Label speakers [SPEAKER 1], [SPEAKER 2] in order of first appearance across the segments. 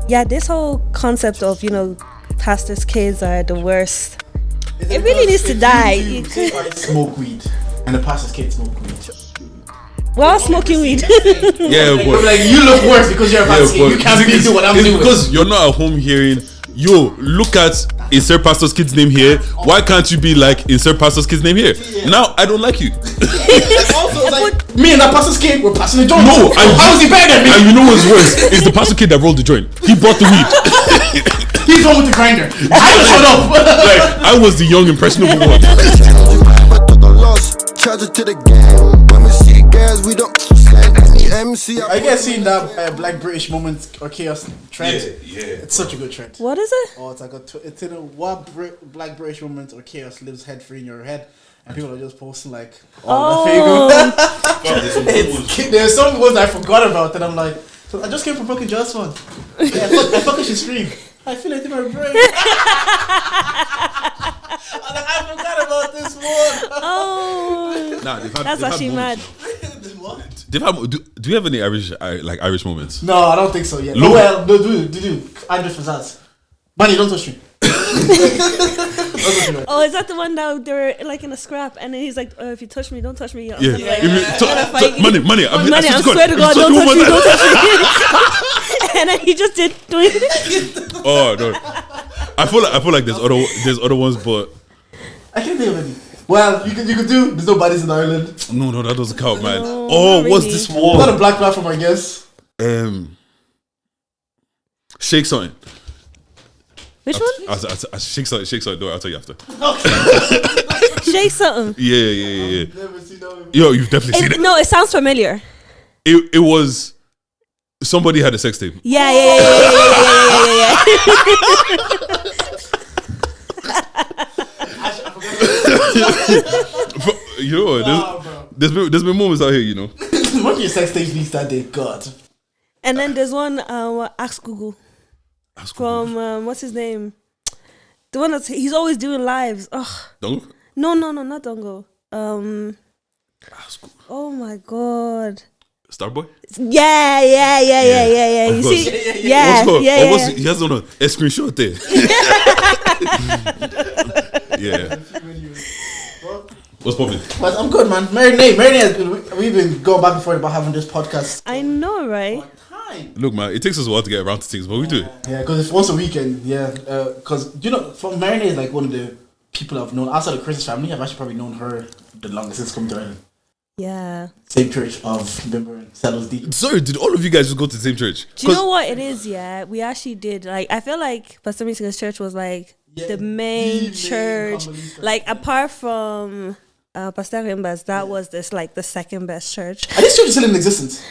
[SPEAKER 1] Yeah, this whole concept of, pastors' kids are the worst. It really needs to die.
[SPEAKER 2] Smoke weed, and the pastor's kids smoke weed.
[SPEAKER 1] While smoking weed.
[SPEAKER 3] Yeah, but
[SPEAKER 2] like you look worse because you're a pastor's kid. You can't really do what I'm doing.
[SPEAKER 3] Because you're not at home hearing, yo, look at insert pastor's kid's name here. Why can't you be like insert pastor's kid's name here? Yeah. Now I don't like you.
[SPEAKER 2] Also, like, me and that pastor's kid were passing the joint.
[SPEAKER 3] No,
[SPEAKER 2] how is he better than me?
[SPEAKER 3] And you know what's worse? It's the pastor kid that rolled the joint. He brought the weed.
[SPEAKER 2] He's the one with the grinder. I just shut up.
[SPEAKER 3] Like, I was the young impressionable one.
[SPEAKER 4] To the game. When we see girls, we don't MC.
[SPEAKER 2] I guess seeing that Black British moment or chaos trend.
[SPEAKER 3] Yeah.
[SPEAKER 2] It's such a good trend.
[SPEAKER 1] What is it?
[SPEAKER 2] Oh, it's like it's in a Black British moment or chaos lives head free in your head, and people are just posting like, there's some ones I forgot about, and I'm like, so I just came from fucking Just One. Yeah, I fucking should stream. I feel it in my brain. I forgot about this one.
[SPEAKER 1] Oh,
[SPEAKER 3] Nah,
[SPEAKER 1] that's actually mad.
[SPEAKER 2] What?
[SPEAKER 3] Do you have any Irish moments?
[SPEAKER 2] No, I don't think so yet.
[SPEAKER 3] No.
[SPEAKER 2] Well, do. Andrew Fazaz. Manny, don't touch me.
[SPEAKER 1] Oh, is that the one that they were like in a scrap, and then he's like, "Oh, if you touch me, don't touch me."
[SPEAKER 3] Yeah. Money. I
[SPEAKER 1] swear to God, don't touch me, don't touch me. And then he just did doing it.
[SPEAKER 3] Oh no, I feel like there's other ones, but
[SPEAKER 2] I can't think of any. Well, you could do. There's no bodies in Ireland.
[SPEAKER 3] No, that doesn't count, man.
[SPEAKER 1] No,
[SPEAKER 3] What's
[SPEAKER 1] really.
[SPEAKER 3] this one?
[SPEAKER 2] Not a black platform, I guess.
[SPEAKER 3] Shake something.
[SPEAKER 1] Which one?
[SPEAKER 3] I shake something. No, I'll tell you after.
[SPEAKER 1] Shake something.
[SPEAKER 3] Yeah.
[SPEAKER 2] I've never seen that one.
[SPEAKER 3] Yo, you've definitely seen it.
[SPEAKER 1] No, it sounds familiar.
[SPEAKER 3] It was somebody had a sex tape.
[SPEAKER 1] Yeah.
[SPEAKER 3] You know what? There's been moments out here,
[SPEAKER 2] What your sex tapes leaks that day? God.
[SPEAKER 1] And then there's one, Ask Google. From, what's his name? The one he's always doing lives. Oh.
[SPEAKER 3] Dongo?
[SPEAKER 1] No, not Dongo. Oh my God.
[SPEAKER 3] Starboy?
[SPEAKER 1] Yeah. You see? Yeah.
[SPEAKER 3] He has on a screenshot there. Yeah. What's popping?
[SPEAKER 2] But I'm good, man. Marinade. We've been going back and forth about having this podcast.
[SPEAKER 1] I know, right?
[SPEAKER 3] Look, man, it takes us a while to get around to things, but we do it.
[SPEAKER 2] Yeah, because it's once a weekend. Yeah, because from Marinade is like one of the people I've known outside of Chris's family. I've actually probably known her the longest since coming to Ireland.
[SPEAKER 1] Yeah.
[SPEAKER 2] Same church of Bimber and Settles D.
[SPEAKER 3] Sorry, did all of you guys just go to the same church?
[SPEAKER 1] Do you know what it is? Yeah, we actually did. Like, I feel like Pastor Misiga's church was like the main church. Like, apart from Pastor Rimba's, that was the second best church.
[SPEAKER 2] Are these churches still in existence?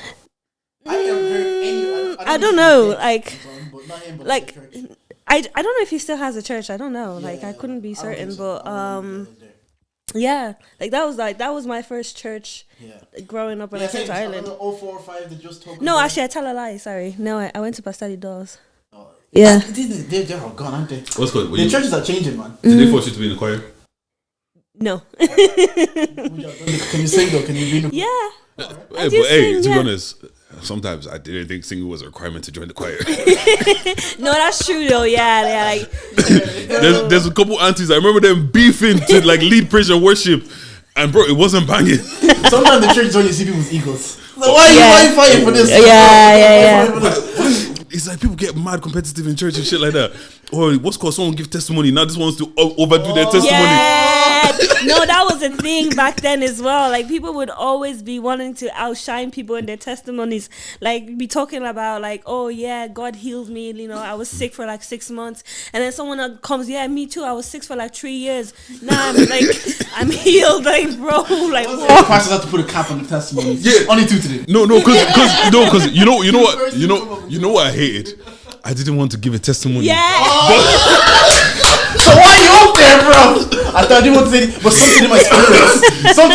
[SPEAKER 2] I haven't heard any.
[SPEAKER 1] I don't know. I don't know if he still has a church. I don't know. Like, I couldn't be certain, but yeah, like that was my first church growing up when I came to Ireland.
[SPEAKER 2] 0405 they just talk.
[SPEAKER 1] No, actually, I tell a lie. Sorry. No, I went to Pastor Doors. Yeah.
[SPEAKER 2] They're all gone, aren't they?
[SPEAKER 3] What's good?
[SPEAKER 2] The churches are changing, man.
[SPEAKER 3] Did they force you to be in the choir?
[SPEAKER 1] No.
[SPEAKER 2] Can you sing though? Can you read?
[SPEAKER 1] Yeah.
[SPEAKER 3] To be honest, sometimes I didn't think singing was a requirement to join the choir.
[SPEAKER 1] No, that's true though. Yeah, they're like.
[SPEAKER 3] There's a couple aunties. I remember them beefing to like lead praise and worship, and bro, it wasn't banging.
[SPEAKER 2] Sometimes the church is when you see people's egos. So why are you fighting for this?
[SPEAKER 1] Yeah.
[SPEAKER 3] It's like people get mad competitive in church and shit like that. Or what's called someone give testimony. Now this wants to overdo their testimony.
[SPEAKER 1] Yeah. No, that was a thing back then as well. Like, people would always be wanting to outshine people in their testimonies. Like, be talking about like, oh yeah, God healed me. I was sick for like 6 months, and then someone comes, yeah, me too. I was sick for like 3 years. Now I'm healed. Like, bro, like
[SPEAKER 2] pastors have to put a cap on the testimony.
[SPEAKER 3] Yeah,
[SPEAKER 2] only 2 today.
[SPEAKER 3] No, because you know what I hated. I didn't want to give a testimony.
[SPEAKER 1] Yeah.
[SPEAKER 2] So why are you up there, bro? I thought you wanted to say, but something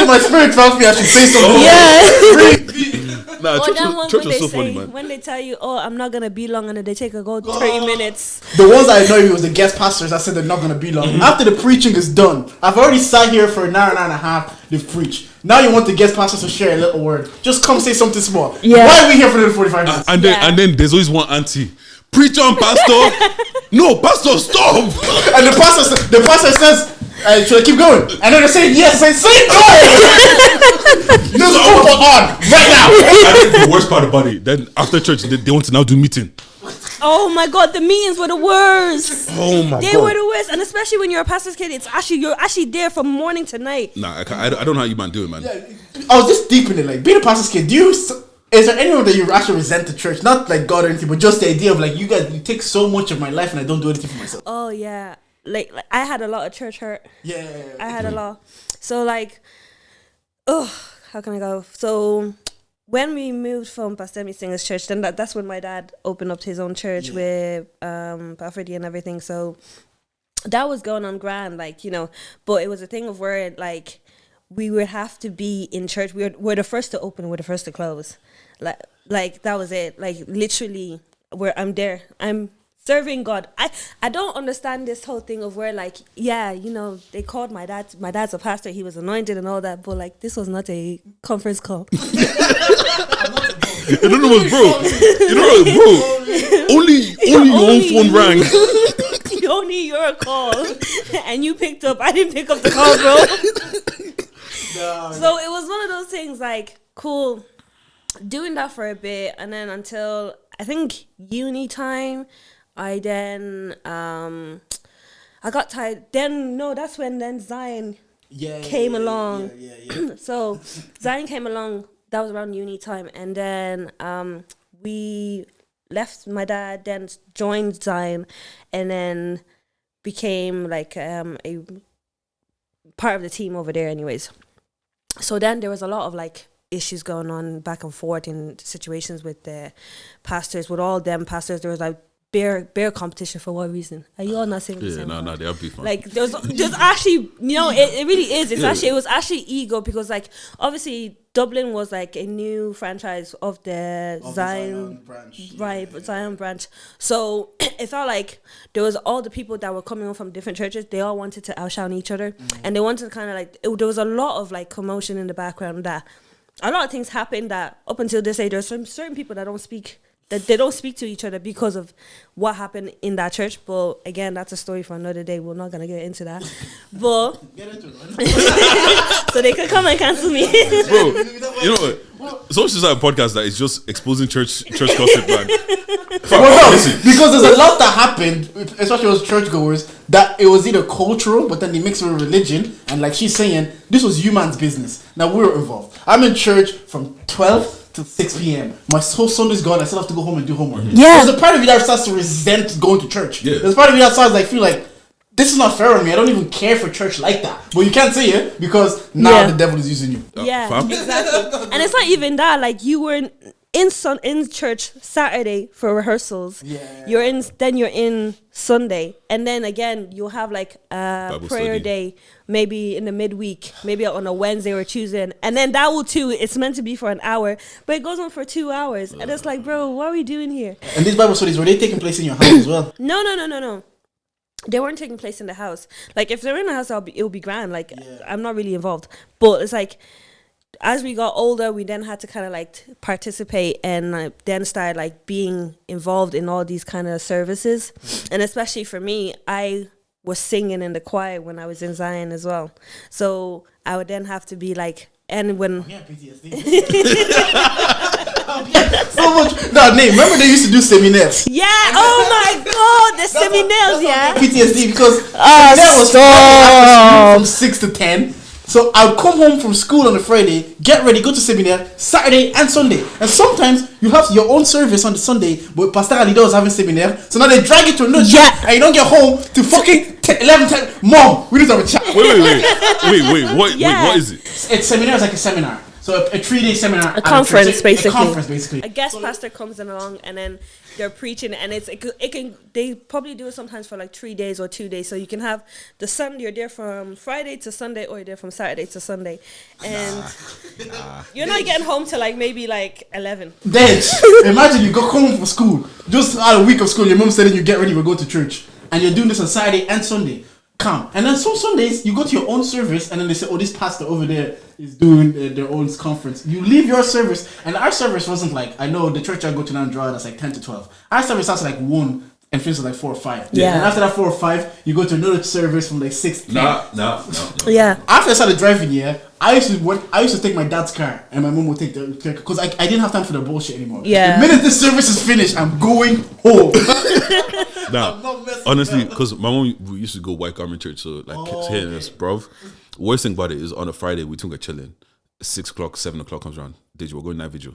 [SPEAKER 2] in my spirit tells me I should say something.
[SPEAKER 3] Nah, church was so funny, man.
[SPEAKER 1] When they tell you, oh, I'm not gonna be long, and then they take a go 30 minutes.
[SPEAKER 2] The ones I know, he was the guest pastors that said they're not gonna be long. After the preaching is done, I've already sat here for an hour and a half. They've preached. Now you want the guest pastors to share a little word. Just come say something small.
[SPEAKER 1] Yeah.
[SPEAKER 2] Why are we here for the 45 minutes?
[SPEAKER 3] And then there's always one auntie Preach on, pastor. No, pastor, stop.
[SPEAKER 2] And the pastor says, should I keep going? And then they say, yes, I say go. This football on right now.
[SPEAKER 3] I think the worst part about it, then after church, they want to now do meeting.
[SPEAKER 1] Oh my God, the meetings were the worst.
[SPEAKER 3] Oh my God.
[SPEAKER 1] They were the worst. And especially when you're a pastor's kid, you're actually there from morning to night.
[SPEAKER 3] Nah, I don't know how you man do it, man.
[SPEAKER 2] Yeah, I was just deep in it, like being a pastor's kid. Is there anyone that you actually resent the church? Not like God or anything, but just the idea of like, you take so much of my life and I don't do anything for myself.
[SPEAKER 1] Oh yeah, like I had a lot of church hurt.
[SPEAKER 2] Yeah.
[SPEAKER 1] I had a lot. So like, how can I go? So when we moved from Pastor Singer's church, then that's when my dad opened up his own church with Alfredi and everything. So that was going on grand, like, you know. But it was a thing of where like we would have to be in church. We're the first to open. We're the first to close. Like that was it. Like literally, where I'm there. I'm serving God. I don't understand this whole thing of where like, yeah, you know, they called my dad's a pastor, he was anointed and all that, but like this was not a conference call.
[SPEAKER 3] You don't know what's bro. Only your own phone rang.
[SPEAKER 1] Only your call. And you picked up. I didn't pick up the call, bro.
[SPEAKER 2] No.
[SPEAKER 1] So it was one of those things like, cool, doing that for a bit, and then until I think uni time, I then I got tired. That's when Zion came along.
[SPEAKER 2] Yeah.
[SPEAKER 1] So Zion came along. That was around uni time, and then we left my dad, then joined Zion, and then became like a part of the team over there anyways. So then there was a lot of like issues going on back and forth in situations with the pastors, with all them pastors. There was like bear competition. For what reason? Are you all not saying the same?
[SPEAKER 3] No, they are beef, man.
[SPEAKER 1] Like there's actually, you know, it really is. It's actually, it was actually ego, because like obviously Dublin was like a new franchise of the Zion branch, right?
[SPEAKER 2] Yeah.
[SPEAKER 1] Zion branch. So it felt like there was all the people that were coming from different churches. They all wanted to outshine each other, and they wanted to kind of like. There was a lot of like commotion in the background. That a lot of things happened. That up until this day, there's some certain people that don't speak. That they don't speak to each other because of what happened in that church. But again, that's a story for another day. We're not gonna get into that. But
[SPEAKER 2] Get into it.
[SPEAKER 1] so they could come and cancel me.
[SPEAKER 3] Bro, you know what? So much is like a podcast that is just exposing church gossip, man.
[SPEAKER 2] Well, no, because there's a lot that happened, especially with churchgoers, that it was either cultural, but then they mixed with religion, and like she's saying, this was human's business. Now we're involved. I'm in church from 12 to 6 p.m. My whole Sunday's gone. I still have to go home and do homework.
[SPEAKER 1] Yeah.
[SPEAKER 2] There's a part of you that starts to resent going to church.
[SPEAKER 3] Yeah.
[SPEAKER 2] There's a part of you that starts like feel like this is not fair on me. I don't even care for church like that. But you can't say it because now the devil is using you.
[SPEAKER 1] Yeah,
[SPEAKER 3] Fam?
[SPEAKER 1] exactly. And it's not even that. Like you were in church Saturday for rehearsals.
[SPEAKER 2] Yeah.
[SPEAKER 1] You're in Sunday, and then again you'll have like a
[SPEAKER 3] Bible
[SPEAKER 1] prayer
[SPEAKER 3] study.
[SPEAKER 1] day, maybe in the midweek, maybe on a Wednesday or Tuesday, and then that will too. It's meant to be for an hour, but it goes on for 2 hours, and it's like, bro, what are we doing here?
[SPEAKER 2] And these Bible studies, were they taking place in your house as well?
[SPEAKER 1] No. They weren't taking place in the house. Like if they're in the house, it'll be grand. Like I'm not really involved, but it's like as we got older, we then had to kind of like participate and then start like being involved in all these kind of services. And especially for me, I was singing in the choir when I was in Zion as well. So I would then have to be like, and when
[SPEAKER 2] Yeah, PTSD. So much. No, Nate, remember they used to do seminars?
[SPEAKER 1] oh my God, the seminars, yeah.
[SPEAKER 2] PTSD because
[SPEAKER 1] Oh,
[SPEAKER 2] that was
[SPEAKER 1] stop.
[SPEAKER 2] from 6 to 10. So I would come home from school on a Friday, get ready, go to seminar Saturday and Sunday. And sometimes you have your own service on the Sunday, but Pastor Alido was having seminar. So now they drag you to another church, and you don't get home to fucking 11 times. Mom, we need to have a chat.
[SPEAKER 3] Wait. What is it?
[SPEAKER 2] It's seminar is like a seminar. So a 3-day seminar.
[SPEAKER 1] A conference, basically.
[SPEAKER 2] A conference, basically.
[SPEAKER 1] A guest pastor comes along and then they're preaching, and they probably do it sometimes for like 3 days or 2 days. So you can have the Sunday, you're there from Friday to Sunday, or you're there from Saturday to Sunday, and you're not getting home till like maybe like 11.
[SPEAKER 2] Then imagine you come home from school, just had a week of school. Your mom's telling you get ready, we're going to church, and you're doing this on Saturday and Sunday. calm. And then some Sundays you go to your own service, and then they say, "Oh, this pastor over there is doing their own conference." You leave your service, and our service wasn't like, I know the church I go to now in Drogheda, that's like 10 to 12. Our service starts like 1 and finishes like 4 or 5.
[SPEAKER 1] Yeah.
[SPEAKER 2] And after that 4 or 5, you go to another service from like 6 to 10.
[SPEAKER 3] No.
[SPEAKER 1] Yeah.
[SPEAKER 2] After I started driving here, I used to take my dad's car, and my mom would take the because I didn't have time for the bullshit anymore.
[SPEAKER 1] Yeah.
[SPEAKER 2] The minute this service is finished, I'm going home.
[SPEAKER 3] Nah, honestly, because my mom, we used to go white garment church, so like saying this, bruv. Worst thing about it is on a Friday we took a chilling. 6 o'clock, 7 o'clock comes around. Did you we're going night vigil?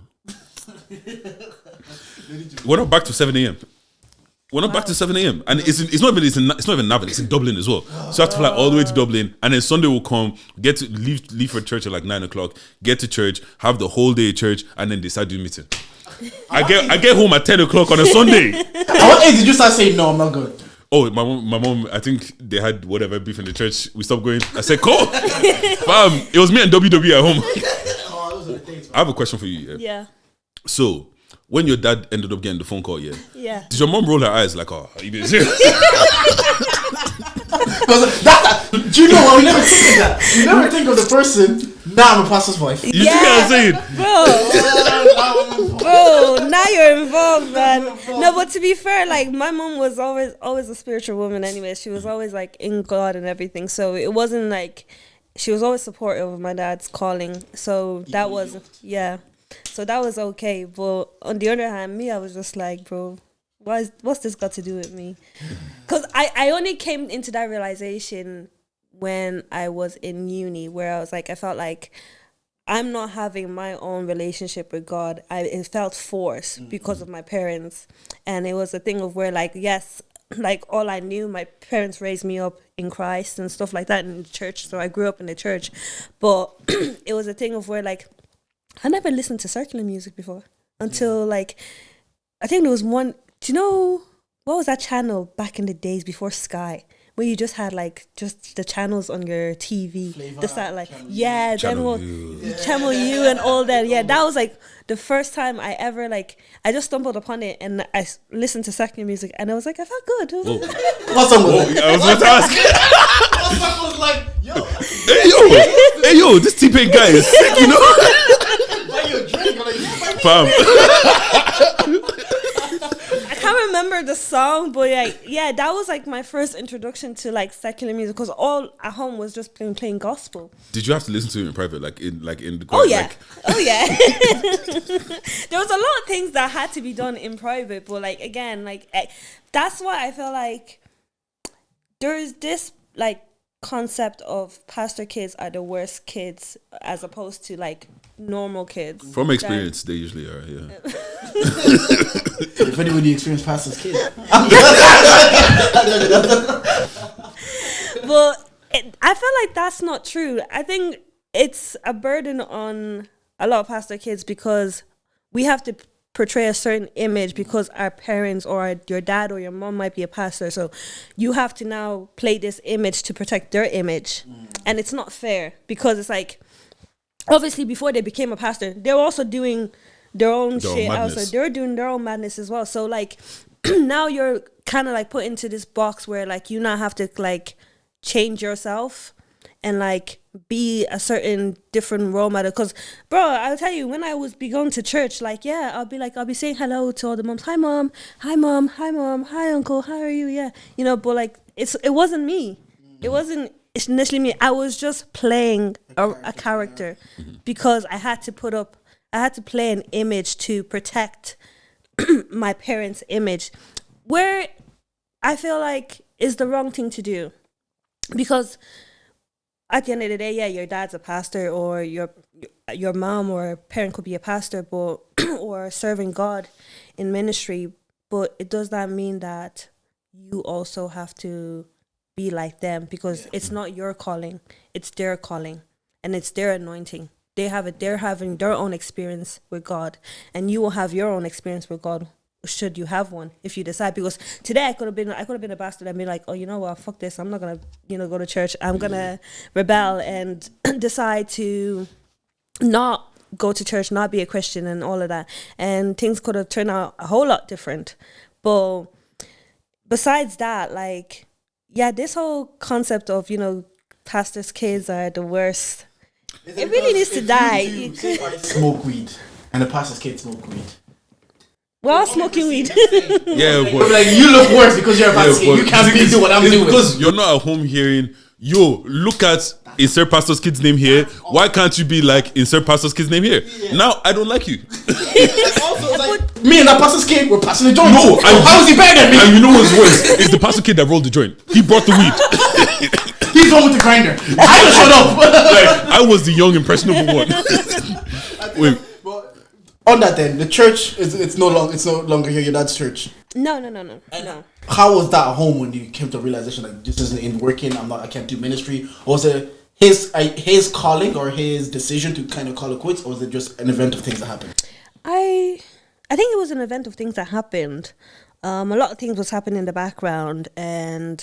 [SPEAKER 3] We're not back to 7 a.m. We're not back to 7 a.m. And it's not even Navan, it's in Dublin as well. So you have to fly all the way to Dublin, and then Sunday will come, get to leave for church at like 9 o'clock, get to church, have the whole day at church, and then decide to do meeting. I get home at 10 o'clock on a Sunday.
[SPEAKER 2] At what age did you start saying no, I'm not good?
[SPEAKER 3] Oh, my mom, I think they had whatever beef in the church. We stopped going. I said, cool. Fam, it was me and WWE at home. I have a question for you.
[SPEAKER 1] Yeah.
[SPEAKER 3] So, when your dad ended up getting the phone call,
[SPEAKER 1] Yeah.
[SPEAKER 3] did your mom roll her eyes like, oh, are you being serious?
[SPEAKER 2] Because do you know what? We never think of that. We never think of the person. Now I'm a pastor's wife.
[SPEAKER 3] You see what I'm saying?
[SPEAKER 1] Bro, now you're involved, man. No, but to be fair, like my mom was always a spiritual woman anyway. She was always like in God and everything. So it wasn't like, she was always supportive of my dad's calling. So that was, so that was okay. But on the other hand, me, I was just like, bro, what's this got to do with me? Because I only came into that realization when I was in uni, where I was like, I felt like I'm not having my own relationship with God. It felt forced because of my parents. And it was a thing of where like, yes, like all I knew, my parents raised me up in Christ and stuff like that in the church. So I grew up in the church. But it was a thing of where like, I never listened to secular music before until like, I think there was one, do you know, what was that channel back in the days before Sky? Where you just had like just the channels on your TV,
[SPEAKER 2] Flavor,
[SPEAKER 1] the satellite,
[SPEAKER 3] Channel U.
[SPEAKER 1] Channel U and all that. Yeah, that was like the first time I ever like. I just stumbled upon it and I listened to secular music and I was like, I felt good.
[SPEAKER 2] What song was it?
[SPEAKER 3] I was about to ask.
[SPEAKER 2] What song was like, yo?
[SPEAKER 3] Hey yo, this T-Pain guy is sick, you know?
[SPEAKER 2] Buy you a drink. I'm like, yeah,
[SPEAKER 3] Fam.
[SPEAKER 1] I can't remember the song, but like, yeah, that was like my first introduction to like secular music because all at home was just playing gospel.
[SPEAKER 3] Did you have to listen to it in private, like in the
[SPEAKER 1] Oh yeah,
[SPEAKER 3] like,
[SPEAKER 1] oh yeah. There was a lot of things that had to be done in private, but like again, like that's why I feel like there's this like concept of pastor kids are the worst kids as opposed to like normal kids.
[SPEAKER 3] From experience, they usually are. Yeah.
[SPEAKER 2] If anybody experienced pastor's kid.
[SPEAKER 1] But I feel like that's not true. I think it's a burden on a lot of pastor kids because we have to portray a certain image because our parents or your dad or your mom might be a pastor. So you have to now play this image to protect their image. And it's not fair because it's like, obviously before they became a pastor, they were also doing their own shit. Also, they're doing their own madness as well. So like now you're kind of like put into this box where like you now have to like change yourself and like be a certain different role model. Because bro, I'll tell you, when I was going to church, like yeah, I'll be saying hello to all the moms. Hi mom, hi mom, hi mom, hi uncle, how are you? Yeah, you know. But like it wasn't me. It wasn't initially me. I was just playing a character because I had to play an image to protect my parents' image, where I feel like is the wrong thing to do. Because at the end of the day, yeah, your dad's a pastor or your mom or parent could be a pastor, but or serving God in ministry, but it does not mean that you also have to be like them because it's not your calling, it's their calling and it's their anointing. They're having their own experience with God, and you will have your own experience with God should you have one if you decide. Because today I could have been a bastard and be like, oh, you know what, fuck this, I'm not gonna go to church, I'm gonna rebel and decide to not go to church, not be a Christian and all of that, and things could have turned out a whole lot different. But besides that, like, yeah, this whole concept of, pastors' kids are the worst. It really needs to die.
[SPEAKER 2] You smoke weed, and the pastor's kid smoke weed.
[SPEAKER 1] We're all smoking weed.
[SPEAKER 3] Yeah, but
[SPEAKER 2] Like, you look worse because you're a pastor's kid. You can't be doing what I'm doing.
[SPEAKER 3] Because you're not at home hearing, yo, look at insert pastor's kid's name here. Why can't you be like insert pastor's kid's name here? Yeah. Now I don't like you.
[SPEAKER 2] Also, like, me and that pastor's kid were passing the joint.
[SPEAKER 3] No,
[SPEAKER 2] how is he better than me?
[SPEAKER 3] And you know what's worse? It's the pastor kid that rolled the joint. He brought the weed.
[SPEAKER 2] He's the one with the grinder. I just shut up.
[SPEAKER 3] Like, I was the young impressionable one. Wait.
[SPEAKER 2] On that then, the church it's no longer here. Your dad's church.
[SPEAKER 1] No.
[SPEAKER 2] How was that at home when you came to a realization like this isn't working? I can't do ministry. Or was it his calling or his decision to kind of call it quits, or was it just an event of things that happened?
[SPEAKER 1] I think it was an event of things that happened. A lot of things was happening in the background, and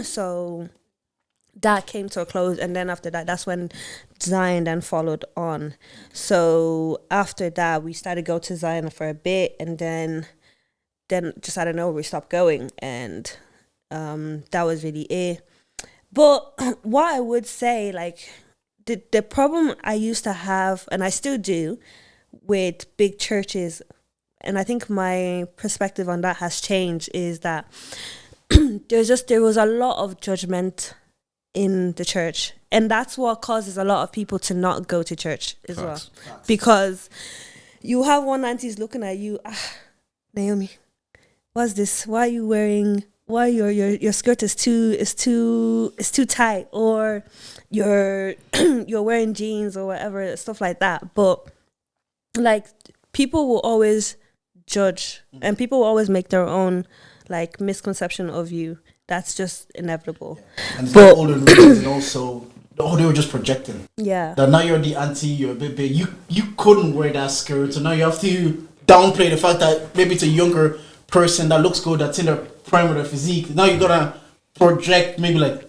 [SPEAKER 1] so that came to a close, and then after that, that's when Zion then followed on. So after that, we started go to Zion for a bit, and then just out of nowhere we stopped going, and that was really it. But what I would say, like the problem I used to have, and I still do, with big churches, and I think my perspective on that has changed, is that there was a lot of judgment in the church, and that's what causes a lot of people to not go to church as well. Because you have one aunties looking at you, Naomi, what's this? Why are you wearing? Why your skirt is too tight, or you're wearing jeans or whatever, stuff like that. But like, people will always judge, and people will always make their own like misconception of you. That's just inevitable.
[SPEAKER 2] Yeah. And it's like older reasons, and also, they were just projecting.
[SPEAKER 1] Yeah.
[SPEAKER 2] That now you're the auntie, you're a bit big. You couldn't wear that skirt, so now you have to downplay the fact that maybe it's a younger person that looks good, that's in their prime of their physique. Now you gotta project, maybe like,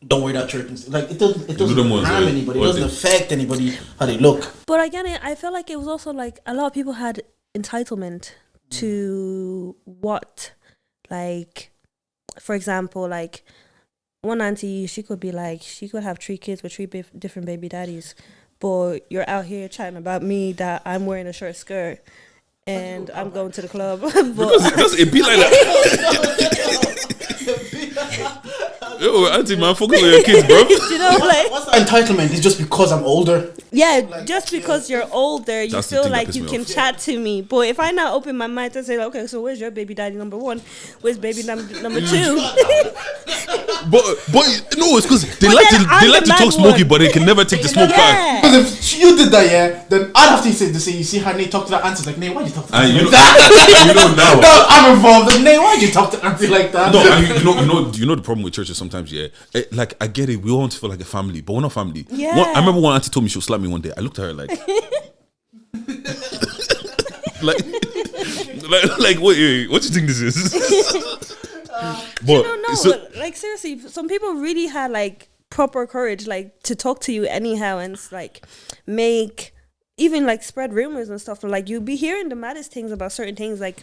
[SPEAKER 2] don't wear that shirt. Like, it doesn't harm anybody. It doesn't affect anybody how they look.
[SPEAKER 1] But again, I feel like it was also like a lot of people had entitlement to what, like, for example, like one auntie, she could have 3 kids with 3 different baby daddies, but you're out here chatting about me that I'm wearing a short skirt and I'm going to the club. But
[SPEAKER 3] it be like that. Yo, auntie, man, focus on your kids, bro.
[SPEAKER 1] You know, like,
[SPEAKER 2] what's that entitlement? It's just because I'm older.
[SPEAKER 1] Yeah, like, just because you're older, you feel like you can chat to me. But if I now open my mind and say, like, okay, so where's your baby daddy number 1? Where's baby number 2?
[SPEAKER 3] but no, it's because they like to talk smoky, but they can never take the smoke back.
[SPEAKER 2] Because if you did that, yeah, then I'd have to say, you see how Nate talk to that auntie like, Nate, why'd you talk to that?
[SPEAKER 3] You know now.
[SPEAKER 2] No, I'm involved. And Nate, why'd you talk to auntie like that?
[SPEAKER 3] No, you know the problem with churches sometimes, yeah. Like, I get it, we all want to feel like a family, but we're not family.
[SPEAKER 1] Yeah.
[SPEAKER 3] I remember one auntie told me she'll slap me one day. I looked at her like, like wait, what do you think this is?
[SPEAKER 1] But but like, seriously, some people really had like proper courage, like, to talk to you anyhow, and like make even like spread rumors and stuff. Like, you'd be hearing the maddest things about certain things, like,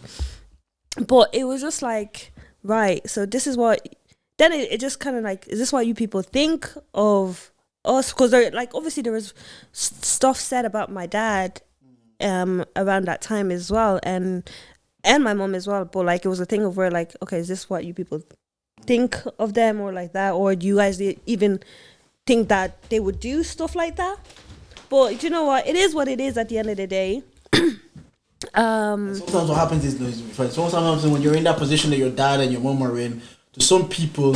[SPEAKER 1] but it was just like, right, so this is what. Then it just kind of like, is this what you people think of us? Because like, obviously there was stuff said about my dad around that time as well, and my mom as well. But like, it was a thing of where like, okay, is this what you people think of them, or like that, or do you guys even think that they would do stuff like that? But you know what? It is what it is at the end of the day.
[SPEAKER 2] Sometimes what happens is, sometimes when you're in that position that your dad and your mom are in, to some people,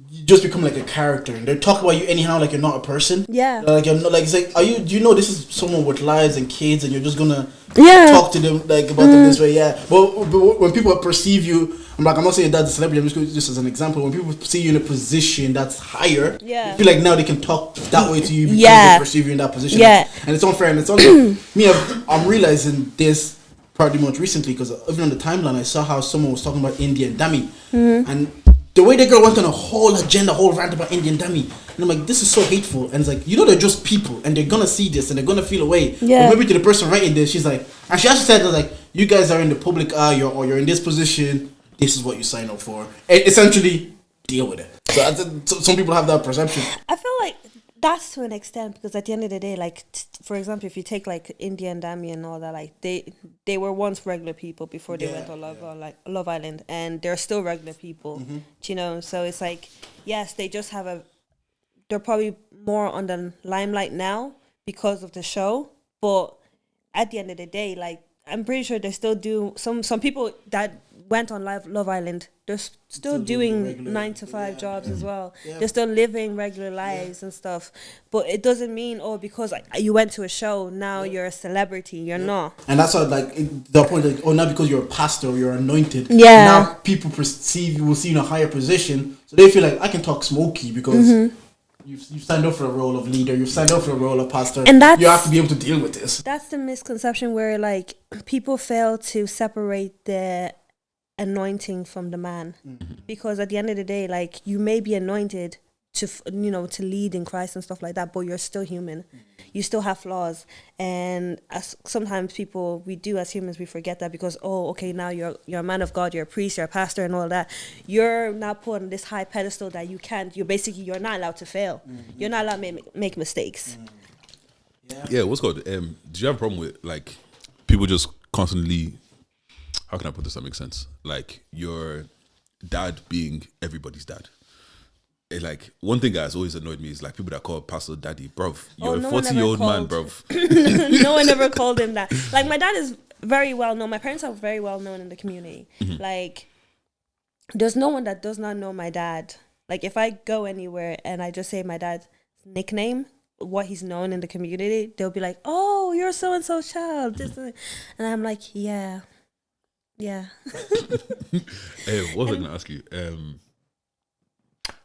[SPEAKER 2] you just become like a character, and they talk about you anyhow, like you're not a person.
[SPEAKER 1] Yeah.
[SPEAKER 2] Like you're not, like, it's like, do you know this is someone with lives and kids, and you're just gonna talk to them like about them this way? Yeah. But when people perceive you, I'm not saying that's a celebrity. I'm just going just as an example. When people see you in a position that's higher, you feel like now they can talk that way to you because they perceive you in that position. Yeah. And it's unfair. And it's also me. I'm realizing this probably much recently, because even on the timeline I saw how someone was talking about Indian Dami, and the way the girl went on a whole rant about Indian Dami, and I'm like, this is so hateful. And it's like, they're just people, and they're gonna see this and they're gonna feel away. Yeah. But maybe to the person writing this, she's like, and she actually said that, like, you guys are in the public eye, or you're in this position, this is what you sign up for. And essentially, deal with it. So some people have that perception.
[SPEAKER 1] I feel like that's to an extent, because at the end of the day, like for example, if you take like India and Dami and all that, like they were once regular people before they went on Love Island, and they're still regular people. You know, so it's like, yes, they just have they're probably more on the limelight now because of the show, but at the end of the day, like I'm pretty sure they still do some people that went on Love Island. They're still doing regular, 9 to 5 jobs as well. Yeah. They're still living regular lives and stuff. But it doesn't mean because you went to a show now you're a celebrity. You're not.
[SPEAKER 2] And that's how the point. Like, now because you're a pastor or you're anointed.
[SPEAKER 1] Yeah.
[SPEAKER 2] Now people will see you in a higher position, so they feel like I can talk smoky because. You've signed up for a role of leader. You've signed up for a role of pastor. And you have to be able to deal with this.
[SPEAKER 1] That's the misconception where like people fail to separate the anointing from the man, because at the end of the day, like you may be anointed to lead in Christ and stuff like that, but you're still human. You still have flaws, and sometimes we do as humans, we forget that because now you're a man of God, you're a priest, you're a pastor, and all that. You're not put on this high pedestal that you're not allowed to fail. You're not allowed to make mistakes.
[SPEAKER 3] Yeah, what's called? Do you have a problem with like people just constantly? How can I put this that makes sense? Like your dad being everybody's dad. Like one thing that has always annoyed me is like people that call Pastor Daddy, bruv. You're a 40-year-old man, bruv.
[SPEAKER 1] No one ever called him that. Like my dad is very well known. My parents are very well known in the community. Like there's no one that does not know my dad. Like if I go anywhere and I just say my dad's nickname, what he's known in the community, they'll be like, "Oh, you're so and so child." And I'm like, yeah. Hey,
[SPEAKER 3] what was I gonna ask you?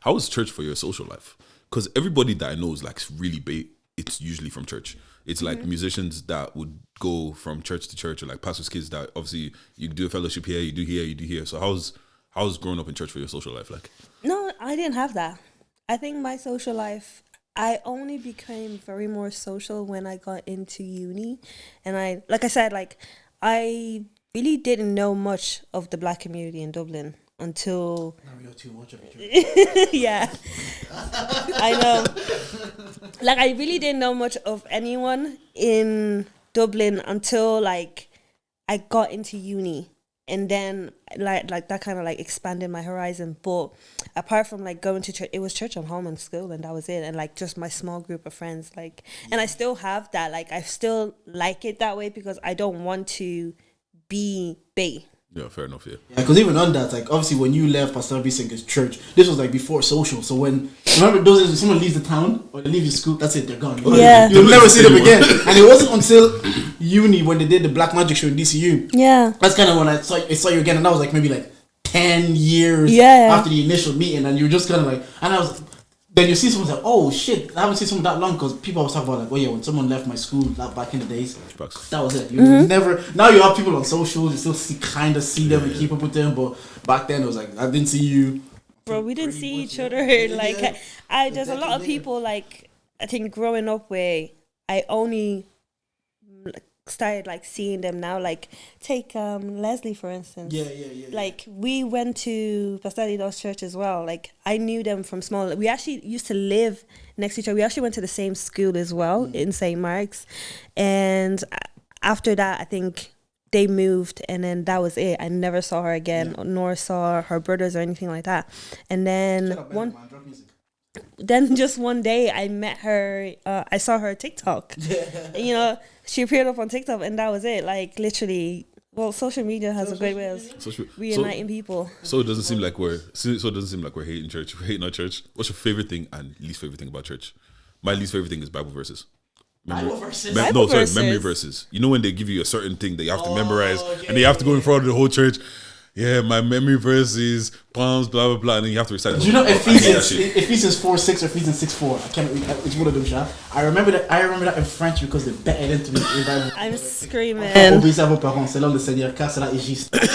[SPEAKER 3] How was church for your social life? Because everybody that I know is like really it's usually from church. It's like musicians that would go from church to church, or like pastors' kids that obviously you do a fellowship here, you do here. So how's growing up in church for your social life like?
[SPEAKER 1] No, I didn't have that. I think my social life, I only became very more social when I got into uni, and I really didn't know much of the black community in Dublin until.
[SPEAKER 2] Now we know too much of it.
[SPEAKER 1] Yeah, I know. Like I really didn't know much of anyone in Dublin until like I got into uni, and then like that kind of like expanded my horizon. But apart from like going to church, it was church and home and school, and that was it. And like just my small group of friends, like, and I still have that. Like I still like it that way because I don't want to be Bay.
[SPEAKER 3] Yeah, fair enough. Yeah,
[SPEAKER 2] because even on that, like obviously when you left Pastor Bisinger's church, this was like before social. So when remember those days when someone leaves the town or they leave your school, that's it, they're gone.
[SPEAKER 1] Yeah,
[SPEAKER 2] you'll never see them again. And it wasn't until uni when they did the Black Magic show in DCU.
[SPEAKER 1] Yeah,
[SPEAKER 2] that's kind of when I saw you again, and that was like maybe like 10 years after the initial meeting, and you were just kind of like, and I was. Then you see someone like, oh shit, I haven't seen someone that long, because people always talk about like, oh yeah, when someone left my school back in the days, that was it. You never. Now you have people on socials, you still kind of see them and keep up with them, but back then it was like I didn't see you.
[SPEAKER 1] Bro, we didn't see each other. Like there's a lot of people like I think growing up where I only started like seeing them now. Like take Leslie for instance.
[SPEAKER 2] Yeah.
[SPEAKER 1] Like we went to Pastor Lido's church as well. Like I knew them from small. We actually used to live next to each other. We actually went to the same school as well in St. Mark's. And after that, I think they moved, and then that was it. I never saw her again, nor saw her brothers or anything like that. And then just one day I met her. I saw her TikTok. You know, she appeared up on TikTok, and that was it. Like literally, well, social media has a great way of reuniting people.
[SPEAKER 3] So it doesn't seem like we're hating church. We're hating our church. What's your favorite thing and least favorite thing about church? My least favorite thing is Bible verses. Memory verses. You know when they give you a certain thing that you have to memorize, and they have to go in front of the whole church. Yeah, my memory verse is palms, blah blah blah, and then you have to recite it.
[SPEAKER 2] Do you know Ephesians 4:6 or Ephesians 6:4? I can't remember. It's one of them, Sha. I remember that in French because they bet it into me.
[SPEAKER 1] I'm screaming.
[SPEAKER 2] Obéissez à vos parents, c'est l'homme de Seigneur, car cela est juste. Because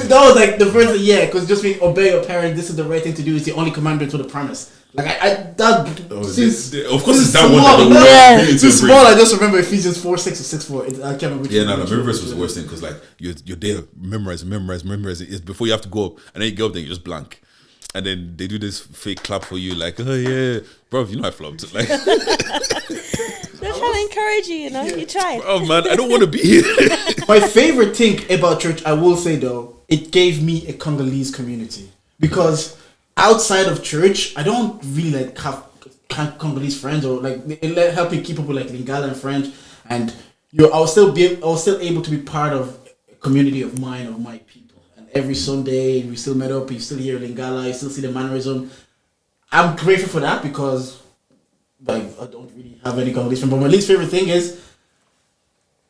[SPEAKER 2] that was like the verse, because just being obey your parents, this is the right thing to do, is the only commandment to the promise. Like
[SPEAKER 3] of course, it's that one.
[SPEAKER 2] It's small. I just remember Ephesians 4:6 or 6:4. I can't remember. Which
[SPEAKER 3] memory verse was the worst thing because like you're there memorize. It's before you have to go up, and then you go up there, you just blank, and then they do this fake clap for you, like, oh yeah, bro, you know I flopped. Like,
[SPEAKER 1] they're trying to encourage you, you know. You tried.
[SPEAKER 3] Oh man, I don't want to be here.
[SPEAKER 2] My favorite thing about church, I will say though, it gave me a Congolese community because outside of church, I don't really like have Congolese friends or like it help me keep up with like Lingala and French, and I was still able to be part of a community of mine, of my people. And every Sunday we still met up. You still hear Lingala. You still see the mannerism. I'm grateful for that because like I don't really have any Congolese friends. But my least favorite thing is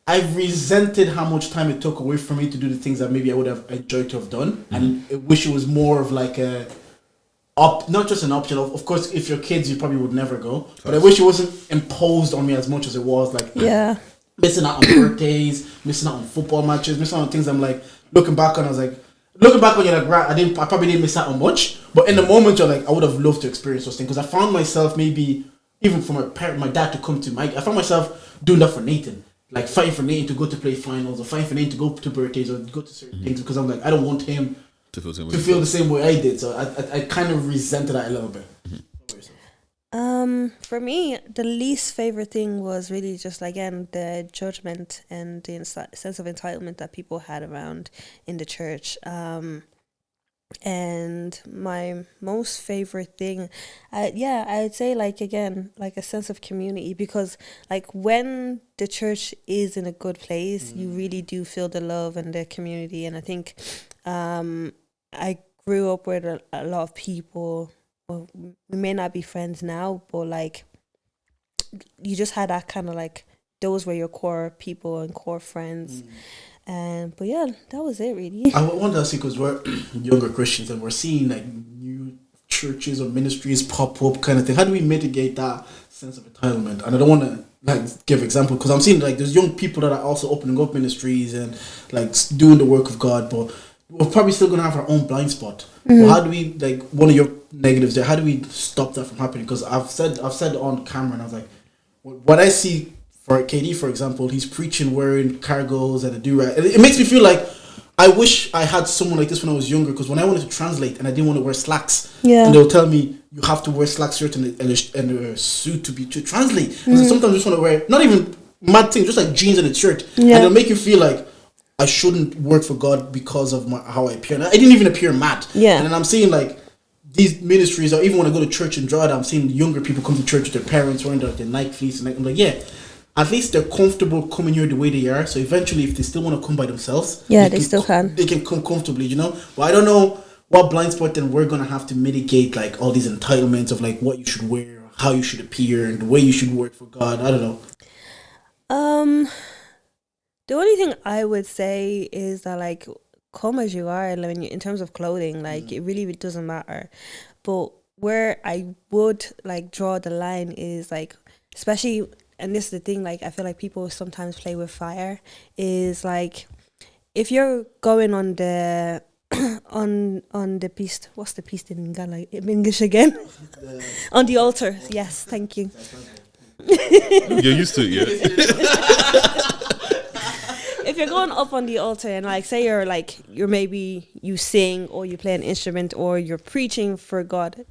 [SPEAKER 2] I've resented how much time it took away from me to do the things that maybe I would have enjoyed to have done, and I wish it was more of like a. Not just an option. Of course, if you're kids, you probably would never go. But I wish it wasn't imposed on me as much as it was. Like, missing out on birthdays, missing out on football matches, missing out on things. I'm like looking back on. I was like, you're like, right, I probably didn't miss out on much. But in the moment, you're like, I would have loved to experience those things because I found myself maybe even for my dad to come to I found myself doing that for Nathan, like fighting for Nathan to go to play finals or fighting for Nathan to go to birthdays or go to certain things because I'm like, I don't want him to feel the same way I did, so I kind of resented that a little bit.
[SPEAKER 1] For me, the least favorite thing was really just again the judgment and the sense of entitlement that people had around in the church. And my most favorite thing, I'd say like again like a sense of community because like when the church is in a good place, you really do feel the love and the community, and I think. I grew up with a lot of people. Well, we may not be friends now, but like you just had that kind of like those were your core people and core friends. But yeah, that was it really. I
[SPEAKER 2] wonder because we're younger Christians and we're seeing like new churches or ministries pop up kind of thing. How do we mitigate that sense of entitlement? And I don't want to like give example because I'm seeing like there's young people that are also opening up ministries and like doing the work of God, but we're probably still gonna have our own blind spot. Well, how do we like one of your negatives there? How do we stop that from happening? Because I've said on camera, and I was like, what I see for KD, for example, he's preaching wearing cargos and a do-rag. It makes me feel like I wish I had someone like this when I was younger. Because when I wanted to translate and I didn't want to wear slacks, and they'll tell me you have to wear slack shirt and a suit to translate. And so sometimes I just want to wear not even mad things, just like jeans and a shirt, and it'll make you feel like I shouldn't work for God because of how I appear. And I didn't even appear mad. And then I'm seeing like these ministries, or even when I go to church in Drogheda, I'm seeing younger people come to church with their parents wearing their Nike fleece, and I'm like, at least they're comfortable coming here the way they are. So eventually, if they still want to come by themselves, they still can. They can come comfortably, you know. But I don't know what blind spot then we're gonna have to mitigate, like all these entitlements of like what you should wear, how you should appear, and the way you should work for God. I don't know.
[SPEAKER 1] The only thing I would say is that like come as you are, like in terms of clothing, like it really doesn't matter. But where I would like draw the line is like, especially, and this is the thing, like I feel like people sometimes play with fire, is like if you're going on the on the piste, what's the piste in English again? On the altar, yes, thank you.
[SPEAKER 3] You're used to it,
[SPEAKER 1] If you're going up on the altar and like say you're maybe you sing or you play an instrument or you're preaching for God,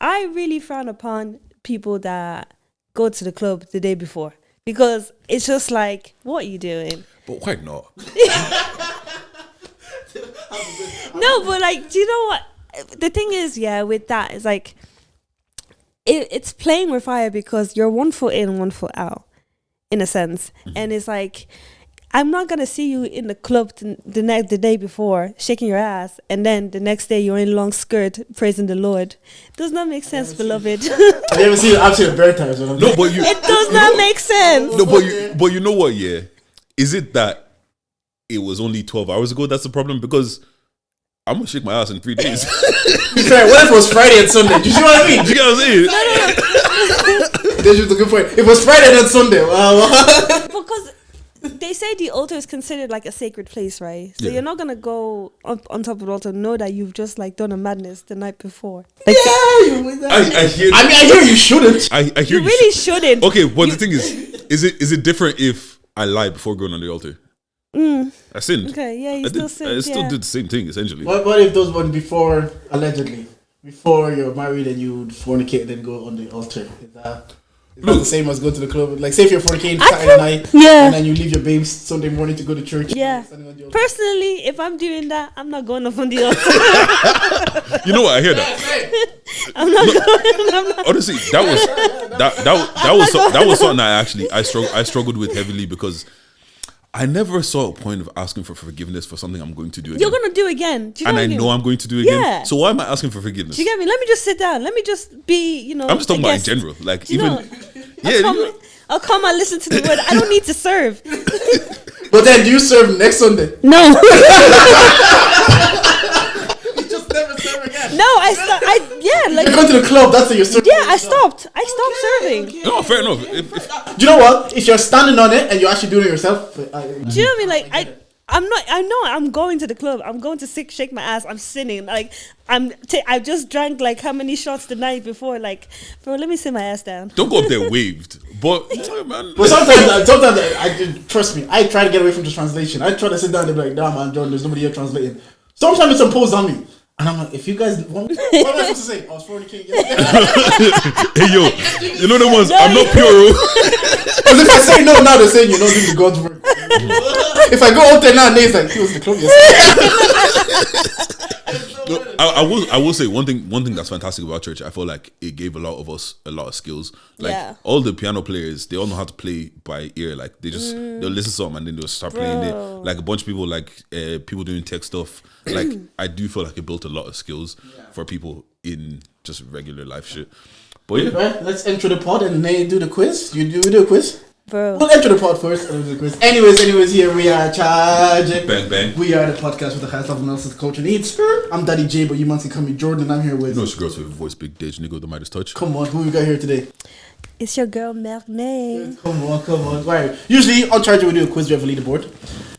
[SPEAKER 1] I really frown upon people that go to the club the day before because it's just like, what are you doing?
[SPEAKER 3] But why not?
[SPEAKER 1] No, but like, do you know what the thing is? With that, it's like it's playing with fire because you're 1 foot in, 1 foot out, in a sense, and it's like. I'm not going to see you in the club the day before shaking your ass and then the next day you're in long skirt praising the Lord. Does not make sense, beloved.
[SPEAKER 2] Have you ever seen a bear times?
[SPEAKER 3] No, but
[SPEAKER 1] it does not make sense.
[SPEAKER 3] No, but you know what, is it that it was only 12 hours ago that's the problem? Because I'm going to shake my ass in 3 days.
[SPEAKER 2] Fair, what if it was Friday and Sunday? Do you see what I mean?
[SPEAKER 3] Do you get what I'm saying?
[SPEAKER 2] That's just a good point. It was Friday and Sunday.
[SPEAKER 1] Because They say the altar is considered like a sacred place, right? So
[SPEAKER 3] Yeah.
[SPEAKER 1] you're not gonna go up on top of the altar, know that you've just like done a madness the night before.
[SPEAKER 2] Yeah,
[SPEAKER 3] I hear.
[SPEAKER 2] I mean, I hear you shouldn't.
[SPEAKER 3] I hear
[SPEAKER 1] You really shouldn't.
[SPEAKER 3] Okay, but the thing is it different if I lie before going on the altar? I sinned.
[SPEAKER 1] Okay, yeah, you still sin.
[SPEAKER 3] I still
[SPEAKER 1] Yeah.
[SPEAKER 3] did the same thing essentially.
[SPEAKER 2] What if those ones before, allegedly, before you're married and you fornicate and then go on the altar? Is that the same as go to the club? Like, say if you're fornicating Saturday night,
[SPEAKER 1] yeah.
[SPEAKER 2] and then you leave your babes Sunday morning to go to church.
[SPEAKER 1] Yeah.
[SPEAKER 2] standing on the altar.
[SPEAKER 1] Personally, if I'm doing that, I'm not going up on the altar.
[SPEAKER 3] You know what? I hear that.
[SPEAKER 1] I'm not going.
[SPEAKER 3] Honestly, that was something I struggled with heavily because I never saw a point of asking for forgiveness for something I'm going to do again.
[SPEAKER 1] You're gonna do again. Do you
[SPEAKER 3] and
[SPEAKER 1] know
[SPEAKER 3] I
[SPEAKER 1] what mean?
[SPEAKER 3] know I'm going to do again.
[SPEAKER 1] Yeah.
[SPEAKER 3] So why am I asking for forgiveness?
[SPEAKER 1] Do you get me? Let me just sit down. Let me just be, you know.
[SPEAKER 3] I'm just talking
[SPEAKER 1] a
[SPEAKER 3] about in
[SPEAKER 1] guest.
[SPEAKER 3] general. Like
[SPEAKER 1] Do you
[SPEAKER 3] even
[SPEAKER 1] know? I'll come and listen to the word. I don't need to serve.
[SPEAKER 2] But then, do you serve next Sunday?
[SPEAKER 1] No.
[SPEAKER 2] You just never serve again.
[SPEAKER 1] No, like
[SPEAKER 2] You go to the club. That's what you're serving.
[SPEAKER 1] yeah, I stopped serving.
[SPEAKER 3] No, fair enough. If
[SPEAKER 2] Do you know what? If you're standing on it and you're actually doing it yourself,
[SPEAKER 1] Do you know what I mean? Like I'm not. I know I'm going to the club. I'm going to shake my ass. I'm sinning. Like I just drank like how many shots the night before? Like, bro, let me sit my ass down.
[SPEAKER 3] don't go up there waved. But man,
[SPEAKER 2] But sometimes trust me, I try to get away from the translation. I try to sit down and be like, nah, man, John, there's nobody here translating. Sometimes it's imposed on me. And I'm like, if you guys want, what am I supposed to say? I was fornicating yesterday.
[SPEAKER 3] hey yo, you know the ones I'm not pure.
[SPEAKER 2] Because if I say no now, they're saying you're not doing the God's work. If I go up there now and it's like, he was the club yesterday.
[SPEAKER 3] No, I will say one thing that's fantastic about church. I feel like it gave a lot of us a lot of skills. Like
[SPEAKER 1] Yeah.
[SPEAKER 3] all the piano players, they all know how to play by ear. Like they'll listen to something and then they'll start playing it.
[SPEAKER 1] Bro.
[SPEAKER 3] Like a bunch of people, like people doing tech stuff. Like I do feel like it built a lot of skills for people in just regular life shit. But yeah,
[SPEAKER 2] Right, let's enter the pod and do the quiz. We do a quiz?
[SPEAKER 1] Bro.
[SPEAKER 2] We'll enter the pod first and we'll do the quiz. Anyways, here we are charging.
[SPEAKER 3] Bang, bang.
[SPEAKER 2] We are the podcast with the highest level analysis culture needs. I'm Daddy J, but you might call me Jordan, and I'm here with.
[SPEAKER 3] no, it's girls with a voice, big Dej, nigga, the Midas touch.
[SPEAKER 2] Come on, who we got here today?
[SPEAKER 1] It's your girl Mernay.
[SPEAKER 2] Come on. Right. Usually on Charger we do a quiz. We have a leaderboard.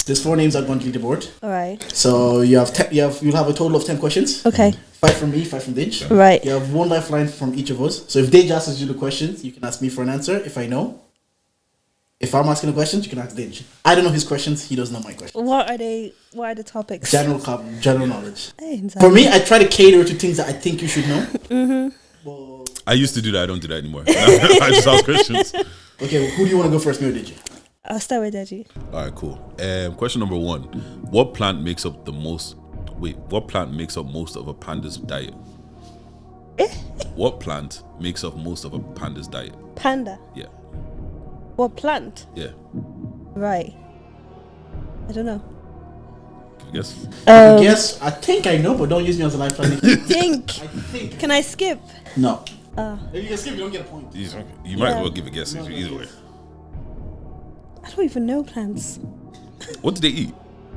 [SPEAKER 2] There's 4 names on one leaderboard.
[SPEAKER 1] All right.
[SPEAKER 2] So you'll have a total of 10 questions.
[SPEAKER 1] Okay.
[SPEAKER 2] 5 from me, 5 from Dej.
[SPEAKER 1] Right.
[SPEAKER 2] You have 1 lifeline from each of us. So if Dej asks you the questions, you can ask me for an answer if I know. If I'm asking the questions, you can ask Dej. I don't know his questions. He doesn't know my questions.
[SPEAKER 1] What are they? What are the topics?
[SPEAKER 2] General knowledge.
[SPEAKER 1] Hey,
[SPEAKER 2] For me, I try to cater to things that I think you should know. Well,
[SPEAKER 3] I used to do that. I don't do that anymore. I just ask questions.
[SPEAKER 2] okay, who do you want to go first, me or Dej?
[SPEAKER 1] I'll start with Deji.
[SPEAKER 3] All right, cool. Question number 1: What plant makes up most of a panda's diet? What plant makes up most of a panda's diet?
[SPEAKER 1] Panda.
[SPEAKER 3] Yeah,
[SPEAKER 1] What plant?
[SPEAKER 3] yeah.
[SPEAKER 1] Right. I don't know.
[SPEAKER 3] Give a guess.
[SPEAKER 2] Yes, I think I know, but don't use me as a lifeline.
[SPEAKER 1] Think.
[SPEAKER 2] think.
[SPEAKER 1] Can I skip?
[SPEAKER 2] No. If you can skip, you don't get a point.
[SPEAKER 3] You might as well give a guess either way.
[SPEAKER 1] I don't even know plants.
[SPEAKER 3] What do they eat?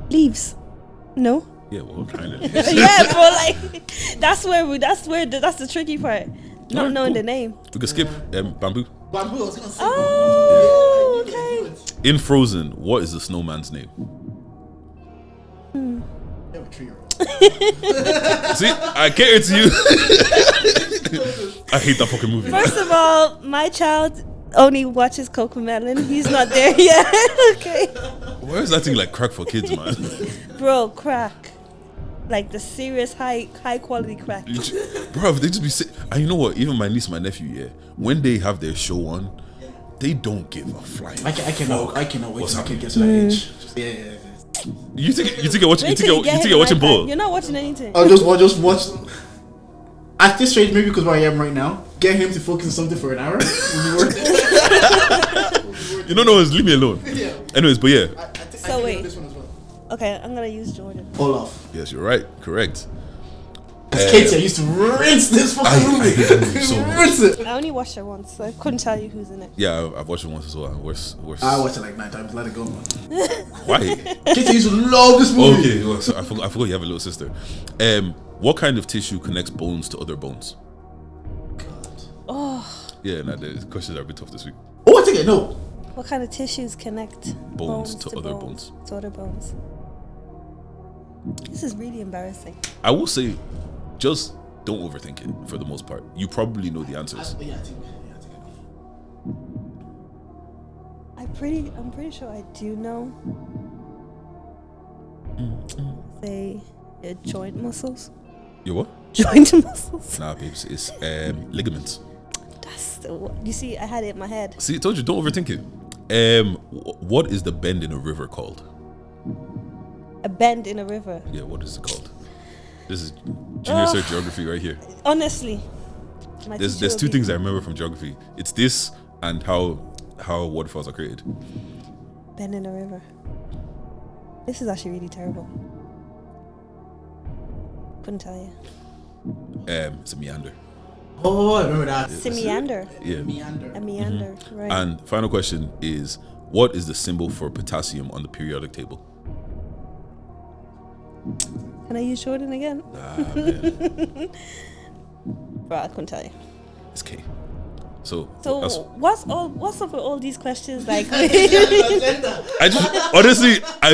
[SPEAKER 1] Leaves. No.
[SPEAKER 3] Yeah, well, kind of.
[SPEAKER 1] Yeah, but like that's the tricky part. Not
[SPEAKER 3] Alright,
[SPEAKER 1] knowing
[SPEAKER 3] cool.
[SPEAKER 1] the name.
[SPEAKER 3] We could skip bamboo.
[SPEAKER 2] Bamboo, I was gonna say.
[SPEAKER 1] Oh, okay.
[SPEAKER 3] In Frozen, what is the snowman's name?
[SPEAKER 2] You have a 3-year-old.
[SPEAKER 3] See, I cater to you. I hate that fucking movie.
[SPEAKER 1] First of all, my child only watches Cocomelon. He's not there yet. Okay.
[SPEAKER 3] Where is that thing like crack for kids, man?
[SPEAKER 1] Bro, crack. Like the serious high quality crack.
[SPEAKER 3] Bro, they just be sick. And you know what? Even my niece, my nephew, yeah, when they have their show on, they don't give a flying.
[SPEAKER 2] I cannot wait
[SPEAKER 3] What's
[SPEAKER 2] till I can
[SPEAKER 3] happening?
[SPEAKER 2] get to that age. Yeah.
[SPEAKER 3] You think it watching?
[SPEAKER 1] Wait
[SPEAKER 3] You
[SPEAKER 1] till
[SPEAKER 3] think
[SPEAKER 1] get
[SPEAKER 3] it
[SPEAKER 1] him
[SPEAKER 3] watching
[SPEAKER 1] iPad.
[SPEAKER 3] ball?
[SPEAKER 1] You're not watching anything.
[SPEAKER 2] I'll just watch. At this rate, maybe because where I am right now, get him to focus on something for an hour. Will be worth it.
[SPEAKER 3] You don't know, leave me alone.
[SPEAKER 2] Yeah.
[SPEAKER 3] Anyways, but yeah.
[SPEAKER 1] So
[SPEAKER 2] I
[SPEAKER 1] wait.
[SPEAKER 2] know this one as well.
[SPEAKER 1] Okay, I'm gonna use Jordan.
[SPEAKER 2] Olaf.
[SPEAKER 3] Yes, you're right. Correct.
[SPEAKER 2] Because Katie, I used to rinse this fucking
[SPEAKER 3] I
[SPEAKER 2] movie.
[SPEAKER 3] hate that movie so much.
[SPEAKER 2] Rinse it.
[SPEAKER 1] I only watched it once, so I couldn't tell you who's in it.
[SPEAKER 3] Yeah, I've watched it once as well. Worse.
[SPEAKER 2] I watched it like 9 times. Let it go, man.
[SPEAKER 3] Why?
[SPEAKER 2] Katie used to love this movie.
[SPEAKER 3] Okay, well, so I forgot you have a little sister. What kind of tissue connects bones to other bones?
[SPEAKER 2] God.
[SPEAKER 1] Oh,
[SPEAKER 3] Yeah, nah, the questions are a bit tough this week.
[SPEAKER 2] Oh, I think I know.
[SPEAKER 1] What kind of tissues connect
[SPEAKER 3] Bones to other bones.
[SPEAKER 1] To other bones. This is really embarrassing.
[SPEAKER 3] I will say, just don't overthink it for the most part. You probably know the answers.
[SPEAKER 2] I think
[SPEAKER 1] I'm pretty sure I do know. Say your joint muscles.
[SPEAKER 3] Your what?
[SPEAKER 1] Joint muscles.
[SPEAKER 3] Nah, babes, it's ligaments.
[SPEAKER 1] That's the one. You see, I had it in my head.
[SPEAKER 3] See, I told you, don't overthink it. What is the bend in a river called?
[SPEAKER 1] A bend in a river.
[SPEAKER 3] Yeah, what is it called? This is junior cert geography right here.
[SPEAKER 1] Honestly,
[SPEAKER 3] There's two things I remember from geography. It's this and how waterfalls are created.
[SPEAKER 1] Bend in a river. This is actually really terrible. Couldn't tell you.
[SPEAKER 3] It's a meander.
[SPEAKER 2] Oh, I remember that.
[SPEAKER 1] It's a meander.
[SPEAKER 3] Yeah.
[SPEAKER 2] Meander.
[SPEAKER 1] A meander, right.
[SPEAKER 3] And final question is, what is the symbol for potassium on the periodic table?
[SPEAKER 1] Can I use Jordan again?
[SPEAKER 3] Ah, man.
[SPEAKER 1] Bro, I couldn't tell you.
[SPEAKER 3] It's K. So
[SPEAKER 1] what's up with all these questions? Like,
[SPEAKER 3] I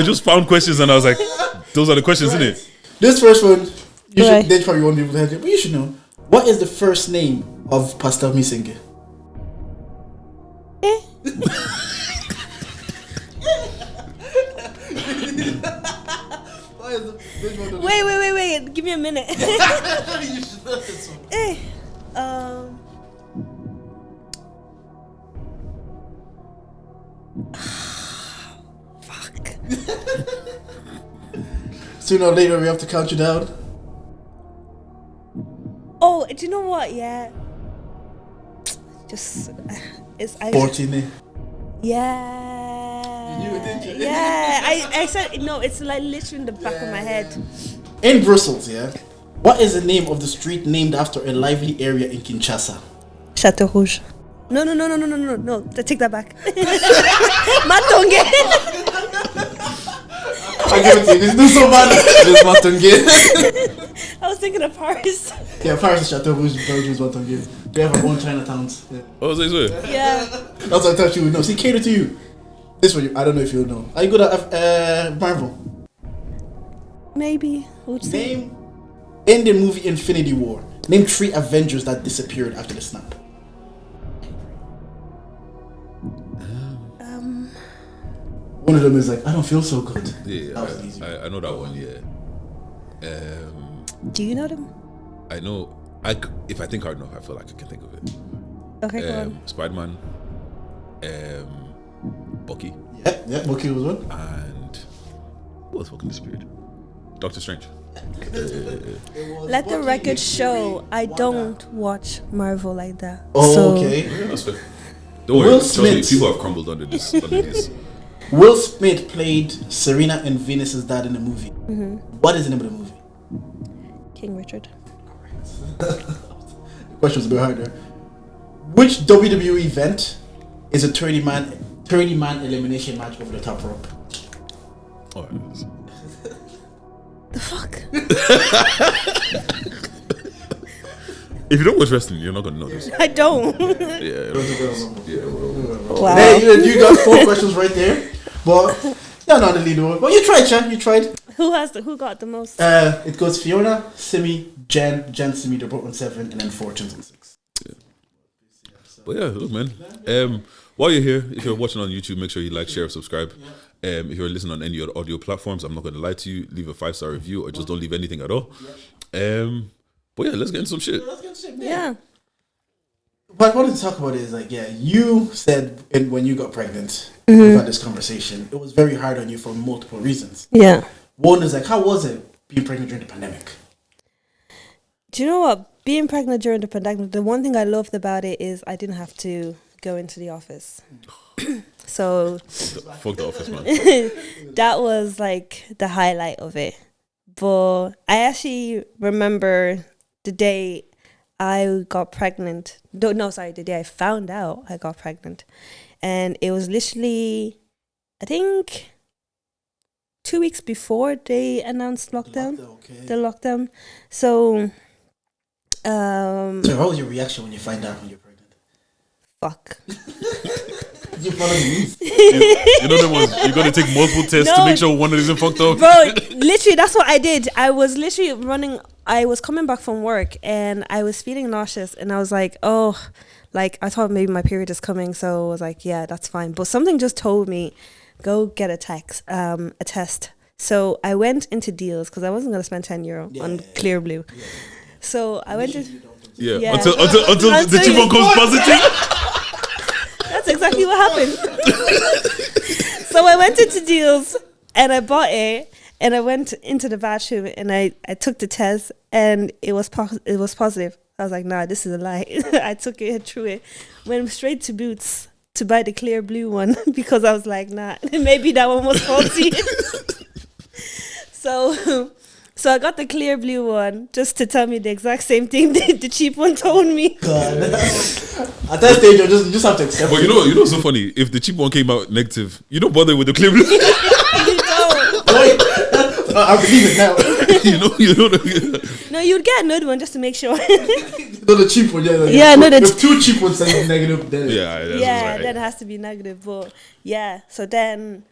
[SPEAKER 3] just found questions and I was like, those are the questions,
[SPEAKER 2] Right.
[SPEAKER 3] innit?
[SPEAKER 2] This first one,
[SPEAKER 1] Right.
[SPEAKER 2] they probably won't be able to help you, but you should know. What is the first name of Pastor Misinge?
[SPEAKER 1] Wait. Give me a minute.
[SPEAKER 2] You should know this one.
[SPEAKER 1] Fuck.
[SPEAKER 2] Sooner or later, we have to count you down.
[SPEAKER 1] Oh, do you know what? Yeah. Just it's
[SPEAKER 2] 14. Eh?
[SPEAKER 1] Yeah.
[SPEAKER 2] You knew it, didn't you?
[SPEAKER 1] Yeah. I said no. It's like literally in the back of my head.
[SPEAKER 2] In Brussels, yeah. What is the name of the street named after a lively area in Kinshasa?
[SPEAKER 1] Chateau Rouge. No. I take that back. Matonge.
[SPEAKER 2] I give it to you. This is so bad. This is Matonge.
[SPEAKER 1] I was thinking of Paris.
[SPEAKER 2] Yeah, Paris is Chateau Rouge, Belgium is Matonge. They have our own Chinatowns. Yeah.
[SPEAKER 3] Oh, so
[SPEAKER 1] Yeah.
[SPEAKER 2] That's what I thought you would know. See, cater to you. This one, I don't know if you'll know. Are you good at Marvel?
[SPEAKER 1] Maybe. What would you say?
[SPEAKER 2] Name, in the movie Infinity War, name 3 Avengers that disappeared after the snap. One of them is like, I don't feel so good.
[SPEAKER 3] Yeah,
[SPEAKER 2] That was easy.
[SPEAKER 3] I know that one. Yeah.
[SPEAKER 1] Do you know them?
[SPEAKER 3] I know. If I think hard enough, I feel like I can think of it.
[SPEAKER 1] Okay, go on.
[SPEAKER 3] Spider-Man, Bucky,
[SPEAKER 2] Yeah, Bucky was one.
[SPEAKER 3] and who else fucking disappeared? Doctor Strange.
[SPEAKER 1] Let the record show I don't watch Marvel like that.
[SPEAKER 2] Oh,
[SPEAKER 1] So,
[SPEAKER 2] okay.
[SPEAKER 3] Yeah, that's fair. Don't worry,
[SPEAKER 2] Will
[SPEAKER 3] trust me,
[SPEAKER 2] Smith.
[SPEAKER 3] people have crumbled under this.
[SPEAKER 2] Will Smith played Serena and Venus's dad in the movie. What is the name of the movie?
[SPEAKER 1] King Richard.
[SPEAKER 2] The question's a bit harder. Which WWE event is a 30-man elimination match over the top rope?
[SPEAKER 3] Oh, it is.
[SPEAKER 1] The fuck?
[SPEAKER 3] If you don't watch wrestling, you're not gonna know this.
[SPEAKER 1] I don't.
[SPEAKER 3] Yeah, well,
[SPEAKER 1] Wow.
[SPEAKER 2] Hey, you got 4 questions right there. But you're not the leader. But you tried, Chan. You tried.
[SPEAKER 1] Who got the most?
[SPEAKER 2] It goes Fiona, Simi, Jen, Simi, they're both on 7, and then Fortune's on 6.
[SPEAKER 3] but yeah, look, man. While you're here, if you're watching on YouTube, make sure you like, share, subscribe. If you're listening on any other audio platforms, I'm not going to lie to you. Leave a 5-star review or just don't leave anything at all. But yeah, let's get into some shit.
[SPEAKER 1] Yeah.
[SPEAKER 2] What I wanted to talk about is you said when you got pregnant, we've had this conversation, it was very hard on you for multiple reasons.
[SPEAKER 1] Yeah.
[SPEAKER 2] One is how was it being pregnant during the pandemic?
[SPEAKER 1] Do you know what? Being pregnant during the pandemic, the one thing I loved about it is I didn't have to go into the office. So
[SPEAKER 3] Fuck the office, man.
[SPEAKER 1] that was like the highlight of it. But I actually remember the day I got pregnant. The day I found out I got pregnant. And it was literally, I think, 2 weeks before they announced lockdown. The lockdown. So,
[SPEAKER 2] So what was your reaction when you find out when you're pregnant?
[SPEAKER 1] fuck.
[SPEAKER 2] You follow me.
[SPEAKER 3] You know the ones you got to take multiple tests to
[SPEAKER 1] No.
[SPEAKER 3] make sure one isn't fucked up.
[SPEAKER 1] Bro, literally, that's what I did. I was literally running. I was coming back from work and I was feeling nauseous, and I was like, oh, like I thought maybe my period is coming, so I was like, yeah, that's fine. But something just told me, go get a test. So I went into deals because I wasn't gonna spend €10 on Clear Blue. Yeah. So I went to
[SPEAKER 3] Yeah. Until the cheap one comes positive.
[SPEAKER 1] That's exactly what happened. So I went into deals and I bought it. And I went into the bathroom and I took the test and it was positive. I was like, nah, this is a lie. I took it, threw it, went straight to Boots to buy the Clear Blue one because I was like, nah, maybe that one was faulty. So I got the Clear Blue one just to tell me the exact same thing the cheap one told me.
[SPEAKER 2] God. At that stage, you just have to accept
[SPEAKER 3] But
[SPEAKER 2] it.
[SPEAKER 3] you know what's so funny? If the cheap one came out negative, you don't bother with the Clear Blue.
[SPEAKER 1] You don't.
[SPEAKER 2] Wait, I believe it now.
[SPEAKER 3] you know.
[SPEAKER 1] No, you'd get another one just to make sure.
[SPEAKER 2] No, the cheap one, yeah.
[SPEAKER 1] Yeah, no, the
[SPEAKER 2] if two cheap ones say negative, then
[SPEAKER 3] Yeah, that's
[SPEAKER 1] Yeah,
[SPEAKER 3] right.
[SPEAKER 1] then it has to be negative. But yeah, so then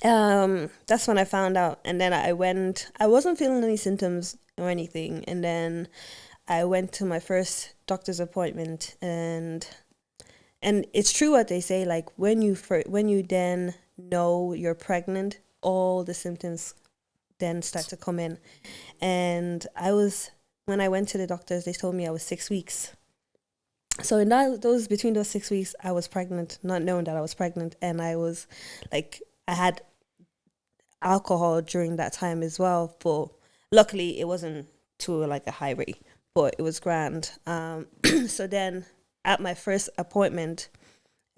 [SPEAKER 1] that's when I found out. And then I wasn't feeling any symptoms or anything. And then I went to my first doctor's appointment, and it's true what they say, like when you then know you're pregnant, all the symptoms then start to come in. And when I went to the doctors, they told me I was 6 weeks. So in between those 6 weeks, I was pregnant, not knowing that I was pregnant. And I was like, I had alcohol during that time as well, but luckily it wasn't to like a high rate, but it was grand. So then at my first appointment,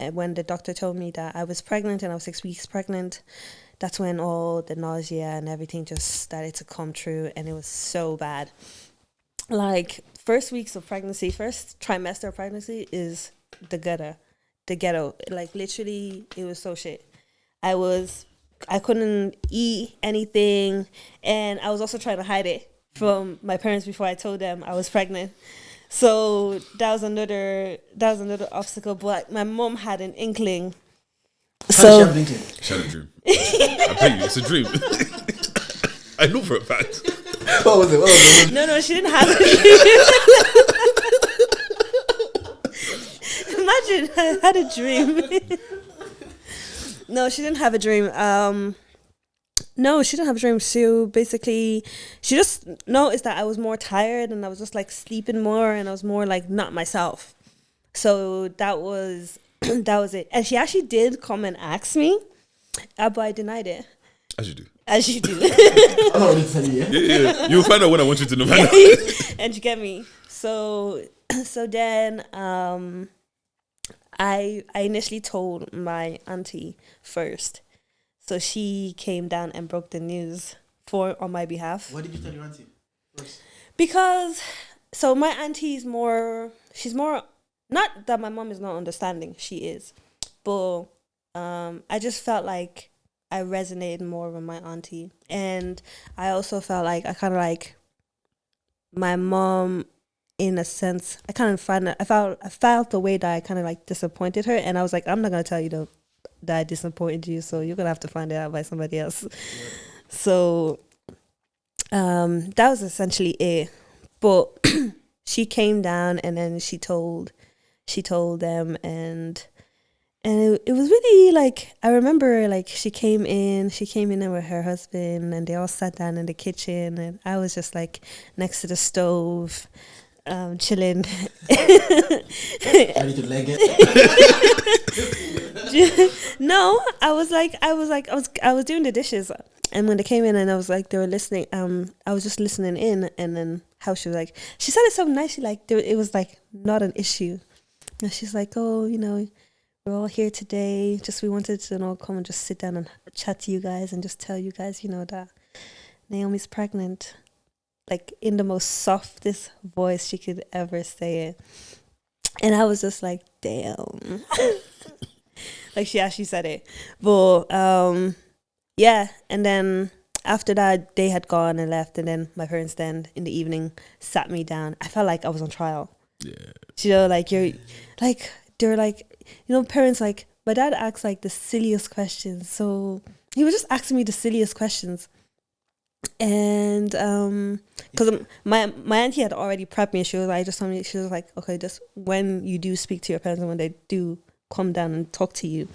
[SPEAKER 1] and when the doctor told me that I was pregnant and I was 6 weeks pregnant, that's when all the nausea and everything just started to come through, and it was so bad. Like first trimester of pregnancy is the ghetto. Like literally, it was so shit. I couldn't eat anything, and I was also trying to hide it from my parents before I told them I was pregnant. So that was another obstacle. But my mom had an inkling. So
[SPEAKER 3] She had a dream. I bet you, it's a dream. I know for a fact.
[SPEAKER 2] What was it?
[SPEAKER 1] no, she didn't have it. Imagine I had a dream. No, she didn't have a dream. No, she didn't have a dream. So basically, she just noticed that I was more tired and I was just like sleeping more and I was more like not myself. So that was it. And she actually did come and ask me, but I denied it.
[SPEAKER 3] As you do.
[SPEAKER 1] As you do.
[SPEAKER 2] I'm not ready to tell you.
[SPEAKER 3] Yeah. You'll find out when I want you to know.
[SPEAKER 1] And you get me. So then I initially told my auntie first. So she came down and broke the news on my behalf.
[SPEAKER 2] Why did you tell your auntie first?
[SPEAKER 1] Because so my auntie is she's more, not that my mom is not understanding, she is. But I just felt like I resonated more with my auntie. And I also felt like I kind of like my mom, in a sense, I felt the way that I kind of like disappointed her, and I was like, I'm not gonna tell you that I disappointed you, so you're gonna have to find it out by somebody else. Yeah. So that was essentially it. But she came down and then she told them, and it was really like, I remember like she came in with her husband and they all sat down in the kitchen and I was just like next to the stove, chilling.
[SPEAKER 2] Ready to leg it?
[SPEAKER 1] No, I was doing the dishes, and when they came in and I was like, they were listening, I was just listening in, and then how she was like, she said it so nicely, like it was like not an issue, and she's like, oh, we're all here today, we wanted to come and just sit down and chat to you guys and just tell you guys, that Naomi's pregnant, like in the most softest voice she could ever say it. And I was just like, damn. Like she actually said it. But yeah, and then after that they had gone and left, and then my parents then in the evening sat me down. I felt like I was on trial.
[SPEAKER 3] Yeah.
[SPEAKER 1] Like you're like, they're like, parents like, my dad asks like the silliest questions. So he was just asking me the silliest questions. And because my auntie had already prepped me, she was like, just told me, she was like, okay, just when you do speak to your parents and when they do come down and talk to you,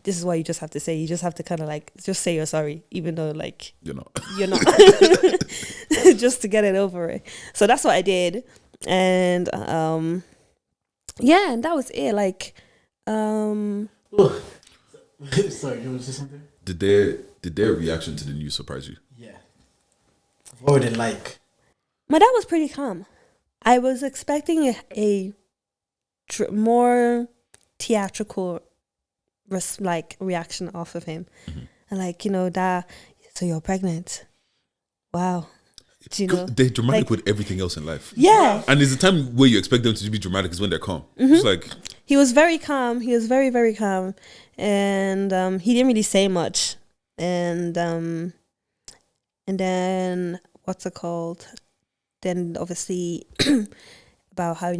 [SPEAKER 1] this is what you just have to say. You just have to kind of like just say you're sorry, even though like you're not just to get it over it. So that's what I did. And yeah, and that was it. Like
[SPEAKER 2] Sorry, you want to say something?
[SPEAKER 3] Did their reaction to the news surprise you?
[SPEAKER 2] Yeah. What were they like?
[SPEAKER 1] my dad was pretty calm. I was expecting a more theatrical reaction off of him. And like, Dad, so you're pregnant. Wow. Do you know?
[SPEAKER 3] They're dramatic
[SPEAKER 1] like,
[SPEAKER 3] with everything else in life.
[SPEAKER 1] Yeah.
[SPEAKER 3] And there's a time where you expect them to be dramatic is when they're calm. It's like
[SPEAKER 1] He was very calm. He was very, very calm. And he didn't really say much. And then what's it called? Then obviously about how,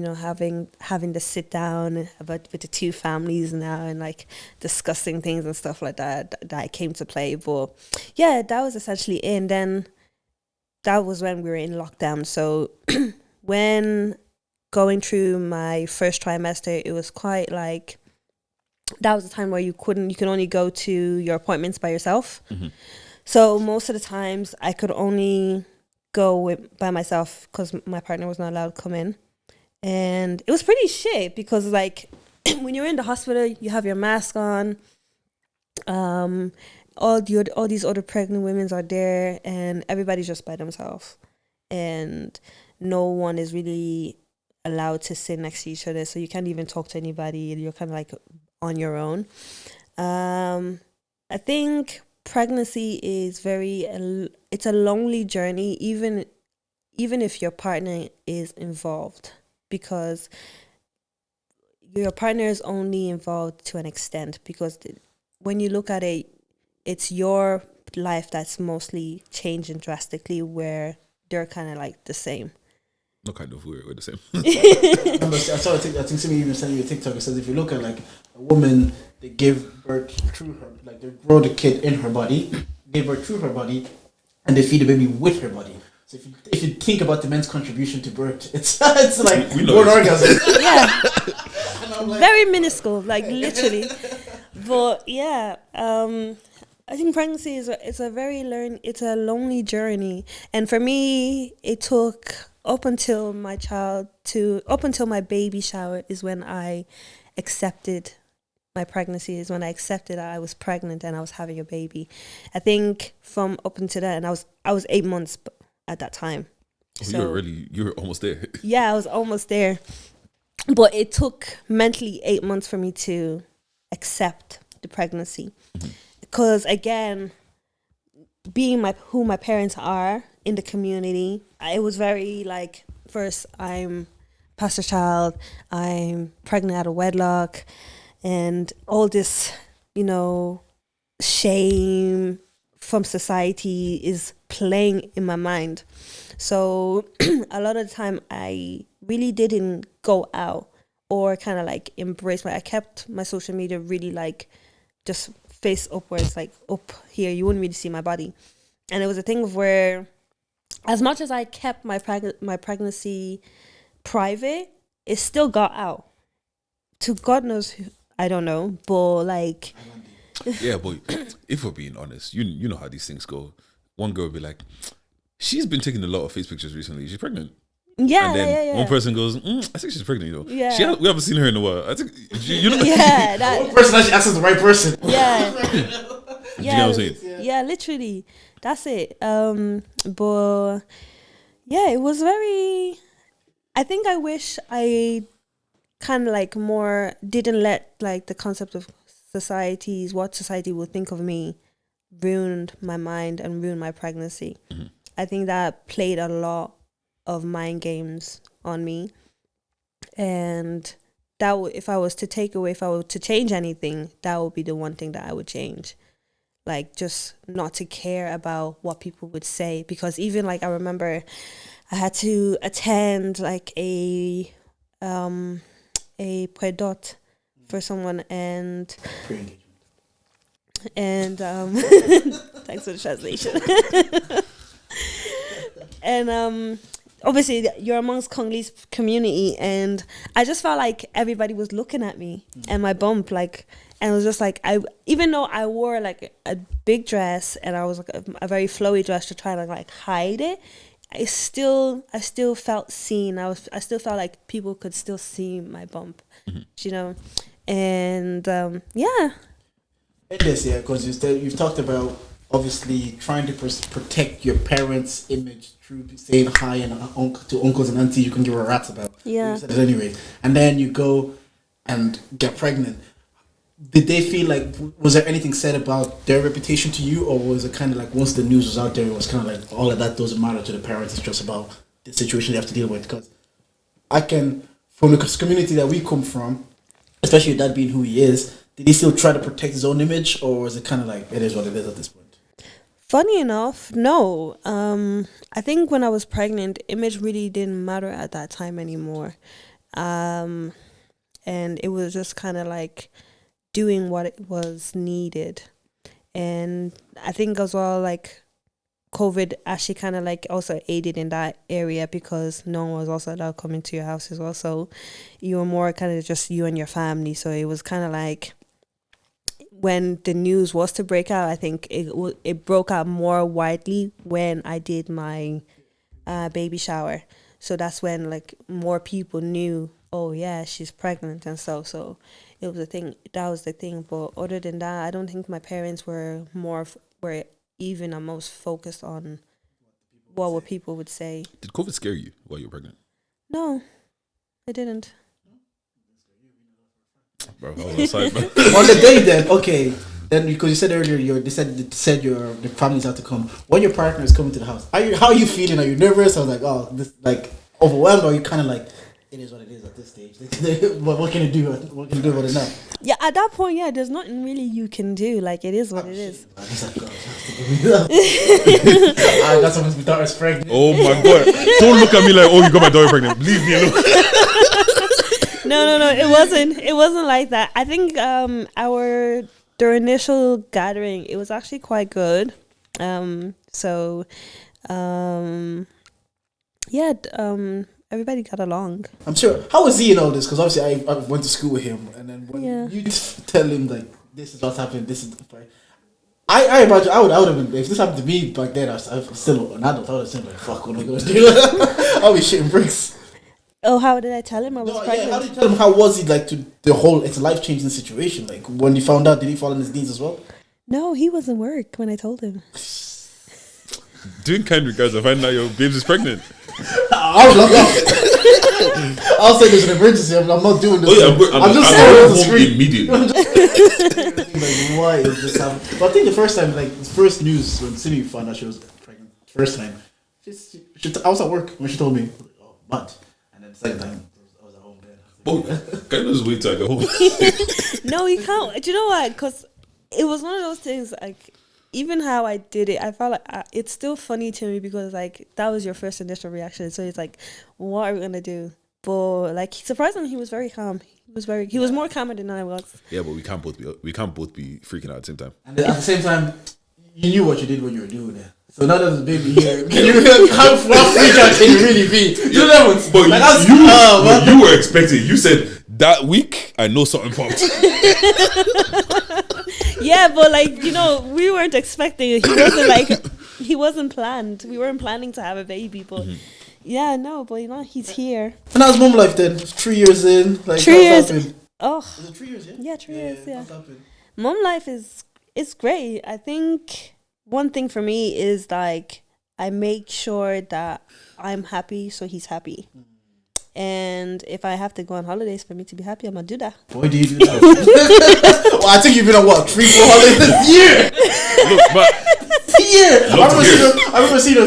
[SPEAKER 1] having to sit down with the two families now and like discussing things and stuff like that came to play. But yeah, that was essentially it. And then that was when we were in lockdown. So when going through my first trimester, it was quite like, that was the time where you can only go to your appointments by yourself. So most of the times I could only go by myself because my partner was not allowed to come in. And it was pretty shit because like when you're in the hospital, you have your mask on. All these other pregnant women are there and everybody's just by themselves. And no one is really allowed to sit next to each other. So you can't even talk to anybody. You're kind of like on your own. I think pregnancy is it's a lonely journey, even if your partner is involved, because your partner is only involved to an extent, because when you look at it, it's your life that's mostly changing drastically, where they're kind of like the same.
[SPEAKER 3] No, kind of, we're the same.
[SPEAKER 2] I saw I think somebody even sent me a TikTok. It says if you look at like a woman, they give birth through her, like they grow the kid in her body, give birth through her body, and they feed the baby with her body. So if you think about the men's contribution to birth, it's like one orgasm.
[SPEAKER 1] Yeah,
[SPEAKER 2] Like,
[SPEAKER 1] very minuscule, like literally. But yeah, I think pregnancy it's a lonely journey, and for me, it took up until my baby shower is when I accepted my pregnancy, is when I accepted that I was pregnant and I was having a baby. I think from up until that, and I was 8 months at that time.
[SPEAKER 3] Oh,
[SPEAKER 1] so
[SPEAKER 3] you were almost there.
[SPEAKER 1] Yeah, I was almost there, but it took mentally 8 months for me to accept the pregnancy, because again, being who my parents are in the community, it was very like, first I'm pastor's child, I'm pregnant out of wedlock, and all this, shame from society is playing in my mind. So a lot of the time I really didn't go out or kind of like embrace I kept my social media really like just face upwards, like up here. You wouldn't really see my body. And it was a thing of where, as much as I kept my pregnancy private, it still got out. To God knows who, I don't know, but like...
[SPEAKER 3] Yeah, but if we're being honest, you know how these things go. One girl will be like, she's been taking a lot of face pictures recently. She's pregnant.
[SPEAKER 1] Yeah,
[SPEAKER 3] and then
[SPEAKER 1] yeah.
[SPEAKER 3] one person goes, I think she's pregnant,
[SPEAKER 1] Yeah.
[SPEAKER 3] We haven't seen her in a while. I think,
[SPEAKER 1] Yeah, that...
[SPEAKER 2] one person actually asks the right person.
[SPEAKER 1] Yeah.
[SPEAKER 3] Do you know what I'm saying?
[SPEAKER 1] Yeah, literally. That's it. But yeah, it was very... I think I wish I kind of like more didn't let like the concept of what society would think of me ruined my mind and ruined my pregnancy. I think that played a lot of mind games on me, and that if I were to change anything, that would be the one thing that I would change. Like, just not to care about what people would say, because even like I remember I had to attend like a predot for someone, and
[SPEAKER 2] Pre-engagement.
[SPEAKER 1] thanks for the translation. And obviously you're amongst Congolese community, and I just felt like everybody was looking at me and my bump, like, and it was just like, even though I wore like a big dress and I was like a very flowy dress to try to like hide it, I still felt seen. I still felt like people could still see my bump, you know, and yeah.
[SPEAKER 2] Yes, yeah, because you've talked about obviously trying to protect your parents' image through saying hi and to uncles and aunties you can give a rat about.
[SPEAKER 1] Yeah.
[SPEAKER 2] You said it anyway, and then you go and get pregnant. Did they feel like, was there anything said about their reputation to you, or was it kind of like once the news was out there, it was kind of like all of that doesn't matter to the parents, it's just about the situation they have to deal with? Because I can, from the community that we come from, especially your dad being who he is, did he still try to protect his own image, or was it kind of like it is what it is at this point?
[SPEAKER 1] Funny enough, no. I think when I was pregnant, image really didn't matter at that time anymore. And it was just kind of like doing what it was needed. And I think as well, like, COVID actually kind of like also aided in that area, because no one was also allowed to come into your house as well. So you were more kind of just you and your family. So it was kind of like, when the news was to break out, I think it broke out more widely when I did my baby shower. So that's when like more people knew, oh yeah, she's pregnant and so it was a thing. That was the thing. But other than that, I don't think my parents were even most focused on what people would say.
[SPEAKER 3] Did COVID scare you while you were pregnant?
[SPEAKER 1] No, it didn't.
[SPEAKER 3] Bro, I was outside, bro.
[SPEAKER 2] On the day then, okay, then because you said earlier they said the family's out to come. When your partner is coming to the house, how are you feeling? Are you nervous? I was like, oh, this, like, overwhelmed, or are you kind of like, it is what it is at this stage? What can you do? What can you do about it now?
[SPEAKER 1] Yeah, at that point, yeah, there's nothing really you can do. Like, it is what it is.
[SPEAKER 2] I got someone's daughter's pregnant.
[SPEAKER 3] Oh my god! Don't look at me like, oh, you got my daughter pregnant. Leave me alone.
[SPEAKER 1] No, it wasn't like that. I think their initial gathering, it was actually quite good. Everybody got along.
[SPEAKER 2] I'm sure. How was he in all this? Because obviously I went to school with him, and then when you tell him like, this is what's happening, this is. I imagine I would have been, if this happened to me back then. I was still an adult. I would have said like, fuck, what am I gonna do? I'll be shitting bricks.
[SPEAKER 1] Oh, how did I tell him I was pregnant?
[SPEAKER 2] How did you tell him? How was he like to the whole? It's a life-changing situation. Like when you found out, did he fall on his knees as well?
[SPEAKER 1] No, he was in work when I told him.
[SPEAKER 3] Doing kind regards, I find out your babes is pregnant.
[SPEAKER 2] I'll say there's an emergency. I'm not doing this.
[SPEAKER 3] Oh, yeah,
[SPEAKER 2] I'm just staring at the
[SPEAKER 3] home
[SPEAKER 2] screen
[SPEAKER 3] immediately.
[SPEAKER 2] like, why is this happening? But I think the first time, like the first news when Simi found out she was pregnant, first time, I was at work when she told me, oh, but. Second time, I was at home then.
[SPEAKER 3] Oh, can you just wait till I go home?
[SPEAKER 1] No, you can't. Do you know why? Because it was one of those things, like, even how I did it, I felt like it's still funny to me, because, like, that was your first initial reaction. So it's like, what are we going to do? But, like, surprisingly, he was very calm. He was more calmer than I was.
[SPEAKER 3] Yeah, but we can't both be freaking out at the same time.
[SPEAKER 2] And at the same time, you knew what you did when you were doing it. So now there's a baby here. Can you really, how freak out can you really be? You know what?
[SPEAKER 3] But like you were expecting. You said that week I know something popped.
[SPEAKER 1] Yeah, but like, you know, we weren't expecting it. He wasn't planned. We weren't planning to have a baby, but yeah, no, but you know, he's here.
[SPEAKER 2] And how's mom life then? 3 years in, like
[SPEAKER 1] 3 years.
[SPEAKER 2] Oh, is it 3 years?
[SPEAKER 1] Yeah, 3 years. Yeah.
[SPEAKER 2] How's
[SPEAKER 1] Mom life is great. I think one thing for me is like I make sure that I'm happy, so he's happy. And if I have to go on holidays for me to be happy, I'm gonna do that.
[SPEAKER 2] Why do you do that? Well, I think you've been on what, 3-4 holidays this year?
[SPEAKER 3] Look, but
[SPEAKER 2] I remember seeing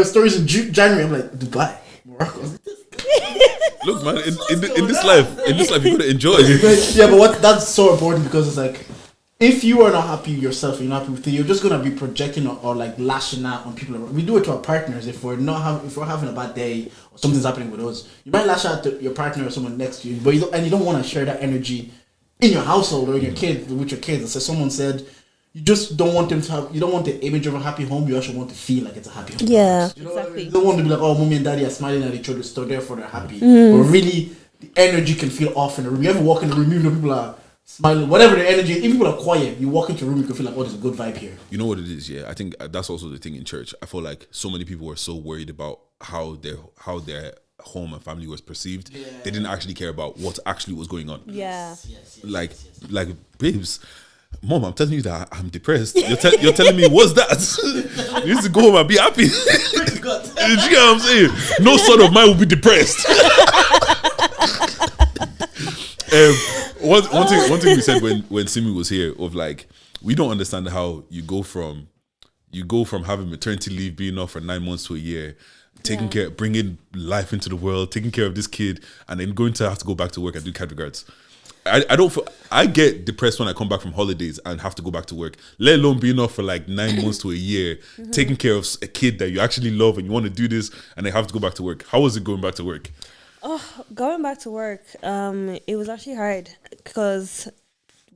[SPEAKER 2] stories in January. I'm like, Dubai, Morocco.
[SPEAKER 3] Look, man, in this life, you gotta enjoy.
[SPEAKER 2] Yeah, but that's so important, because it's like, if you are not happy yourself, you're not happy with it, you're just gonna be projecting or like lashing out on people. We do it to our partners if we're having a bad day or something's happening with us. You might lash out to your partner or someone next to you, but you don't want to share that energy in your household or in your kids with your kids. So someone said you just don't want them to have. You don't want the image of a happy home. You actually want to feel like it's a happy home.
[SPEAKER 1] Yeah,
[SPEAKER 2] you know,
[SPEAKER 1] exactly.
[SPEAKER 2] You don't want to be like, oh, mommy and daddy are smiling at each other, so therefore they're happy. But really, the energy can feel off in the room. You ever walk in the room, even though people are smiling, whatever the energy, if people are quiet, you walk into a room, you can feel like, oh, there's a good vibe here.
[SPEAKER 3] You know what it is, yeah. I think that's also the thing in church. I feel like so many people were so worried about how their home and family was perceived. Yeah. They didn't actually care about what actually was going on.
[SPEAKER 1] Yeah.
[SPEAKER 3] Like babes, Mom, I'm telling you that I'm depressed. You're telling me what's that? You need to go home and be happy. Do you get what I'm saying? No son of mine will be depressed. One thing we said when Simi was here of like, we don't understand how you go from having maternity leave, being off for 9 months to a year, taking care, bringing life into the world, taking care of this kid, and then going to have to go back to work and do categories. I get depressed when I come back from holidays and have to go back to work, let alone being off for like 9 months to a year, taking care of a kid that you actually love and you want to do this, and then have to go back to work. How was it going back to work?
[SPEAKER 1] Oh, going back to work, it was actually hard because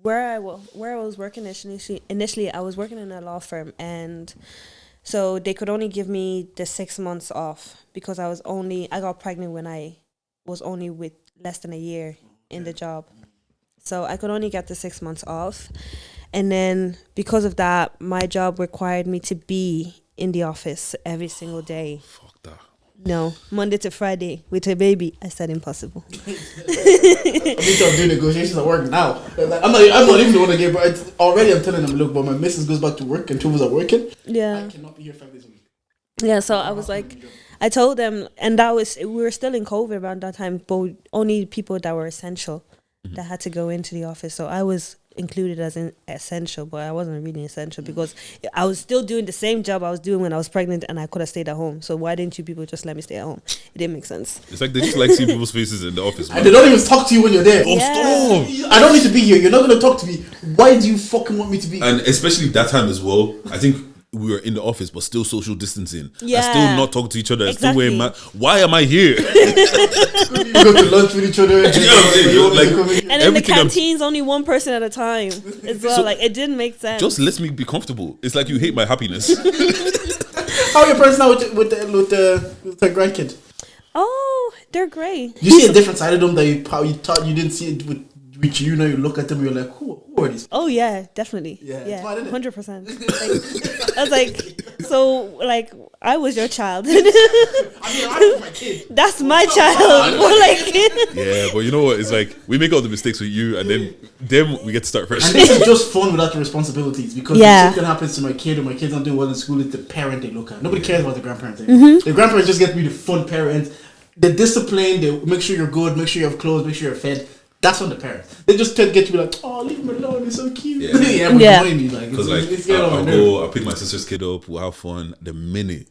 [SPEAKER 1] where I was working initially, I was working in a law firm, and so they could only give me the 6 months off because I got pregnant when I was only with less than a year in the job. So I could only get the 6 months off. And then because of that, my job required me to be in the office every single day.
[SPEAKER 3] Fuck that.
[SPEAKER 1] No, Monday to Friday with a baby. I said impossible.
[SPEAKER 2] I'm doing negotiations at work now. I'm not even the one to get, but already I'm telling them, look, but my missus goes back to work and two of us are working.
[SPEAKER 1] Yeah.
[SPEAKER 2] I cannot be here 5 days a week.
[SPEAKER 1] Yeah, so I was like, I told them, and we were still in COVID around that time, but only people that were essential that had to go into the office. So I was included as an essential, but I wasn't really essential because I was still doing the same job I was doing when I was pregnant, and I could have stayed at home. So why didn't you people just let me stay at home? It didn't make sense.
[SPEAKER 3] It's like they just like seeing people's faces in the office, man.
[SPEAKER 2] And they don't even talk to you when you're there.
[SPEAKER 3] Oh, stop!
[SPEAKER 2] I don't need to be here. You're not going to talk to me. Why do you fucking want me to be here?
[SPEAKER 3] And especially that time as well, I think we were in the office but still social distancing.
[SPEAKER 1] Yeah.
[SPEAKER 3] And still not talking to each other.
[SPEAKER 1] Exactly.
[SPEAKER 3] Still wearing why am I here?
[SPEAKER 2] You go to lunch with each other.
[SPEAKER 1] And in the canteen's only one person at a time as well. So, like, it didn't make sense.
[SPEAKER 3] Just let me be comfortable. It's like you hate my happiness.
[SPEAKER 2] How are your parents now with the grandkid?
[SPEAKER 1] Oh, they're great.
[SPEAKER 2] You see a different side of them that you thought you didn't see it with you. Now you look at them, you're like, who are these?
[SPEAKER 1] Oh yeah, definitely.
[SPEAKER 2] Yeah,
[SPEAKER 1] 100%. I was like, so like I was your child.
[SPEAKER 2] I mean, I'm my kid.
[SPEAKER 1] That's my child.
[SPEAKER 3] Yeah, but you know what? It's like we make all the mistakes with you, and then we get to start fresh.
[SPEAKER 2] And this is just fun without the responsibilities, because if something happens to my kid or my kid's not doing well in school, it's the parent they look at. Nobody cares about the grandparents. The grandparents just get to be the fun parents. The discipline, they make sure you're good, make sure you have clothes, make sure you're fed. That's on the parents. They just tend to get to be like, oh, leave him alone, he's so cute. Yeah, but annoying me. Because
[SPEAKER 3] I'll pick my sister's kid up, we'll have fun. The minute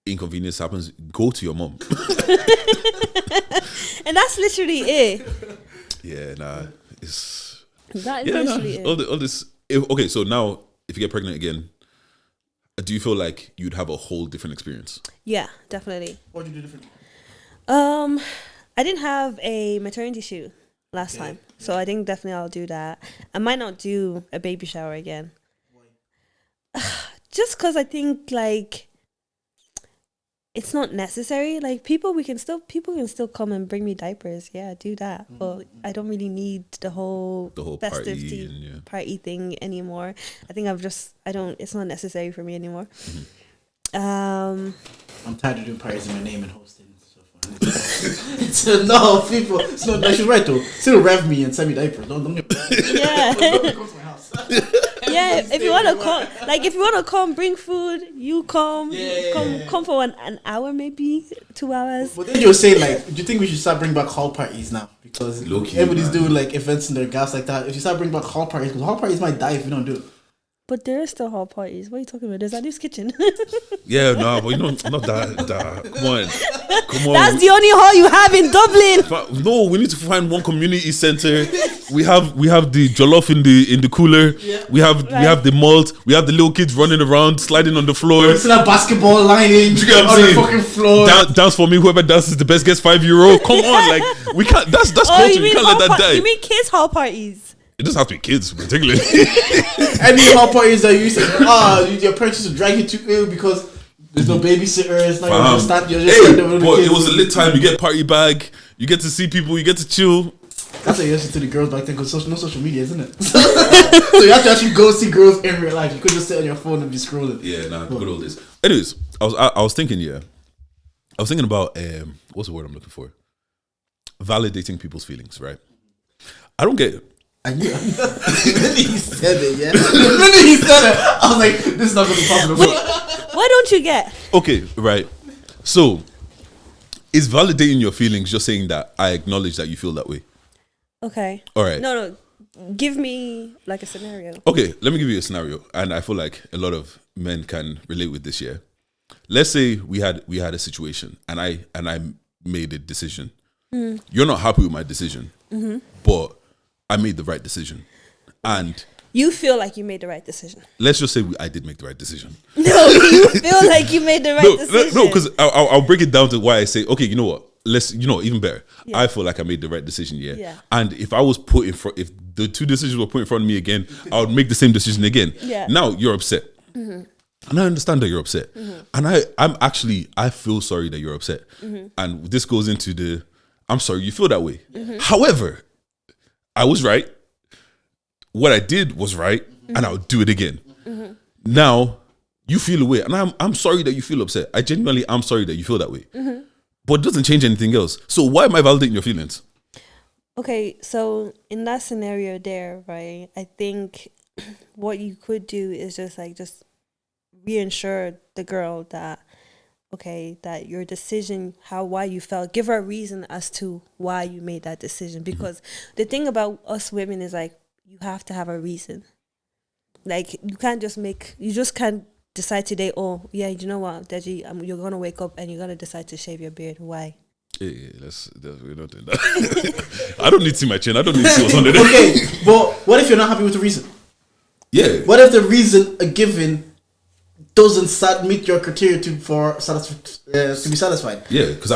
[SPEAKER 3] inconvenience happens, go to your mom.
[SPEAKER 1] And that's literally it.
[SPEAKER 3] Yeah, nah.
[SPEAKER 1] That is literally it.
[SPEAKER 3] All this. Okay, so now, if you get pregnant again, do you feel like you'd have a whole different experience?
[SPEAKER 1] Yeah, definitely.
[SPEAKER 2] What did you do differently?
[SPEAKER 1] I didn't have a maternity shoot last time, so I think definitely I'll do that. I might not do a baby shower again. Why? Just because I think like it's not necessary. Like people can still come and bring me diapers. Yeah, do that. But I don't really need the whole festivity party thing anymore. I think it's not necessary for me anymore.
[SPEAKER 2] I'm tired of doing parties in my name and hosting. No, people. It's not. She's right though. Still rev me and send me diapers. Don't get.
[SPEAKER 1] Yeah.
[SPEAKER 2] Don't come to my house.
[SPEAKER 1] Yeah. If you wanna come, bring food. You come. Come for an hour, maybe 2 hours.
[SPEAKER 2] But then you're saying like, do you think we should start bringing back hall parties now? Because everybody's doing like events in their gas like that. If you start bringing back hall parties, because hall parties might die if we don't do it.
[SPEAKER 1] But there are still hall parties. What are you talking about? There's a news kitchen.
[SPEAKER 3] Yeah, no, but not that. Come on.
[SPEAKER 1] That's the only hall you have in Dublin.
[SPEAKER 3] No, we need to find one community center we have the jollof in the cooler.
[SPEAKER 2] Yeah.
[SPEAKER 3] We have the malt. We have the little kids running around, sliding on the floor.
[SPEAKER 2] It's a basketball lining
[SPEAKER 3] You get what I'm
[SPEAKER 2] on the
[SPEAKER 3] saying?
[SPEAKER 2] fucking floor.
[SPEAKER 3] Dance for me. Whoever dances the best gets €5. Come on, like we can't. That's culture. You can't let that die.
[SPEAKER 1] You mean kids' hall parties?
[SPEAKER 3] It doesn't have to be kids, particularly.
[SPEAKER 2] Any hall parties that you say, your parents used to drag you to because there's no babysitters. Now you're just standing over the
[SPEAKER 3] but
[SPEAKER 2] kids.
[SPEAKER 3] it was a lit time. You get party bag. You get to see people. You get to chill.
[SPEAKER 2] That's what you used to the girls back then because no social media, isn't it? So you have to actually go see girls in real life. You couldn't just sit on your phone and be scrolling.
[SPEAKER 3] Yeah, good old days. Anyways, I was thinking, I was thinking about what's the word I'm looking for? Validating people's feelings, right? I don't get it.
[SPEAKER 2] I knew the minute he said it, yeah. The minute he said it, I was like, this is not going to be possible.
[SPEAKER 1] What don't you get?
[SPEAKER 3] Okay, right. So, is validating your feelings just saying that I acknowledge that you feel that way?
[SPEAKER 1] Okay.
[SPEAKER 3] All right.
[SPEAKER 1] No. Give me like a scenario.
[SPEAKER 3] Okay, let me give you a scenario, and I feel like a lot of men can relate with this. Yeah, let's say we had a situation, and I made a decision. You're not happy with my decision, but I made the right decision, and
[SPEAKER 1] You feel like you made the right decision.
[SPEAKER 3] let's just say I did make the right decision.
[SPEAKER 1] No, you feel like you made the right decision.
[SPEAKER 3] No, because I'll break it down to why I say, okay, you know what? Even better.
[SPEAKER 1] Yeah.
[SPEAKER 3] I feel like I made the right decision,
[SPEAKER 1] Yeah.
[SPEAKER 3] And if I was put in front, if the two decisions were put in front of me again, I would make the same decision again.
[SPEAKER 1] Yeah.
[SPEAKER 3] Now you're upset. And I understand that you're upset. And I feel sorry that you're upset. And this goes into I'm sorry you feel that way. However, I was right. What I did was right, and I'll do it again. Now, you feel away, and I'm sorry that you feel upset. I genuinely am sorry that you feel that way. But it doesn't change anything else. So why am I validating your feelings?
[SPEAKER 1] Okay, so in that scenario there, right, I think what you could do is just reassure the girl that, okay, that your decision, why you felt, give her a reason as to why you made that decision. Because the thing about us women is like, you have to have a reason. Like, you just can't decide today, oh, yeah, you know what, Deji, you're going to wake up and you're going to decide to shave your beard. Why?
[SPEAKER 3] Yeah, we're not doing that. I don't need to see my chin. I don't need to see what's under there.
[SPEAKER 2] Okay, but what if you're not happy with the reason?
[SPEAKER 3] Yeah.
[SPEAKER 2] What if the reason given doesn't meet your criteria to be satisfied?
[SPEAKER 3] Yeah, because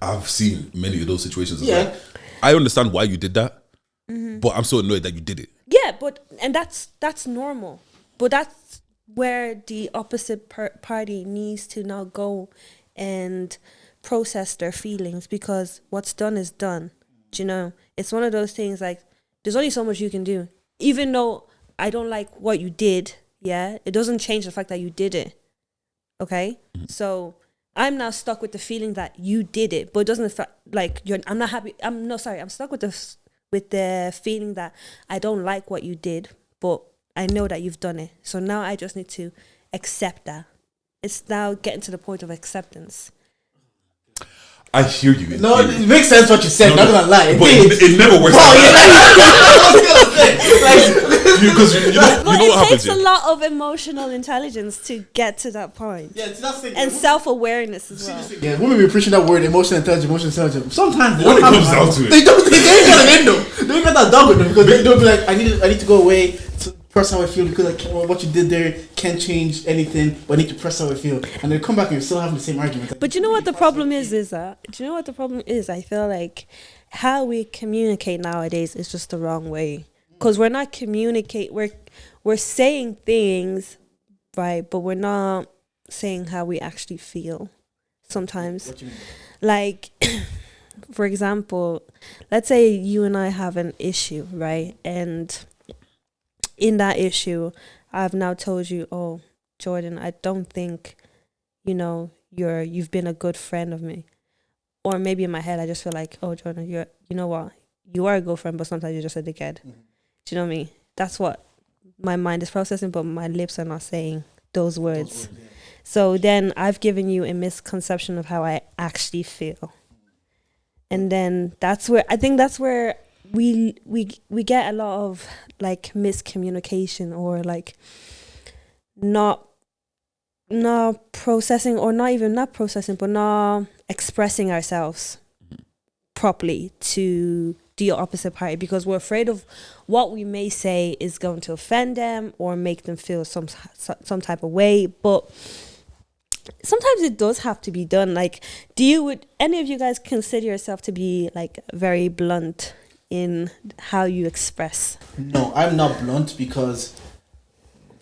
[SPEAKER 3] I've seen many of those situations.
[SPEAKER 2] Yeah.
[SPEAKER 3] Well. I understand why you did that, but I'm so annoyed that you did it.
[SPEAKER 1] Yeah, and that's normal. But that's where the opposite party needs to now go and process their feelings, because what's done is done. Do you know? It's one of those things like, there's only so much you can do. Even though I don't like what you did, yeah, it doesn't change the fact that you did it. Okay? So I'm now stuck with the feeling that you did it, but it doesn't I'm not happy. I'm stuck with the feeling that I don't like what you did, but I know that you've done it. So now I just need to accept that. It's now getting to the point of acceptance.
[SPEAKER 3] I hear you.
[SPEAKER 2] No, it makes sense what you said. Not gonna lie,
[SPEAKER 3] But it never works. Because you know what
[SPEAKER 1] It
[SPEAKER 3] happens.
[SPEAKER 1] takes a lot of emotional intelligence to get to that point.
[SPEAKER 2] Yeah, that's the thing.
[SPEAKER 1] And self-awareness as well.
[SPEAKER 2] Yeah, women be preaching that word, emotional intelligence. Sometimes
[SPEAKER 3] When it comes down to it,
[SPEAKER 2] they ain't got an end though. They ain't got that dog with them, because they'll be like, I need to go away to press how I feel, because what you did there can't change anything, but I need to press how I feel. And they come back and you're still having the same argument.
[SPEAKER 1] But you know what the problem is? I feel like how we communicate nowadays is just the wrong way. Because we're not we're saying things, right, but we're not saying how we actually feel sometimes.
[SPEAKER 2] What do you mean?
[SPEAKER 1] Like, for example, let's say you and I have an issue, right? And in that issue, I've now told you, oh, Jordan, I don't think, you've been a good friend of me. Or maybe in my head, I just feel like, oh, Jordan, you know what? You are a good friend, but sometimes you're just a dickhead. Mm-hmm. Do you know what I mean? That's what my mind is processing, but my lips are not saying those words. Yeah. So then I've given you a misconception of how I actually feel. And then that's where we get a lot of like miscommunication, or like not processing, or not processing, but not expressing ourselves properly to the opposite party because we're afraid of what we may say is going to offend them or make them feel some type of way. But sometimes it does have to be done. Like, would any of you guys consider yourself to be like very blunt in how you express?
[SPEAKER 2] No, I'm not blunt because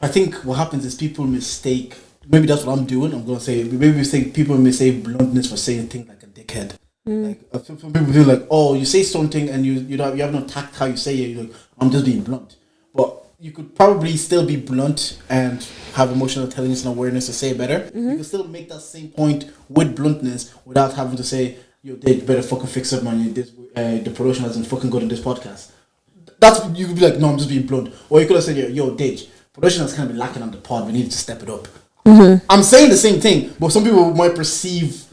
[SPEAKER 2] I think what happens is people mistake. Maybe that's what I'm doing. I'm gonna say maybe people mistake bluntness for saying things like a dickhead. Like some people feel like, oh, you say something and you have no tact how you say it. You're like, I'm just being blunt, but you could probably still be blunt and have emotional intelligence and awareness to say it better. You can still make that same point with bluntness without having to say, yo, Dave, you better fucking fix up, man. The production hasn't fucking good in this podcast. That's you could be like, no, I'm just being blunt. Or you could have said, yo, Dave, production has kind of been lacking on the pod. We need to step it up. I'm saying the same thing, but some people might perceive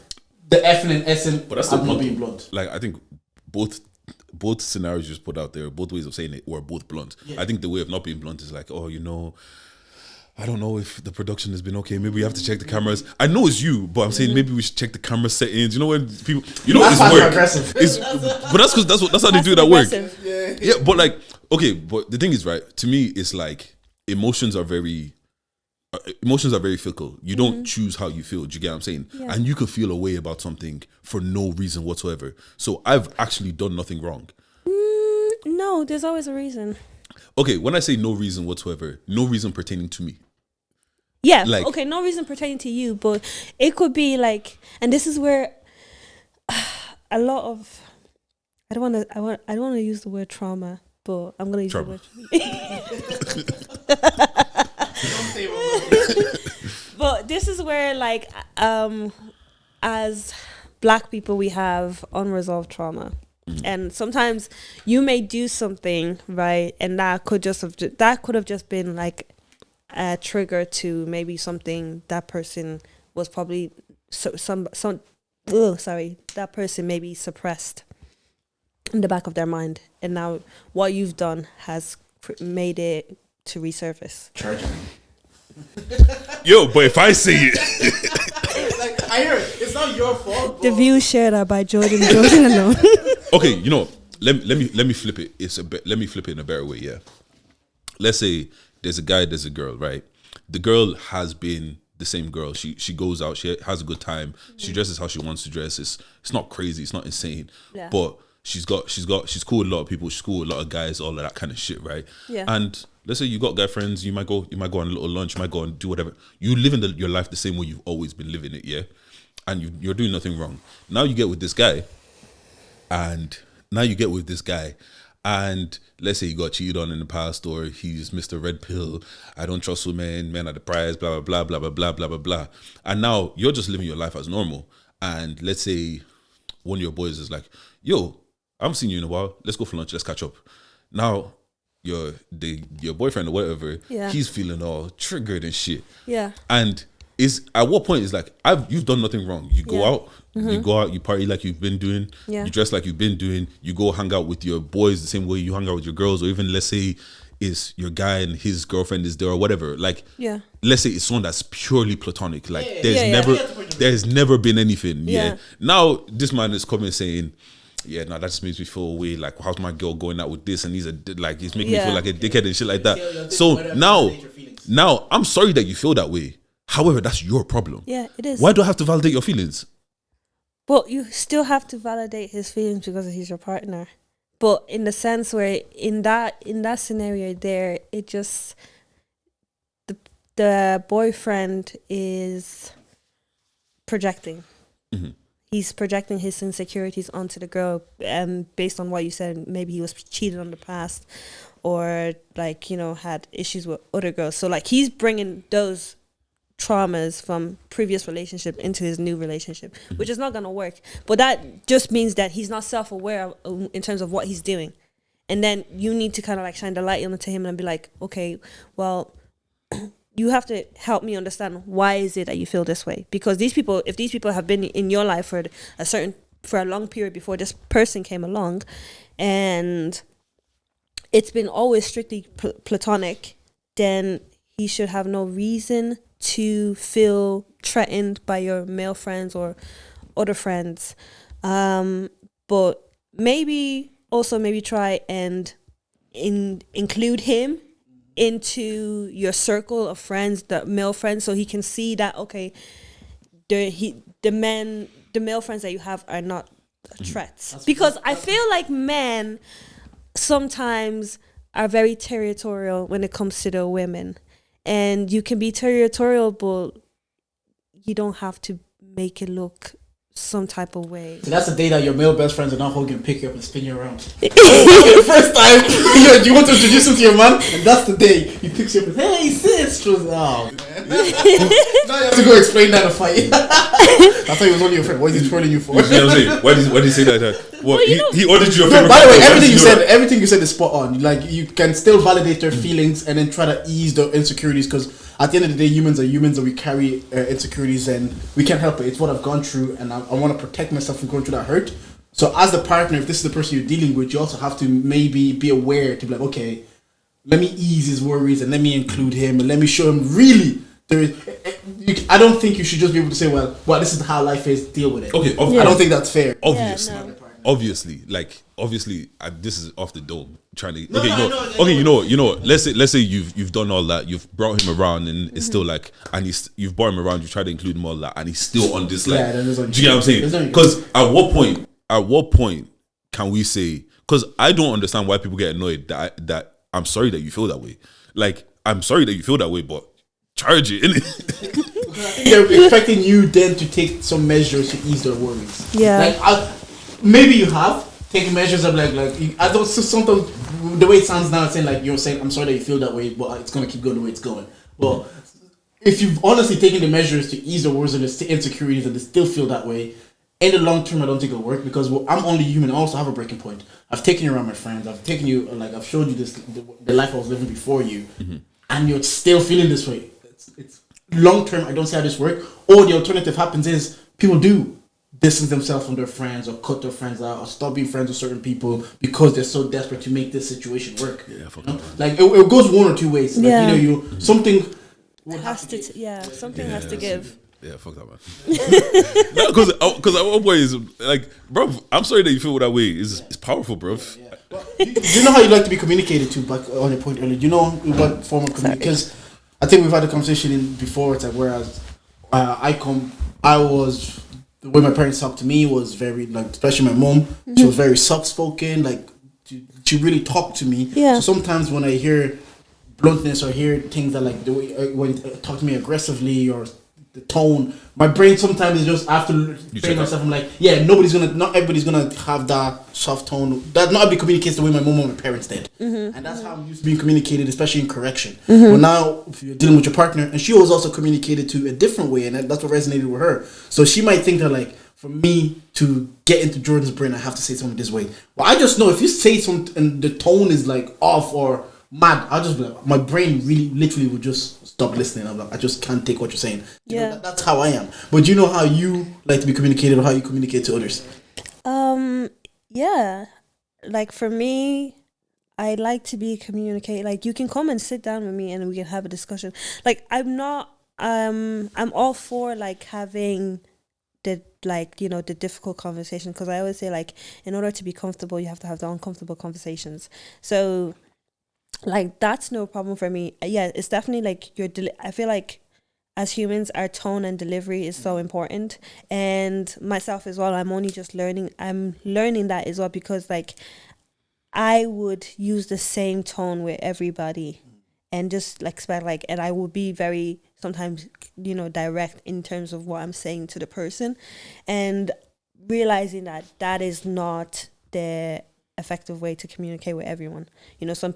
[SPEAKER 2] the effing and essence. But that's still not being blunt.
[SPEAKER 3] Like, I think both scenarios you just put out there, both ways of saying it were both blunt. Yeah. I think the way of not being blunt is like, oh, I don't know if the production has been okay. Maybe we have to check the cameras. I know it's you, but I'm saying maybe we should check the camera settings. You know when people,
[SPEAKER 2] that's
[SPEAKER 3] it's work.
[SPEAKER 2] Aggressive.
[SPEAKER 3] But that's because that's how they do it at work. Yeah, but like, okay, but the thing is, right? To me, it's like emotions are very fickle. You don't choose how you feel. Do you get what I'm saying? Yeah. And you could feel a way about something for no reason whatsoever. So I've actually done nothing wrong.
[SPEAKER 1] No, there's always a reason.
[SPEAKER 3] Okay, when I say no reason whatsoever, no reason pertaining to me.
[SPEAKER 1] Yeah, like, okay, no reason pertaining to you, but it could be like, and this is where a lot of, I don't want to use the word trauma, but I'm going to use the word. But this is where, like, as Black people, we have unresolved trauma. And sometimes you may do something, right, and that could have just been like a trigger to maybe something that person was probably that person maybe suppressed in the back of their mind, and now what you've done has made it to resurface.
[SPEAKER 2] Charging.
[SPEAKER 3] Yo, but if I say it.
[SPEAKER 2] Like, I hear it. It's not your fault.
[SPEAKER 1] The views shared are by Jordan alone.
[SPEAKER 3] Okay, let me flip it. Let me flip it in a better way. Yeah, let's say there's a guy, there's a girl, right? The girl has been the same girl. She goes out, she has a good time. She dresses how she wants to dress. It's not crazy. It's not insane. Yeah. But she's cool with a lot of people. She's cool with a lot of guys. All of that kind of shit, right? Yeah. And let's say you got guy friends. You might go on a little lunch. You might go and do whatever. You live in your life the same way you've always been living it. Yeah. And you're doing nothing wrong. Now you get with this guy. And let's say he got cheated on in the past, or he's Mr. Red Pill. I don't trust women. Men are the prize. Blah blah blah blah blah blah blah blah. And now you're just living your life as normal. And let's say one of your boys is like, "Yo, I haven't seen you in a while. Let's go for lunch. Let's catch up." Now your boyfriend or whatever, he's feeling all triggered and shit. Yeah. And at what point is like, you've done nothing wrong. You go out. You go out, you party like you've been doing, you dress like you've been doing, you go hang out with your boys the same way you hang out with your girls, or even let's say is your guy and his girlfriend is there or whatever. Like, let's say it's someone that's purely platonic. Like, there's never been anything. Yeah. Now this man is coming saying, that just makes me feel away. Like, how's my girl going out with this? And he's making me feel like a dickhead and shit like that. So now I'm sorry that you feel that way. However, that's your problem. Yeah, it is. Why do I have to validate your feelings?
[SPEAKER 1] But you still have to validate his feelings because he's your partner. But in the sense where in that scenario there, it just the boyfriend is projecting. Mm-hmm. He's projecting his insecurities onto the girl, based on what you said. Maybe he was cheated on the past, or had issues with other girls. So he's bringing those traumas from previous relationship into his new relationship, which is not going to work. But that just means that he's not self-aware in terms of what he's doing. And then you need to kind of shine the light onto him and be like, okay, well, you have to help me understand why is it that you feel this way? Because if these people have been in your life for a long period before this person came along, and it's been always strictly platonic, then he should have no reason to feel threatened by your male friends or other friends. But maybe also maybe try and include him into your circle of friends, the male friends, so he can see that, okay, the male friends that you have are not threats. Because I feel like men sometimes are very territorial when it comes to the women, and you can be territorial, but you don't have to make it look some type of way.
[SPEAKER 2] So that's the day that your male best friends are not hugging, pick you up and spin you around. The first time you want to introduce him to your man, and that's the day he picks you up and, hey sis, she was, oh man. Now you have to go explain that to fight. I thought he was only your friend. What is he trolling you for?
[SPEAKER 3] You know what I'm saying? Why did he say that? What, he ordered you your favorite.
[SPEAKER 2] By the way,
[SPEAKER 3] cocktail.
[SPEAKER 2] everything you said is spot on. Like, you can still validate their feelings and then try to ease their insecurities, because at the end of the day, humans are humans and we carry insecurities, and we can't help it. It's what I've gone through, and I want to protect myself from going through that hurt. So as the partner, if this is the person you're dealing with, you also have to maybe be aware to be like, okay, let me ease his worries and let me include him and let me show him really there is. I don't think you should just be able to say, well, this is how life is, deal with it.
[SPEAKER 3] Okay,
[SPEAKER 2] I don't think that's fair.
[SPEAKER 3] Obviously,
[SPEAKER 1] Yeah, no.
[SPEAKER 3] obviously, this is off the dome. Trying to you know. Let's say you've done all that. You've brought him around, and it's still like, and you've brought him around. You tried to include him all that, and he's still on this like. Do you get what I'm saying? Because at what point can we say? Because I don't understand why people get annoyed that I'm sorry that you feel that way. Like, I'm sorry that you feel that way, but charge it, innit?
[SPEAKER 2] They're expecting you then to take some measures to ease their worries.
[SPEAKER 1] Yeah.
[SPEAKER 2] Like, maybe you have taken measures of like I don't. So sometimes the way it sounds now, it's saying like you're saying, I'm sorry that you feel that way, but it's gonna keep going the way it's going. But if you've honestly taken the measures to ease the worries and the insecurities and they still feel that way, in the long term, I don't think it'll work, because I'm only human. I also have a breaking point. I've taken you around my friends. I've taken you, like, I've showed you this the life I was living before you, and you're still feeling this way. It's long term. I don't see how this works. Or the alternative happens is people do distance themselves from their friends or cut their friends out or stop being friends with certain people because they're so desperate to make this situation work. Yeah, like it goes one or two ways. Like,
[SPEAKER 1] yeah.
[SPEAKER 2] Something
[SPEAKER 1] has to something has to give.
[SPEAKER 3] Yeah, fuck that, man. Because at one point is like, bro, I'm sorry that you feel that way. It's powerful, bro.
[SPEAKER 2] Yeah. Do you know how you like to be communicated to? Back on your point earlier, do you know what form of communication? Because I think we've had a conversation before. It's like, whereas the way my parents talked to me was very, like, especially my mom. She was very soft spoken. Like, she really talked to me.
[SPEAKER 1] Yeah.
[SPEAKER 2] So sometimes when I hear bluntness or hear things that, like, the way when you talk to me aggressively or the tone, my brain sometimes is just after saying myself, I'm like, not everybody's gonna have that soft tone. That not everybody communicates the way my mom and my parents did, and that's how I'm used to being communicated, especially in correction. But now, if you're dealing with your partner, and she was also communicated to a different way, and that's what resonated with her. So she might think that, like, for me to get into Jordan's brain, I have to say something this way. Well, I just know if you say something and the tone is like off or mad, I'll just be like, my brain really literally would just stop listening. I'm like, I just can't take what you're saying. That's how I am. But do you know how you like to be communicated or how you communicate to others?
[SPEAKER 1] Yeah. Like, for me, I like to be communicated. Like, you can come and sit down with me and we can have a discussion. Like, I'm all for, like, having the difficult conversation, because I always say, like, in order to be comfortable, you have to have the uncomfortable conversations. So, like, that's no problem for me. Yeah, it's definitely like I feel like as humans, our tone and delivery is so important, and myself as well. I'm only just learning. I'm learning that as well, because, like, I would use the same tone with everybody, and just like expect, like, and I would be very sometimes direct in terms of what I'm saying to the person, and realizing that is not the effective way to communicate with everyone. Some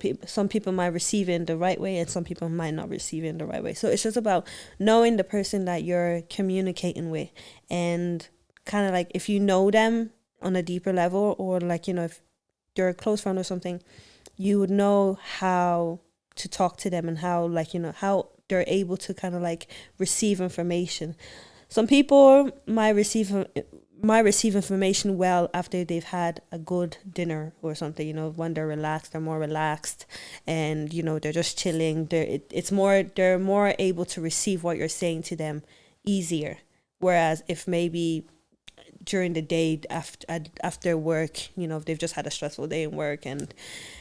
[SPEAKER 1] people might receive it in the right way and some people might not receive it in the right way. So it's just about knowing the person that you're communicating with, and kind of like, if you know them on a deeper level, or like, if they're a close friend or something, you would know how to talk to them and how, like, how they're able to kind of like receive information. Some people might receive information well after they've had a good dinner or something, when they're relaxed, they're more relaxed, and they're just chilling. They're more able to receive what you're saying to them easier. Whereas if maybe during the day after work, you know, if they've just had a stressful day in work and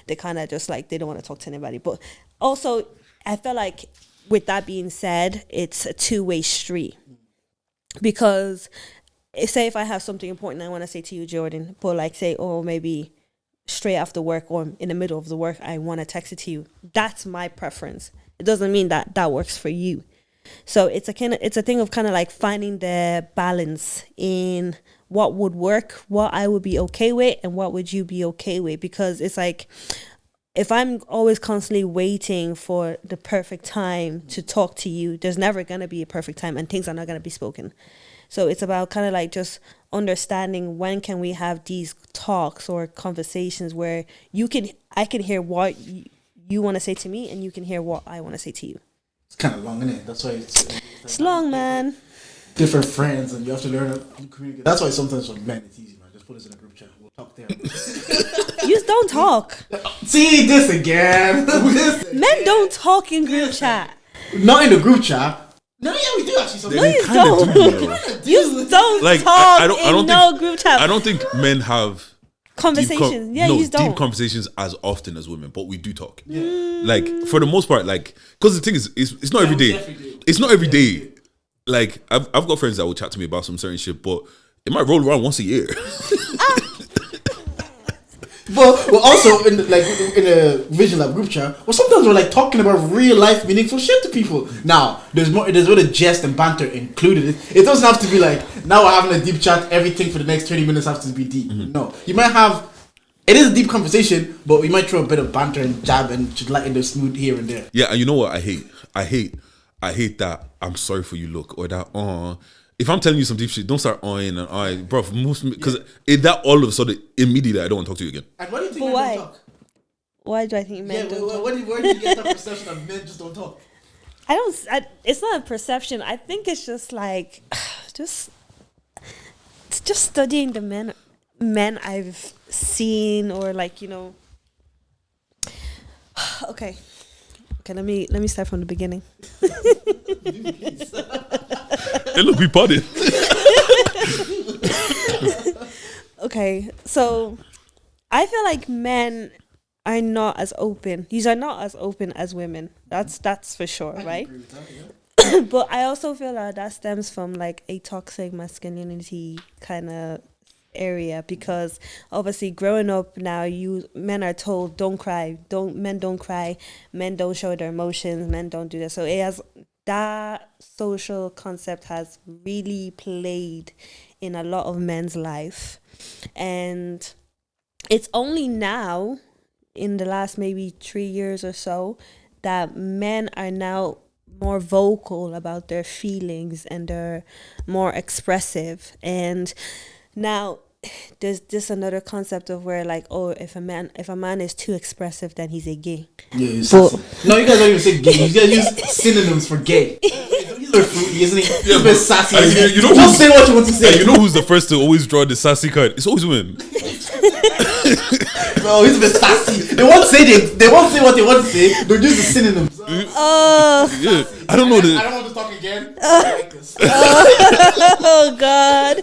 [SPEAKER 1] they kind of just like, they don't want to talk to anybody. But also, I feel like with that being said, it's a two-way street. Because say if I have something important I want to say to you, Jordan, but like say, oh, maybe straight after work or in the middle of the work, I want to text it to you. That's my preference. It doesn't mean that that works for you. So it's a thing of kind of like finding the balance in what would work, what I would be okay with, and what would you be okay with. Because it's like, if I'm always constantly waiting for the perfect time to talk to you, there's never going to be a perfect time and things are not going to be spoken. So it's about kind of like just understanding when can we have these talks or conversations where I can hear what you want to say to me and you can hear what I want to say to you.
[SPEAKER 2] It's kind of long, isn't it? That's why
[SPEAKER 1] it's long, man.
[SPEAKER 2] Different friends, and you have to learn how to communicate. That's why sometimes for men it's easy, man. Just put us in a group chat. We'll talk there.
[SPEAKER 1] You don't talk.
[SPEAKER 2] See this again.
[SPEAKER 1] Men don't talk in group chat.
[SPEAKER 2] Not in the group chat. No, yeah, we do actually. Sometimes.
[SPEAKER 1] No, you don't. You don't
[SPEAKER 3] like,
[SPEAKER 1] talk
[SPEAKER 3] I don't
[SPEAKER 1] in no group chat.
[SPEAKER 3] I don't think men have
[SPEAKER 1] conversations. You don't.
[SPEAKER 3] Deep conversations as often as women, but we do talk. Yeah. Like for the most part, like because the thing is, it's not every day. It's not every day. Like I've got friends that will chat to me about some certain shit, but it might roll around once a year.
[SPEAKER 2] But we're also in a Vision Lab group chat, well, sometimes we're like talking about real life meaningful shit to people. Now there's a bit of jest and banter included. It doesn't have to be like now we're having a deep chat. Everything for the next 20 minutes has to be deep. Mm-hmm. No, you might have. It is a deep conversation, but we might throw a bit of banter and jab and just lighten the smooth here and there.
[SPEAKER 3] Yeah, and you know what I hate? I hate that I'm sorry for you look or that if I'm telling you some deep shit, don't start on and bro. Because that all of a sudden immediately I don't want to talk to you again.
[SPEAKER 2] And why do you think men don't talk?
[SPEAKER 1] Why do I think men don't talk?
[SPEAKER 2] Where do you get that perception that men just don't talk?
[SPEAKER 1] It's not a perception. I think it's just like just studying the men I've seen or like, you know. Okay, let me start from the beginning.
[SPEAKER 3] Hey, look, we potted.
[SPEAKER 1] Okay, so I feel like men are not as open. These are not as open as women. That's for sure, right?
[SPEAKER 2] Agree with that, yeah.
[SPEAKER 1] But I also feel that stems from like a toxic masculinity kind of area, because obviously growing up now, men are told don't cry, men don't cry, men don't show their emotions, men don't do that. So that social concept has really played in a lot of men's life, and it's only now in the last maybe 3 years or so that men are now more vocal about their feelings and they're more expressive. And now there's this another concept of where like, oh, if a man is too expressive, then he's a gay.
[SPEAKER 2] Yeah, he's sassy. No, you guys don't even say gay. You guys use synonyms for gay. He's a fruity, isn't he? He's a bit sassy.
[SPEAKER 3] You know,
[SPEAKER 2] just say what you want to say.
[SPEAKER 3] You know who's the first to always draw the sassy card? It's always women.
[SPEAKER 2] Bro, he's a bit sassy. They won't say what they want to say. They'll use the synonyms.
[SPEAKER 3] Yeah, I don't know.
[SPEAKER 2] I don't want to talk again. I like this.
[SPEAKER 1] Oh God.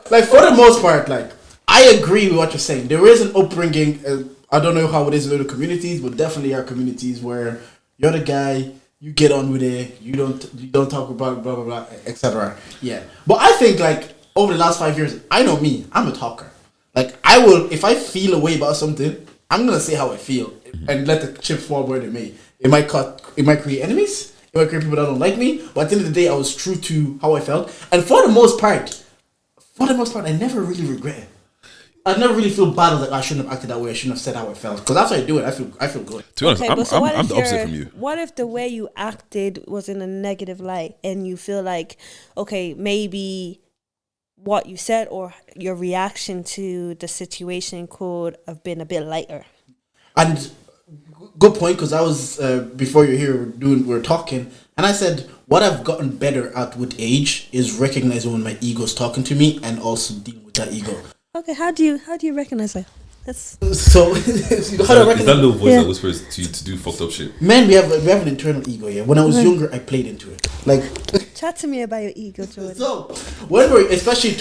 [SPEAKER 2] Like for the most part, like I agree with what you're saying. There is an upbringing. I don't know how it is in other communities, but definitely are communities where you're the guy, you get on with it, you don't talk about blah blah blah, etc. Yeah, but I think like over the last 5 years, I know me. I'm a talker. Like I will, if I feel a way about something, I'm gonna say how I feel and let the chips fall where they may. It might create enemies. It might create people that don't like me. But at the end of the day, I was true to how I felt, and for the most part, I never really regret it. I never really feel bad. Like I shouldn't have acted that way. I shouldn't have said how I felt. Because after I do it, I feel good.
[SPEAKER 3] To be honest, I'm the opposite from you.
[SPEAKER 1] What if the way you acted was in a negative light, and you feel like, okay, maybe what you said or your reaction to the situation could have been a bit lighter? And
[SPEAKER 2] good point, because I was before you're here we're talking, and I said what I've gotten better at with age is recognizing when my ego's talking to me and also dealing with that ego.
[SPEAKER 1] Okay, how do you recognize that? That's
[SPEAKER 2] So you know how to
[SPEAKER 3] Is that
[SPEAKER 2] recognize.
[SPEAKER 3] little voice
[SPEAKER 1] Yeah.
[SPEAKER 3] that whispers to you to do fucked up shit?
[SPEAKER 2] Men, we have an internal ego. Yeah. When I was younger, I played into it. Like
[SPEAKER 1] chat to me about your ego, Jordan.
[SPEAKER 2] so, when we're especially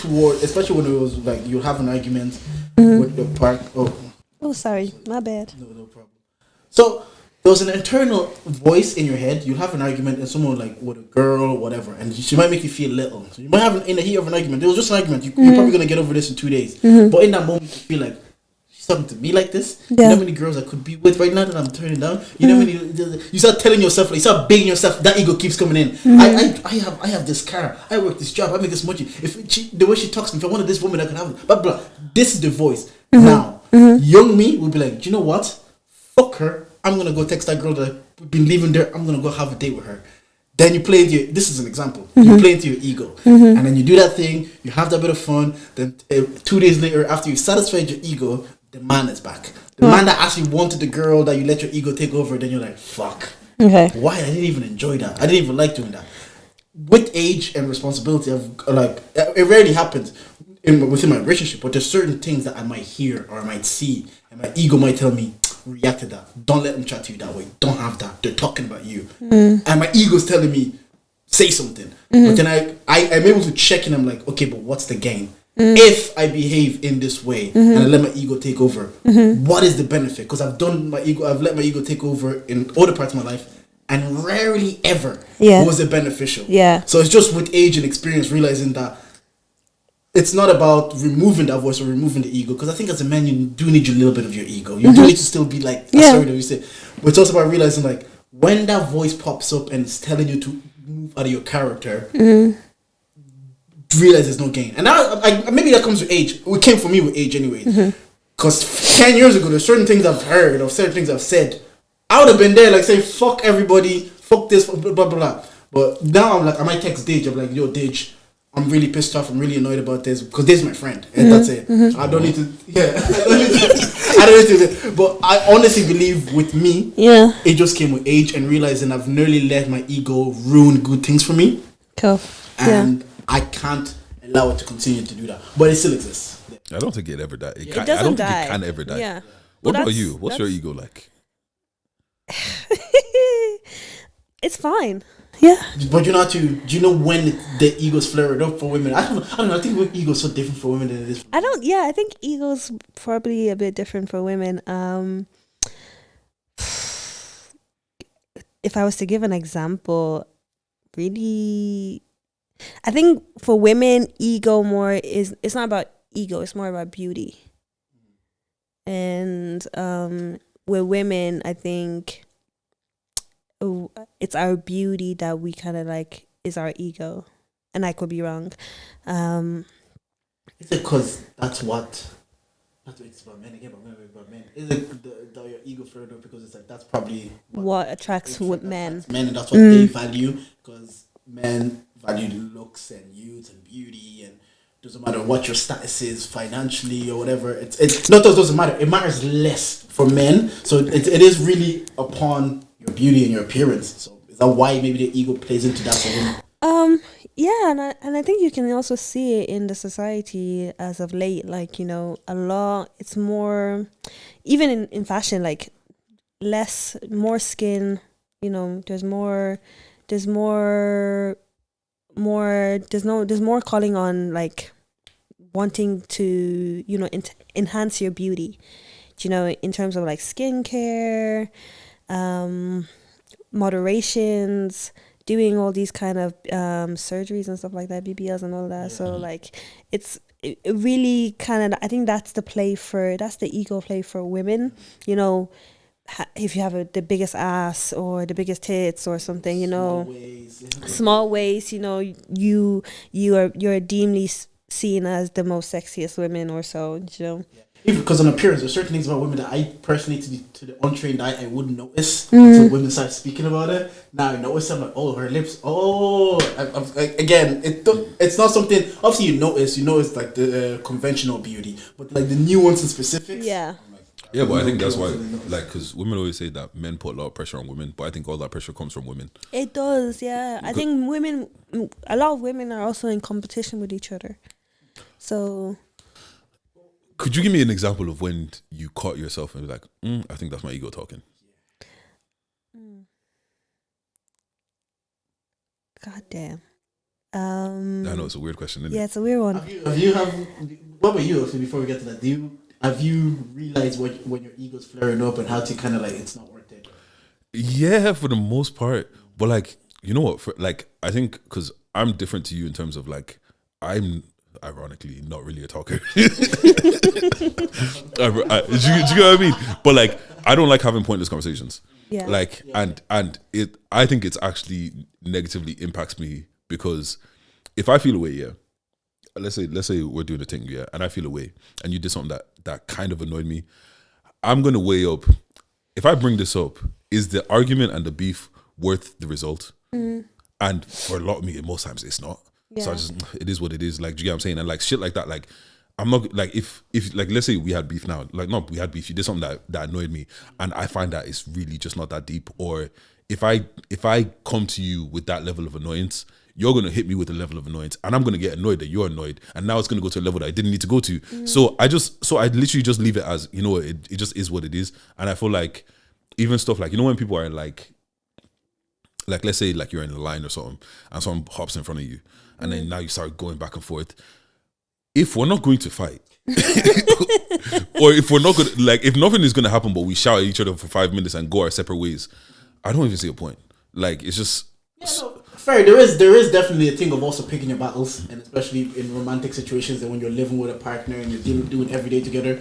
[SPEAKER 2] when it was like you have an argument with the part.
[SPEAKER 1] Oh, sorry, my bad.
[SPEAKER 2] No problem. So there was an internal voice in your head. You have an argument, and someone like with a girl or whatever, and she might make you feel little. So you might have in the heat of an argument. There was just an argument. You're probably gonna get over this in 2 days. But in that moment, you feel like she's talking to me like this. You know how many girls I could be with right now that I'm turning down. You know how many. You start telling yourself, like, you start begging yourself. That ego keeps coming in. I have this car. I work this job. I make this money. The way she talks to me, if I wanted this woman, I could have it. Blah blah. This is the voice now. Young me will be like, do you know what? Fuck her. I'm gonna go text that girl that I've been leaving there. I'm gonna go have a date with her. Then you play into your. This is an example. You play into your ego, and then you do that thing. You have that bit of fun. Then 2 days later, after you satisfied your ego, the man is back. The man that actually wanted the girl that you let your ego take over. Then you're like, fuck.
[SPEAKER 1] Okay.
[SPEAKER 2] Why? I didn't even enjoy that. I didn't even like doing that. With age and responsibility, it rarely happens within my relationship. But there's certain things that I might hear or I might see, and my ego might tell me, react to that. Don't let them chat to you that way. Don't have that. They're talking about you, and my ego's telling me, say something. But then I'm able to check and I'm like, okay, but what's the gain? If I behave in this way and I let my ego take over, what is the benefit? Because I've let my ego take over in other parts of my life, and rarely ever was it beneficial.
[SPEAKER 1] Yeah.
[SPEAKER 2] So it's just with age and experience realizing that it's not about removing that voice or removing the ego. Because I think as a man, you do need a little bit of your ego. You do need to still be like, sorry that you say. But it's also about realizing like when that voice pops up and it's telling you to move out of your character, realize there's no gain. And maybe that comes with age. It came for me with age anyway. Because 10 years ago, there's certain things I've heard or certain things I've said. I would have been there like saying, fuck everybody, fuck this, blah, blah, blah. But now I'm like, I might text Dage. I'm like, yo, Dage, I'm really pissed off. I'm really annoyed about this because this is my friend. And that's it. I don't need to, I don't need to. But I honestly believe with me, it just came with age and realizing I've nearly let my ego ruin good things for me.
[SPEAKER 1] Cool.
[SPEAKER 2] And I can't allow it to continue to do that. But it still exists.
[SPEAKER 3] I don't think it ever died.
[SPEAKER 1] It doesn't
[SPEAKER 3] I don't
[SPEAKER 1] die.
[SPEAKER 3] think it can ever die.
[SPEAKER 1] Yeah.
[SPEAKER 3] What
[SPEAKER 1] But
[SPEAKER 3] about you? What's your ego like?
[SPEAKER 1] It's fine. Yeah.
[SPEAKER 2] But do you know when the ego's flared up for women? I don't know. I think ego's so different for women than it is for men.
[SPEAKER 1] I think ego's probably a bit different for women. If I was to give an example, really, I think for women, ego it's not about ego, it's more about beauty. And with women, I think it's our beauty that we kind of like is our ego. And I could be wrong.
[SPEAKER 2] Is it because that's what it's about men again, but women about men? Is it that your ego flared up because it's like that's probably
[SPEAKER 1] what attracts with men?
[SPEAKER 2] Men, and that's what they value because men value looks and youth and beauty, and doesn't matter what your status is financially or whatever. It's not that it doesn't matter. It matters less for men. So it is really upon your beauty and your appearance. So is that why maybe the ego plays into that for women?
[SPEAKER 1] Yeah, and I think you can also see it in the society as of late. Like, you know, it's more, even in fashion, like more skin. You know, there's more calling on like wanting to, you know, enhance your beauty. You know, in terms of like skincare, moderations, doing all these kind of surgeries and stuff like that, BBLs and all that. So like it really kind of, I think that's the ego play for women. You know, if you have the biggest ass or the biggest tits or something, you know, small waist, you know, you're deemed seen as the most sexiest women or so, you know.
[SPEAKER 2] Even because on appearance, there's certain things about women that I personally, to the untrained eye, I wouldn't notice until women start speaking about it. Now I notice, I'm like, oh, her lips. Oh, again, it's not something. Obviously, you notice like the conventional beauty, but like the nuance and specifics.
[SPEAKER 1] Yeah.
[SPEAKER 3] Yeah, but I think that's why, like, because women always say that men put a lot of pressure on women, but I think all that pressure comes from women.
[SPEAKER 1] It does, yeah. I think a lot of women are also in competition with each other. So,
[SPEAKER 3] Could you give me an example of when you caught yourself and be like, I think that's my ego talking?
[SPEAKER 1] God damn.
[SPEAKER 3] I know it's a weird question, isn't
[SPEAKER 1] Yeah,
[SPEAKER 3] it?
[SPEAKER 1] it's a weird one.
[SPEAKER 2] What about you? So before we get to that, have you realized when your ego's flaring up and how to kind of like it's not worth it?
[SPEAKER 3] Yeah, for the most part. But like, you know what? I think because I'm different to you in terms of like, I'm ironically not really a talker. Do you get what I mean? But like, I don't like having pointless conversations.
[SPEAKER 1] Yeah.
[SPEAKER 3] Like, and I think it's actually negatively impacts me because if I feel away, yeah, let's say we're doing a thing, yeah, and I feel away, and you did something that kind of annoyed me, I'm gonna weigh up. If I bring this up, is the argument and the beef worth the result? And for a lot of me, most times it's not.
[SPEAKER 1] Yeah.
[SPEAKER 3] So it is what it is. Like, do you get what I'm saying? And like shit like that, like I'm not like if like let's say we had beef now, like not we had beef, you did something that annoyed me, and I find that it's really just not that deep. Or if I come to you with that level of annoyance, you're gonna hit me with a level of annoyance, and I'm gonna get annoyed that you're annoyed, and now it's gonna go to a level that I didn't need to go to. So I literally just leave it as, you know, it just is what it is. And I feel like even stuff like, you know, when people are like let's say like you're in a line or something and someone hops in front of you and then now you start going back and forth. If we're not going to fight or if we're not going to, like, if nothing is going to happen but we shout at each other for 5 minutes and go our separate ways, I don't even see a point. Like, it's just
[SPEAKER 2] fair. There is definitely a thing of also picking your battles, and especially in romantic situations and when you're living with a partner and you're doing every day together,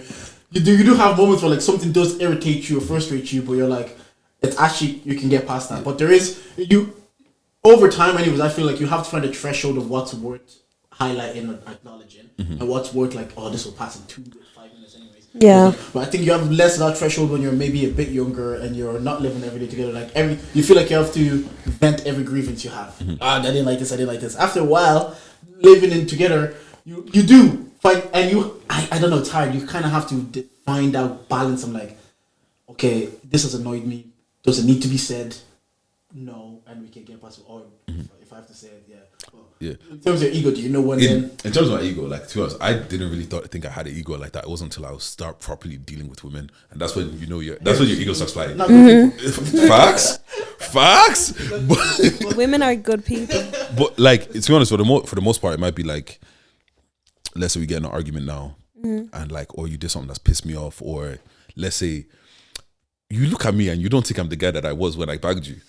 [SPEAKER 2] you do have moments where like something does irritate you or frustrate you, but you're like, it's actually, you can get past that. But there is, over time anyways, I feel like you have to find a threshold of what's worth highlighting and acknowledging, and what's worth like, oh, this will pass in 2 to 5 minutes anyways.
[SPEAKER 1] Yeah.
[SPEAKER 2] But I think you have less of that threshold when you're maybe a bit younger and you're not living every day together. Like you feel like you have to vent every grievance you have. I didn't like this, I didn't like this. After a while, living in together, you do find, and I don't know, it's hard. You kind of have to find out balance. I'm like, okay, this has annoyed me. Does it need to be said? No, and we can get past it. Or if I have to say it, yeah. Well,
[SPEAKER 3] yeah.
[SPEAKER 2] In terms of your ego, do you know when
[SPEAKER 3] in terms of my ego, like, to be honest, I didn't really think I had an ego like that. It wasn't until I start properly dealing with women, and that's when when your ego starts flying. Facts.
[SPEAKER 1] But women are good people.
[SPEAKER 3] But like, to be honest, for the most part, it might be like, let's say we get in an argument now, and like, or you did something that's pissed me off, or let's say you look at me and you don't think I'm the guy that I was when I bagged you.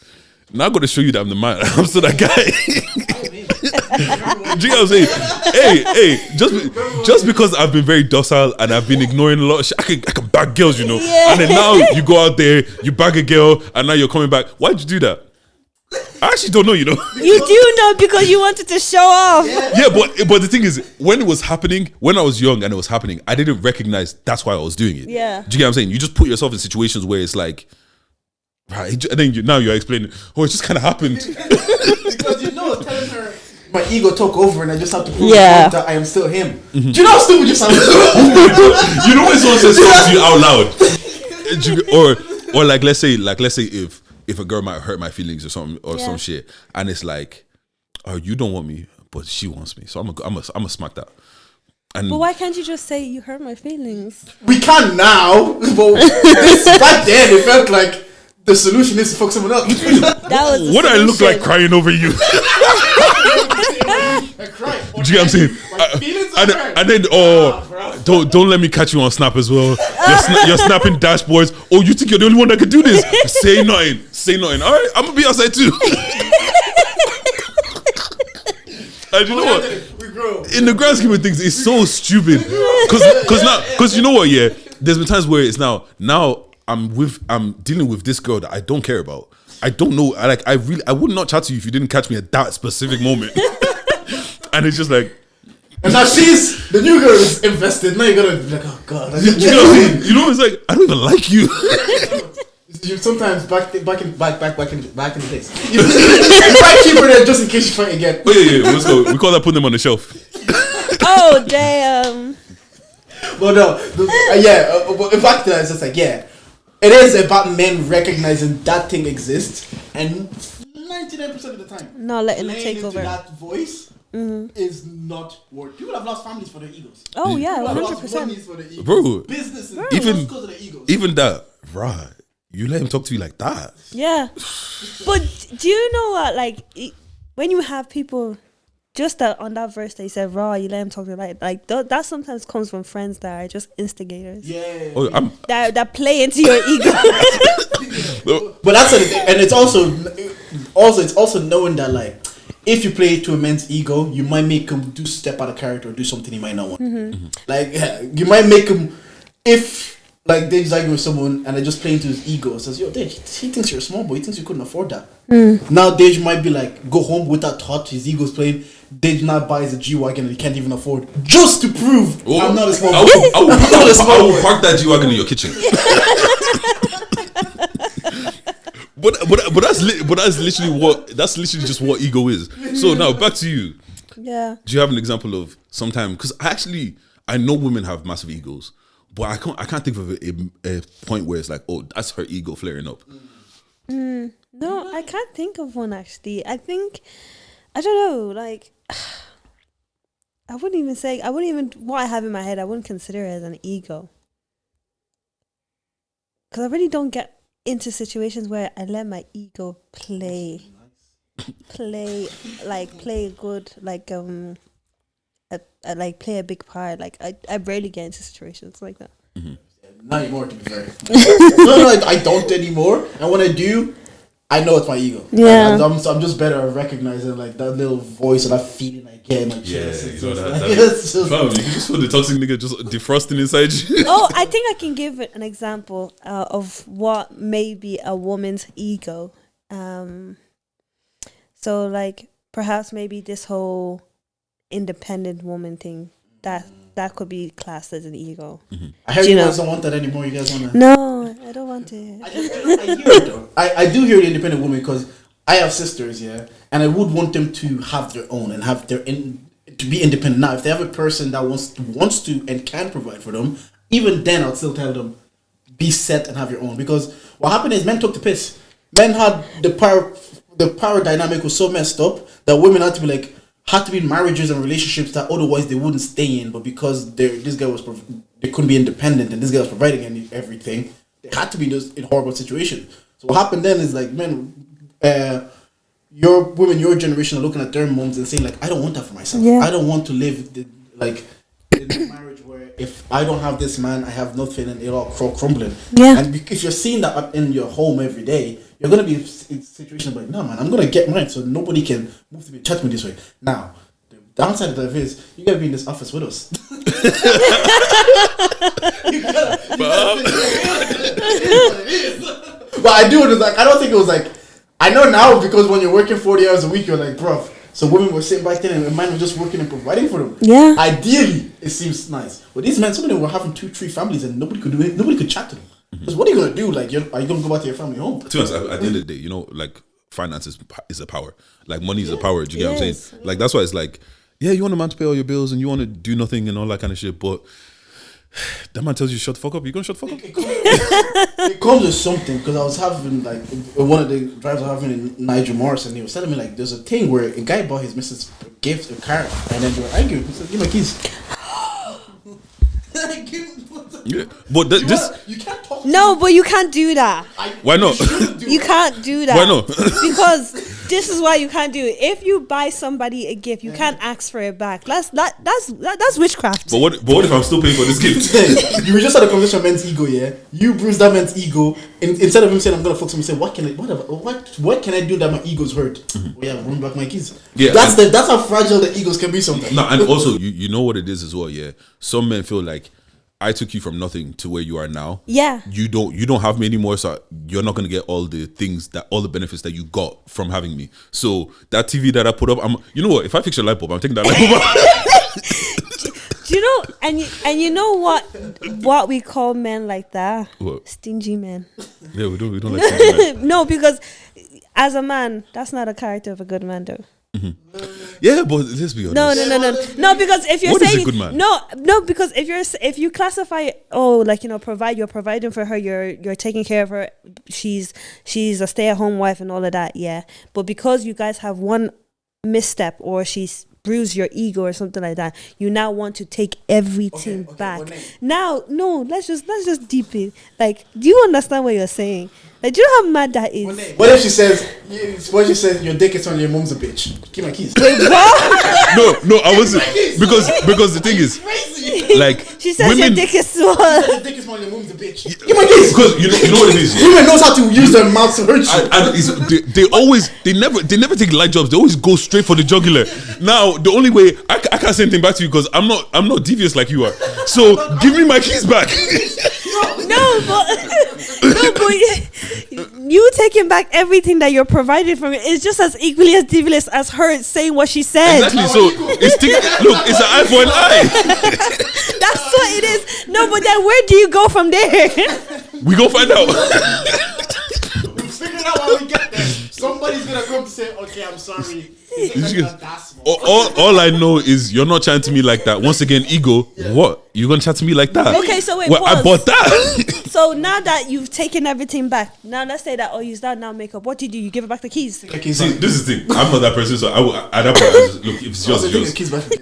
[SPEAKER 3] Now I'm going to show you that I'm the man. I'm still that guy. Do you know what I'm saying? Hey, just because I've been very docile and I've been ignoring a lot of shit, I can bag girls, you know. Yeah. And then now you go out there, you bag a girl, and now you're coming back. Why'd you do that? I actually don't know, you know.
[SPEAKER 1] You do know because you wanted to show off.
[SPEAKER 3] Yeah, but the thing is, when it was happening, when I was young and it was happening, I didn't recognize that's why I was doing it.
[SPEAKER 1] Yeah.
[SPEAKER 3] Do you get what I'm saying? You just put yourself in situations where it's like, right, and then now you're explaining, oh, it just kind of happened.
[SPEAKER 2] Because telling her my ego took over and I just have to prove that I am still him. Do you know how stupid you sound?
[SPEAKER 3] You know when someone says something to you out loud, or like let's say if a girl might hurt my feelings or something or some shit, and it's like, oh, you don't want me, but she wants me, so I'm gonna smack that. But
[SPEAKER 1] why can't you just say you hurt my feelings?
[SPEAKER 2] We can now, but back then it felt like the solution is to fuck someone else.
[SPEAKER 1] That was the
[SPEAKER 3] what
[SPEAKER 1] solution.
[SPEAKER 3] I look like crying over you.
[SPEAKER 2] I cry.
[SPEAKER 3] Do you get what I'm saying? And then don't let me catch you on Snap as well. You're snapping dashboards. Oh, you think you're the only one that can do this? Say nothing. All right, I'm gonna be outside too. And you know what? In the grand scheme of things, it's so stupid. Because you know what? Yeah, there's been times where it's now I'm dealing with this girl that I don't care about. I don't know. I would not chat to you if you didn't catch me at that specific moment. And it's just like,
[SPEAKER 2] and now the new girl is invested. Now you're gonna be like, oh god.
[SPEAKER 3] You know what I mean? You know, it's like, I don't even like you.
[SPEAKER 2] You sometimes back in the days. You might keep her there just in case you fight again.
[SPEAKER 3] Oh yeah. Let's go. We call that putting them on the shelf.
[SPEAKER 1] Oh damn.
[SPEAKER 2] Well, no, back to that, it's just like, yeah, it is about men recognizing that thing exists, and 99% of the time,
[SPEAKER 1] not letting it take over.
[SPEAKER 2] That voice is not worth. People have lost families for their egos.
[SPEAKER 1] Oh yeah,
[SPEAKER 2] People have lost
[SPEAKER 1] 100%.
[SPEAKER 2] monies for their egos.
[SPEAKER 3] Bro,
[SPEAKER 2] Businesses,
[SPEAKER 3] even-
[SPEAKER 2] just because of their egos.
[SPEAKER 3] Even that, right? You let him talk to you like that.
[SPEAKER 1] Yeah, but do you know what? Like when you have people, just that on that verse they said, "Raw," you let him talk to you like that. Sometimes comes from friends that are just instigators.
[SPEAKER 2] Yeah.
[SPEAKER 3] Oh, I'm.
[SPEAKER 1] That play into your ego.
[SPEAKER 2] But that's the thing, and it's also knowing that like if you play to a man's ego, you might make him do step out of character or do something he might not want. Like you might make him if like Dave's arguing with someone and they're just playing to his ego. Says, "Yo, Dave, he thinks you're a small boy. He thinks you couldn't afford that." Now Dave might be like, go home with that thought. His ego's playing. Dave now buys a G-Wagon and he can't even afford just to prove I'm not a small boy.
[SPEAKER 3] I will park that G-Wagon in your kitchen. but that's literally just what ego is. So now back to you.
[SPEAKER 1] Yeah.
[SPEAKER 3] Do you have an example of sometime? Because I know women have massive egos, but I can't think of a point where it's like, oh, that's her ego flaring up.
[SPEAKER 1] No, I can't think of one actually. I think I don't know. Like I wouldn't even what I have in my head. I wouldn't consider it as an ego because I really don't get into situations where I let my ego play a good play a big part. Like I rarely get into situations like that.
[SPEAKER 2] Not anymore, to be fair. No, I don't anymore. And when I do, I know it's my ego.
[SPEAKER 1] Yeah.
[SPEAKER 2] Like, I'm just better at recognizing like that little voice and that feeling I get in my chest.
[SPEAKER 3] Yeah,
[SPEAKER 2] It's
[SPEAKER 3] you know
[SPEAKER 2] just
[SPEAKER 3] that.
[SPEAKER 2] like- it's just-
[SPEAKER 3] Fam, you can just feel the toxic nigga just defrosting inside you.
[SPEAKER 1] Oh, I think I can give an example of what may be a woman's ego. So like perhaps maybe this whole independent woman thing that could be classed as an ego.
[SPEAKER 2] I heard
[SPEAKER 1] Do
[SPEAKER 2] you
[SPEAKER 1] you
[SPEAKER 2] guys
[SPEAKER 1] know?
[SPEAKER 2] don't want that anymore. You guys want to?
[SPEAKER 1] No, I don't want it.
[SPEAKER 2] I hear it though. I do hear the independent woman because I have sisters, yeah, and I would want them to have their own and have to be independent. Now, if they have a person that wants to and can provide for them, even then I'll still tell them be set and have your own, because what happened is men took the piss. Men had the power dynamic was so messed up that women had to be in marriages and relationships that otherwise they wouldn't stay in, but because they couldn't be independent and this guy was providing everything, they had to be in horrible situations. So what happened then is like, men, your generation are looking at their moms and saying like, I don't want that for myself.
[SPEAKER 1] Yeah.
[SPEAKER 2] I don't want to live in a marriage where if I don't have this man, I have nothing and it all crumbling.
[SPEAKER 1] Yeah.
[SPEAKER 2] And if you're seeing that in your home every day, you're gonna be in situations like, no man, I'm gonna get mine, so nobody can move to me, chat me this way. Now, the downside of that is you gotta be in this office with us. But I do understand. I don't think it was like, I know now because when you're working 40 hours a week, you're like, bruv. So women were sitting back then and men were just working and providing for them.
[SPEAKER 1] Yeah.
[SPEAKER 2] Ideally, it seems nice. But these men, some of them were having 2-3 families and nobody could do it. Nobody could chat to them. Because what are you gonna do? Like, are you gonna go back to your family home?
[SPEAKER 3] To be honest, at the end of the day, like finance is a power. Like money is a power. Do you get what I'm
[SPEAKER 1] Yes.
[SPEAKER 3] saying? Like that's why it's like, yeah, you want a man to pay all your bills and you want to do nothing and all that kind of shit, but that man tells you shut the fuck up. You gonna shut the fuck up?
[SPEAKER 2] It comes with something, because I was having like one of the drives I was having in Nigel Morris, and he was telling me like there's a thing where a guy bought his missus a gift, a car, and then they were arguing. He said, "Give me my keys."
[SPEAKER 3] Yeah, but
[SPEAKER 2] You can't talk.
[SPEAKER 1] No, but you can't do that.
[SPEAKER 3] Why not?
[SPEAKER 1] You can't do that.
[SPEAKER 3] Why not?
[SPEAKER 1] Because this is why you can't do it. If you buy somebody a gift, you can't ask for it back. That's witchcraft.
[SPEAKER 3] But what if I'm still paying for this gift?
[SPEAKER 2] You were just at a conversation of men's ego, yeah. You bruised that man's ego. Instead of him saying, "I'm gonna fuck someone," say, "What can I do that my ego's hurt?" Oh yeah, run back my keys.
[SPEAKER 3] Yeah,
[SPEAKER 2] that's how fragile the egos can be sometimes.
[SPEAKER 3] No, and also you know what it is as well. Yeah, some men feel like I took you from nothing to where you are now.
[SPEAKER 1] Yeah.
[SPEAKER 3] You don't have me anymore, so you're not gonna get all the benefits that you got from having me. So that TV that I put up, you know what? If I fix your light bulb, I'm taking that light bulb out.
[SPEAKER 1] Do you know? And you know what we call men like that?
[SPEAKER 3] What?
[SPEAKER 1] Stingy men.
[SPEAKER 3] Yeah, we don't like that.
[SPEAKER 1] No, because as a man, that's not a character of a good man, though.
[SPEAKER 3] Yeah, but let's be honest.
[SPEAKER 1] No, because if you're
[SPEAKER 3] What is
[SPEAKER 1] saying
[SPEAKER 3] a good man?
[SPEAKER 1] no, because if you classify you're providing for her, you're taking care of her, she's a stay-at-home wife and all of that, yeah. But because you guys have one misstep or she's bruise your ego or something like that, you now want to take everything back. Now, no, let's just deep it. Like, do you understand what you're saying? Like, do you know how mad that is?
[SPEAKER 2] What if she says, your dick is on your mom's a bitch? Give my keys.
[SPEAKER 1] Wait, what?
[SPEAKER 3] No, I wasn't, because the thing is, like,
[SPEAKER 1] She says your dick is small.
[SPEAKER 2] Your dick is on your mom's a bitch. Give my keys.
[SPEAKER 3] Because you know what it is.
[SPEAKER 2] Women knows how to use their mouth to hurt you.
[SPEAKER 3] They never take light jobs. They always go straight for the jugular. Now the only way I can't say anything back to you because I'm not devious like you are. So give me my keys back.
[SPEAKER 1] No, but you taking back everything that you're provided from it is just as equally as devious as her saying what she said.
[SPEAKER 3] Exactly. So it's an eye for an eye.
[SPEAKER 1] That's what it is. No, but then where do you go from there?
[SPEAKER 3] We go find out.
[SPEAKER 2] We'll figure it out when we get there. Somebody's gonna come to say, "Okay, I'm sorry."
[SPEAKER 3] All I know is you're not chatting to me like that. Once again, ego. Yeah. What? You're gonna chat to me like that?
[SPEAKER 1] Okay, so wait.
[SPEAKER 3] Well, I bought that.
[SPEAKER 1] So now that you've taken everything back, now let's say that you start now makeup. What do? You give it back the keys?
[SPEAKER 3] See, this is the thing. I'm not that person, so I will, at that point, I just, look, if it's yours, it's yours.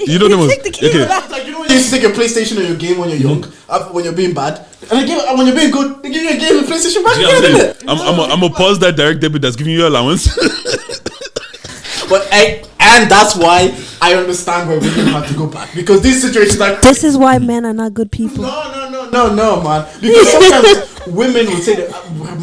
[SPEAKER 2] You
[SPEAKER 3] don't know.
[SPEAKER 1] Take the keys back.
[SPEAKER 2] Like, you know when you used to take your PlayStation or your game when you're young, when you're being bad, and when you're being good, they give you a game and PlayStation back.
[SPEAKER 3] I'm gonna pause that direct debit that's giving you your allowance.
[SPEAKER 2] And that's why I understand why women have to go back, because these situations like
[SPEAKER 1] this is why men are not good people.
[SPEAKER 2] No, man. Because sometimes women will say the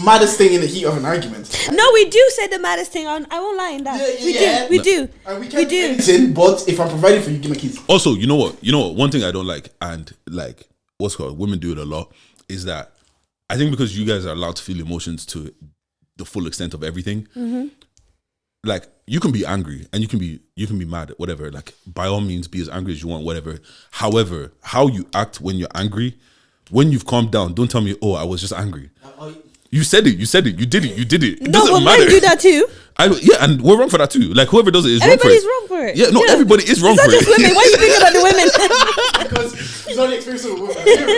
[SPEAKER 2] maddest thing in the heat of an argument.
[SPEAKER 1] No, we do say the maddest thing. I won't lie in that. We do.
[SPEAKER 2] And we can't do anything, but if I'm providing for you, give me keys.
[SPEAKER 3] Also, you know what? One thing I don't like, and like what's called women do it a lot, is that I think because you guys are allowed to feel emotions to the full extent of everything. Mm-hmm. Like, you can be angry and you can be mad, whatever. Like, by all means, be as angry as you want, whatever. However, how you act when you're angry, when you've calmed down, don't tell me, "Oh, I was just angry." You said it. You did it. It
[SPEAKER 1] no,
[SPEAKER 3] doesn't
[SPEAKER 1] but
[SPEAKER 3] matter.
[SPEAKER 1] men do that too.
[SPEAKER 3] And we're wrong for that too. Like, whoever does it is
[SPEAKER 1] Everybody's
[SPEAKER 3] wrong for it.
[SPEAKER 1] wrong for it.
[SPEAKER 3] Yeah, no, everybody is wrong for it.
[SPEAKER 1] It's not just women. Why are you thinking about the women?
[SPEAKER 2] Because he's only experienced with women.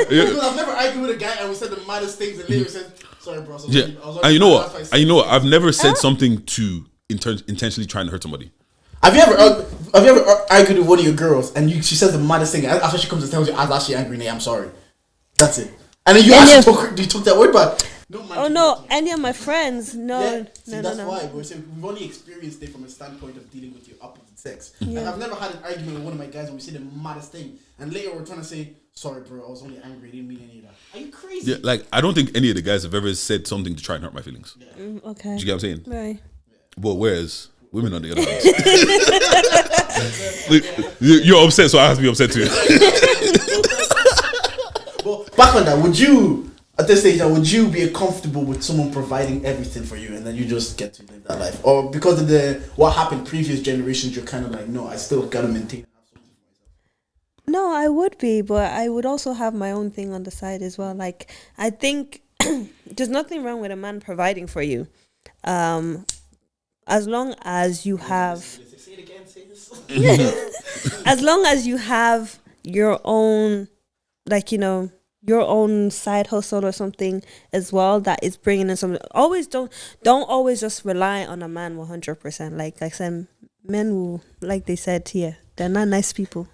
[SPEAKER 2] Because I've never argued with a guy and we said the maddest things and later said, "Sorry, bro."
[SPEAKER 3] And you know what? I've never said something to intentionally trying to hurt somebody.
[SPEAKER 2] Have you ever argued with one of your girls and she says the maddest thing after she comes and tells you, "I was actually angry, Nay, I'm sorry." That's it. And then you took that word back.
[SPEAKER 1] No, any of my friends, no.
[SPEAKER 2] That's why we're saying we've only experienced it from a standpoint of dealing with your opposite sex. Yeah. Like, I've never had an argument with one of my guys when we say the maddest thing, and later we're trying to say, "Sorry, bro, I was only angry. I didn't mean any of that." Are you crazy?
[SPEAKER 3] Yeah, like, I don't think any of the guys have ever said something to try and hurt my feelings.
[SPEAKER 1] Yeah. Okay.
[SPEAKER 3] Do you get what I'm saying?
[SPEAKER 1] Right.
[SPEAKER 3] But whereas women on the other hand, you're upset, so I have to be upset too.
[SPEAKER 2] Well, back on that, would you? At this stage, would you be comfortable with someone providing everything for you and then you just get to live that life? Or because of what happened previous generations, you're kind of like, no, I still gotta maintain and have something for myself?
[SPEAKER 1] No, I would be, but I would also have my own thing on the side as well. Like, I think there's nothing wrong with a man providing for you. As long as you have... Say it again, say this. As long as you have your own, like, your own side hustle or something as well that is bringing in something. Always don't always just rely on a man 100%. Like I said, men will, like they said here, they're not nice people.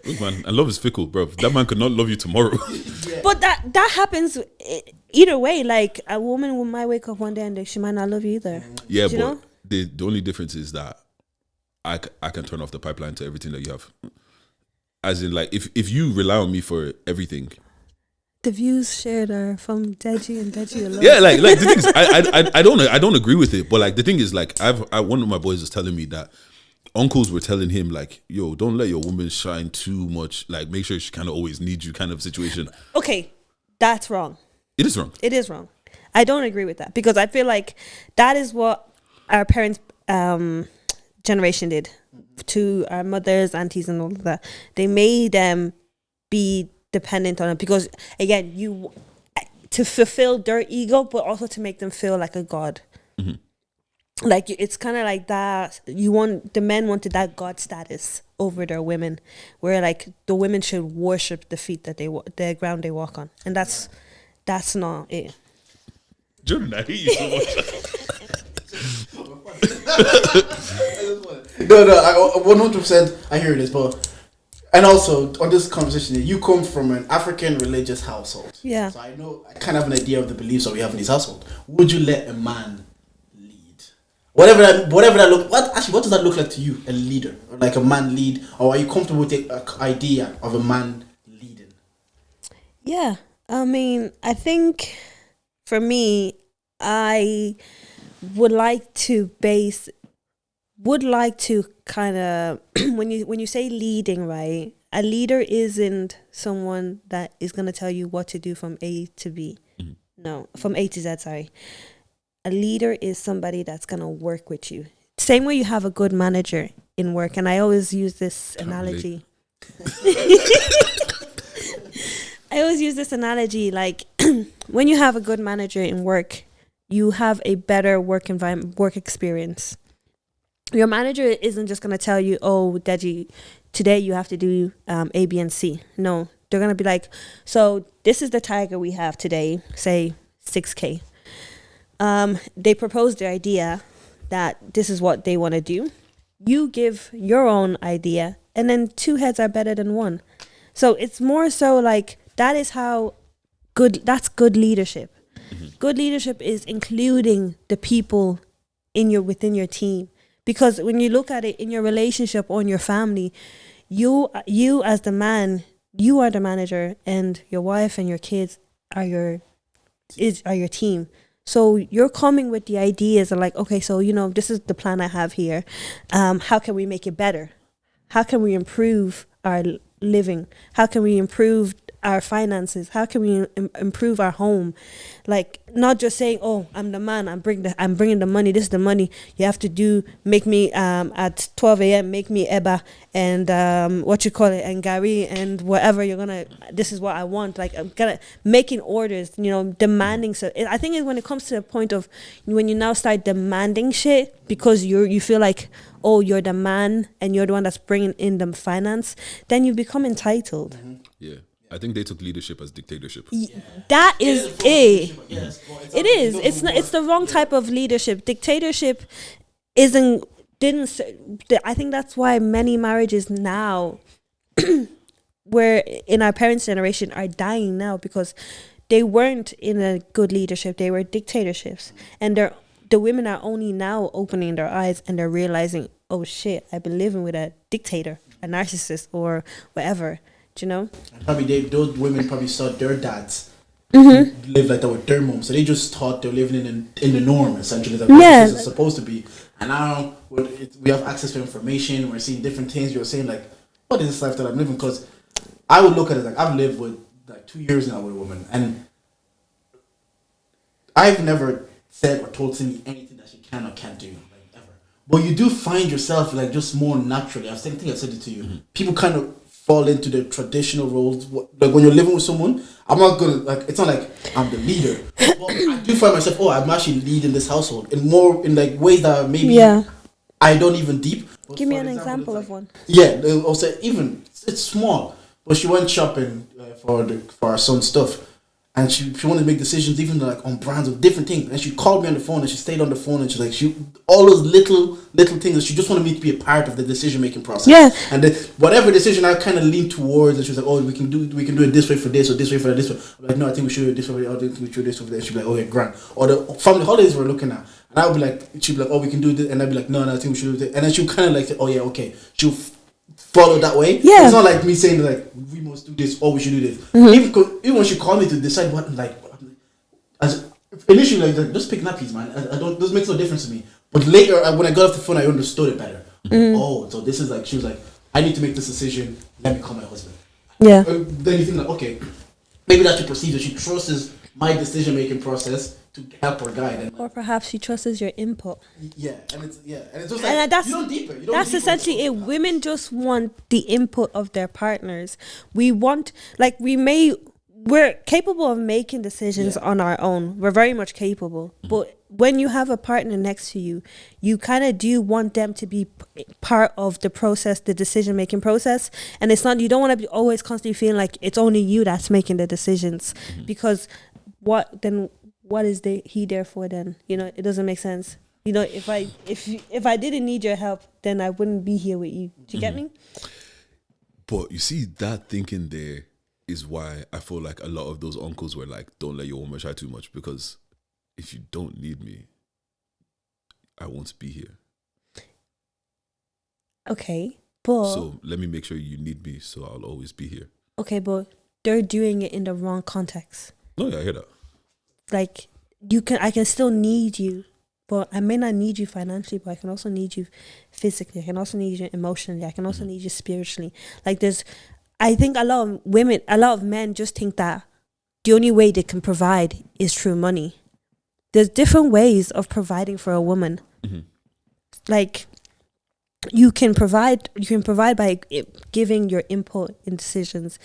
[SPEAKER 3] Look, man, and love is fickle, bro. That man could not love you tomorrow.
[SPEAKER 1] Yeah. But that happens either way. Like, a woman might wake up one day and she might not love you either.
[SPEAKER 3] Yeah, but the only difference is that I can turn off the pipeline to everything that you have. As in, like, if you rely on me for everything.
[SPEAKER 1] The views shared are from Deji and Deji alone.
[SPEAKER 3] Yeah, like the thing is, I don't agree with it. But like the thing is, like one of my boys was telling me that uncles were telling him, like, "Yo, don't let your woman shine too much. Like, make sure she kind of always needs you," kind of situation.
[SPEAKER 1] Okay, that's wrong.
[SPEAKER 3] It is wrong.
[SPEAKER 1] It is wrong. I don't agree with that because I feel like that is what our parents' generation did to our mothers, aunties, and all of that. They made them be dependent on it because, again, you to fulfill their ego, but also to make them feel like a god. Mm-hmm. Like, it's kind of like that. The men wanted that god status over their women, where like the women should worship the feet that the ground they walk on, and that's not it.
[SPEAKER 3] Jordan, I hate you so much.
[SPEAKER 2] No, I 100%. I hear this, but and also on this conversation, you come from an African religious household.
[SPEAKER 1] Yeah.
[SPEAKER 2] So I know I kind of have an idea of the beliefs that we have in this household. Would you let a man lead? Whatever that look. What does that look like to you? A leader, or like a man lead, or are you comfortable with the idea of a man leading?
[SPEAKER 1] Yeah. I mean, I think for me, I would like to kind of when you say leading, right? A leader isn't someone that is going to tell you what to do from A to B. Mm-hmm. No, from A to Z, sorry. A leader is somebody that's going to work with you. Same way you have a good manager in work, and I always use this analogy. I always use this analogy, like when you have a good manager in work, you have a better work environment, work experience. Your manager isn't just going to tell you, oh, Deji, today you have to do A, B, and C. No, they're going to be like, so this is the target we have today, say 6K. They propose their idea that this is what they want to do. You give your own idea, and then two heads are better than one. So it's more so like that is how that's good leadership. Mm-hmm. Good leadership is including the people within your team. Because when you look at it in your relationship or in your family, you as the man, you are the manager, and your wife and your kids are your team. So you're coming with the ideas of like, okay, so this is the plan I have here. How can we make it better? How can we improve our living? How can we improve our finances? How can we improve our home? Like, not just saying, oh, I'm the man, I'm bringing the money, this is the money you have to make me at 12 a.m. make me eba and and gari and whatever this is what I want. Like, I'm gonna making orders, demanding. So I think when it comes to the point of when you now start demanding shit because you feel like, oh, you're the man and you're the one that's bringing in the finance, then you become entitled.
[SPEAKER 3] Mm-hmm. Yeah. I think they took leadership as dictatorship.
[SPEAKER 1] That is it. It is. It's the wrong type of leadership. Dictatorship didn't. I think that's why many marriages now, where in our parents' generation, are dying now because they weren't in a good leadership. They were dictatorships, and the women are only now opening their eyes and they're realizing, oh shit, I've been living with a dictator, a narcissist, or whatever. Do you know?
[SPEAKER 2] Probably those women probably saw their dads live like that with their moms, so they just thought they were living in the norm essentially. That's what it's supposed to be. And now we have access to information. We're seeing different things. You're saying like, what is this life that I'm living? Because I would look at it like I've lived with like 2 years now with a woman, and I've never said or told Cindy anything that she can or can't do, like ever. But you do find yourself like just more naturally. I think I said it to you. Mm-hmm. People kind of fall into the traditional roles. Like when you're living with someone, I'm not gonna like. It's not like I'm the leader. But I do find myself. Oh, I'm actually leading this household in like ways that maybe I don't even deep. But
[SPEAKER 1] give me an example of one.
[SPEAKER 2] Yeah, also even it's small. But she went shopping for our son's stuff. And she wanted to make decisions even like on brands of different things. And she called me on the phone and she stayed on the phone and she's like, all those little things that she just wanted me to be a part of the decision making process.
[SPEAKER 1] Yeah.
[SPEAKER 2] And whatever decision I kind of leaned towards, and she was like, oh, we can do it this way for this or this way for this way. I'm like, no, I think we should do it this way. I think we should do this way for this. She'd be like, oh yeah, grand. Or the family holidays we're looking at. And I would be like, she'd be like, oh, we can do this. And I'd be like, no, I think we should do this. And then she'll kind of like say, oh yeah, okay. She'll follow that way.
[SPEAKER 1] Yeah.
[SPEAKER 2] It's not like me saying like we must do this or we should do this. Mm-hmm. Even when she called me to decide what, like, as initially like just pick nappies, man. I don't. This makes no difference to me. But later, when I got off the phone, I understood it better. Mm-hmm. Oh, so this is like she was like, I need to make this decision. Let me call my husband.
[SPEAKER 1] Yeah.
[SPEAKER 2] Then you think like, okay, maybe that she perceives that she trusts my decision making process to help her guide, and
[SPEAKER 1] or perhaps she trusts your input.
[SPEAKER 2] Yeah, and it's just like
[SPEAKER 1] and that's,
[SPEAKER 2] you don't deeper.
[SPEAKER 1] That's essentially it. Women just want the input of their partners. We want, like, we're capable of making decisions on our own. We're very much capable, but when you have a partner next to you, you kind of do want them to be part of the process, the decision making process. And it's not, you don't want to be always constantly feeling like it's only you that's making the decisions, because what is he there for then? It doesn't make sense. You know, if I didn't need your help, then I wouldn't be here with you. Do you get me?
[SPEAKER 3] But you see, that thinking there is why I feel like a lot of those uncles were like, don't let your woman try too much, because if you don't need me, I won't be here.
[SPEAKER 1] Okay, but
[SPEAKER 3] so let me make sure you need me, so I'll always be here.
[SPEAKER 1] Okay, but they're doing it in the wrong context.
[SPEAKER 3] No, yeah, I hear that.
[SPEAKER 1] Like, I can still need you, but I may not need you financially, but I can also need you physically. I can also need you emotionally. I can also need you spiritually. Like, I think a lot of men just think that the only way they can provide is through money. There's different ways of providing for a woman.
[SPEAKER 3] Mm-hmm.
[SPEAKER 1] Like, you can provide by giving your input in decisions,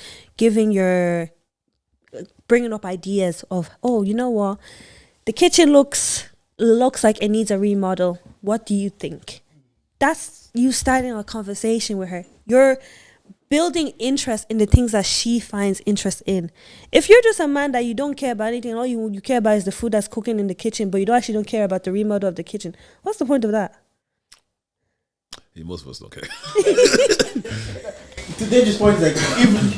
[SPEAKER 1] bringing up ideas of, oh, you know what, the kitchen looks like it needs a remodel. What do you think? That's you starting a conversation with her. You're building interest in the things that she finds interest in. If you're just a man that you don't care about anything, all you care about is the food that's cooking in the kitchen, but you actually don't care about the remodel of the kitchen, what's the point of that?
[SPEAKER 3] Yeah, most of us don't care.
[SPEAKER 2] To Dave's point, like, even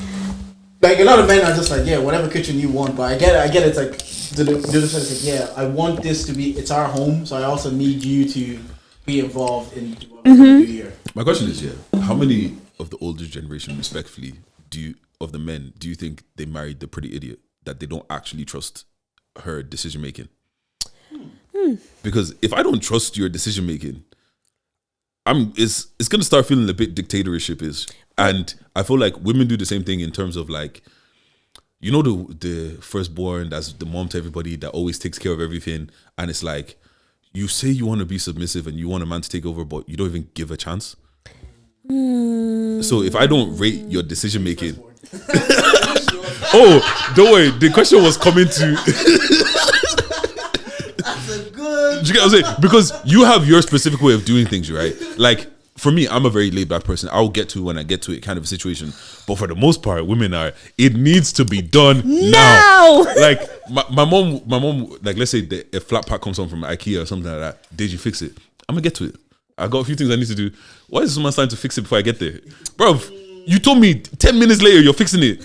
[SPEAKER 2] like a lot of men are just like, yeah, whatever kitchen you want, but I get it. It's like the other side is like, yeah, I want this to be, it's our home, so I also need you to be involved in what we do here.
[SPEAKER 3] My question is, how many of the older generation, respectfully, of the men, do you think they married the pretty idiot that they don't actually trust her decision making? Because if I don't trust your decision making, it's gonna start feeling a bit dictatorship-ish. And I feel like women do the same thing in terms of, like, you know, the firstborn that's the mom to everybody that always takes care of everything, and it's like, you say you want to be submissive and you want a man to take over, but you don't even give a chance. So if I don't rate your decision making, oh, don't worry, the question was coming to. Do you get what I'm saying? Because you have your specific way of doing things, right? Like, for me, I'm a very laid back person. I'll get to it when I get to it, kind of a situation. But for the most part, women are, it needs to be done now. Like, my mom, like, let's say a flat pack comes home from IKEA or something like that. Did you fix it? I'm gonna get to it. I got a few things I need to do. Why is someone starting to fix it before I get there? Bruv, you told me 10 minutes later you're fixing it.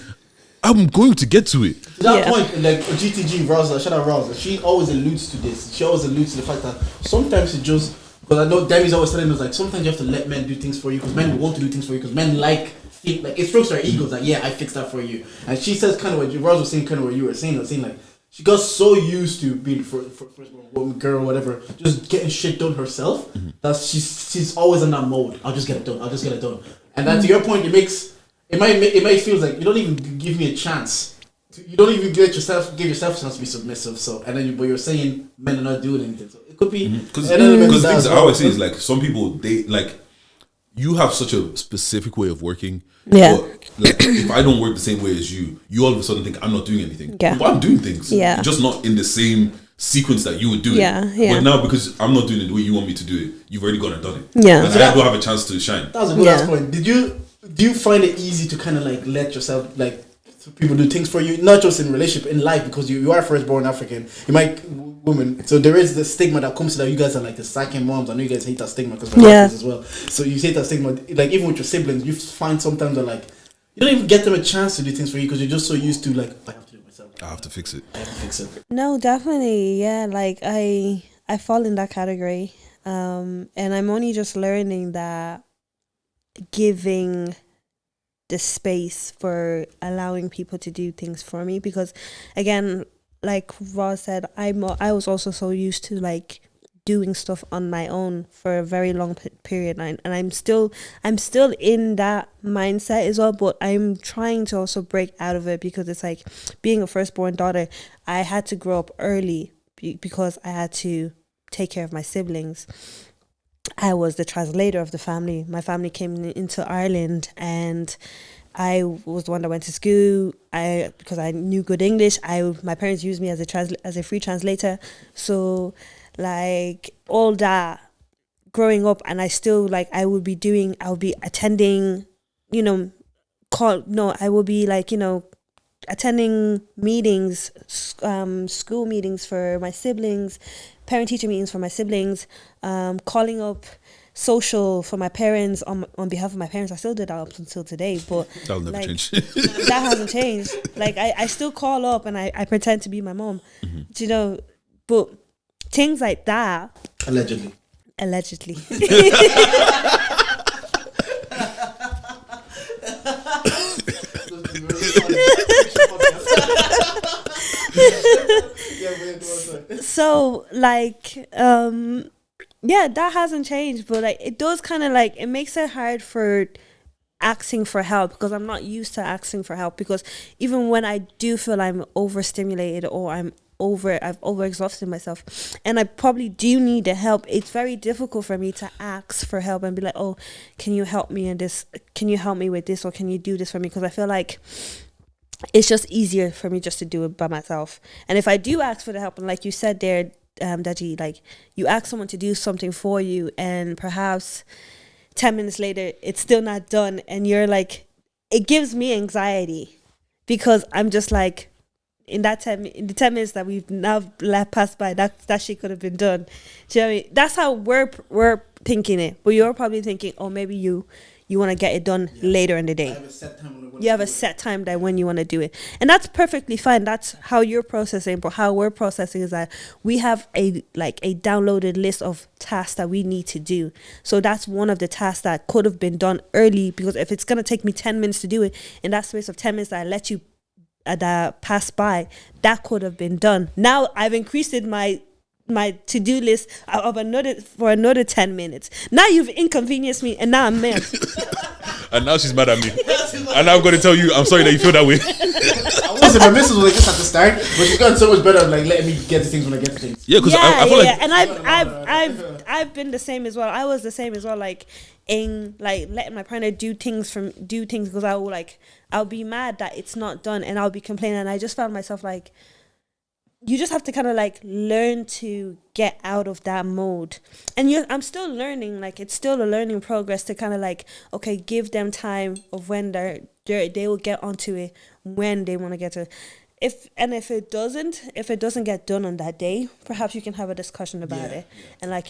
[SPEAKER 3] I'm going to get to it.
[SPEAKER 2] To that point, like GTG, Rosa, shout out Rosa, she always alludes to this. She always alludes to the fact that sometimes it just, because I know Demi's always telling us, like, sometimes you have to let men do things for you, because men want to do things for you, because men like it strokes their egos, like, yeah, I fixed that for you. And she says kind of what Rosa was saying, kind of what you were saying, like, she got so used to being firstborn woman, girl, whatever, just getting shit done herself, that she's always in that mode. I'll just get it done. And then to your point, it might feel like you don't even give me a chance. You don't even give yourself a chance to be submissive. So, and then but you're saying men are not doing anything. So it could be
[SPEAKER 3] because things I always say is, like, some people, they, like, you have such a specific way of working.
[SPEAKER 1] Yeah.
[SPEAKER 3] But, like, if I don't work the same way as you all of a sudden think I'm not doing anything.
[SPEAKER 1] Yeah.
[SPEAKER 3] But I'm doing things.
[SPEAKER 1] Yeah.
[SPEAKER 3] Just not in the same sequence that you would do it.
[SPEAKER 1] Yeah.
[SPEAKER 3] But now, because I'm not doing it the way you want me to do it, you've already gone and done it.
[SPEAKER 1] Yeah.
[SPEAKER 3] And
[SPEAKER 2] So
[SPEAKER 3] I don't have a chance to shine.
[SPEAKER 2] That was a good ass point. Do you find it easy to kind of like let yourself, like, people do things for you, not just in relationship, in life, because you are firstborn African, you might woman, so there is the stigma that comes to that. You guys are like the second moms. I know you guys hate that stigma because we're Africans as well. So you hate that stigma, like, even with your siblings, you find sometimes that, like, you don't even get them a chance to do things for you because you're just so used to, like, I have to do it myself.
[SPEAKER 3] I have to fix it.
[SPEAKER 1] No, definitely, yeah. Like, I fall in that category, and I'm only just learning that giving the space for allowing people to do things for me, because, again, like Ross said, I was also so used to, like, doing stuff on my own for a very long period, and I'm still in that mindset as well, but I'm trying to also break out of it, because it's like, being a firstborn daughter, I had to grow up early because I had to take care of my siblings. I was the translator of the family. My family came into Ireland, and I was the one that went to school. Because I knew good English, my parents used me as a free translator. So, like, all that growing up, and I still, like, I would be attending, I would be, like, attending meetings, school meetings for my siblings, parent-teacher meetings for my siblings, calling up social for my parents on behalf of my parents. I still do that up until today, but
[SPEAKER 3] That'll never change.
[SPEAKER 1] that hasn't changed. Like I still call up and I pretend to be my mom. Do you know? But things like that.
[SPEAKER 2] Allegedly.
[SPEAKER 1] So like yeah, that hasn't changed, but like it does kind of like, it makes it hard for asking for help, because I'm not used to asking for help, because even when I do feel I'm overstimulated or I've overexhausted myself and I probably do need the help, it's very difficult for me to ask for help and be like, oh, can you help me in this, can you help me with this, or can you do this for me? Because I feel like it's just easier for me just to do it by myself. And if I do ask for the help, and like you said there, Daji, like you ask someone to do something for you and perhaps 10 minutes later it's still not done, and you're like, it gives me anxiety, because I'm just like, in the 10 minutes that we've now passed by, that shit could have been done. Do you know what I mean? That's how we're thinking it, but you're probably thinking, oh, maybe you want to get it done later in the day. You have a set time that when you want to do it, and that's perfectly fine. That's how you're processing. But how we're processing is that we have a downloaded list of tasks that we need to do. So that's one of the tasks that could have been done early, because if it's gonna take me 10 minutes to do it, in that space of 10 minutes that I let you that pass by, that could have been done. Now I've increased it my to-do list of another 10 minutes. Now you've inconvenienced me, and now I'm mad.
[SPEAKER 3] And now she's mad at me. And now I'm going to tell you, I'm sorry that you feel that way.
[SPEAKER 2] Listen, my missus was like this at the start, but she's gotten so much better at like letting me get to things when I get to things.
[SPEAKER 3] Yeah, because I feel like...
[SPEAKER 1] And I've been the same as well. I was the same as well, like in like letting my partner do things, because I'll be mad that it's not done, and I'll be complaining, and I just found myself like, you just have to kind of like learn to get out of that mode. And I'm still learning, like it's still a learning progress to kind of like, okay, give them time of when they will get onto it when they want to get to it. If it doesn't get done on that day, perhaps you can have a discussion about it and like,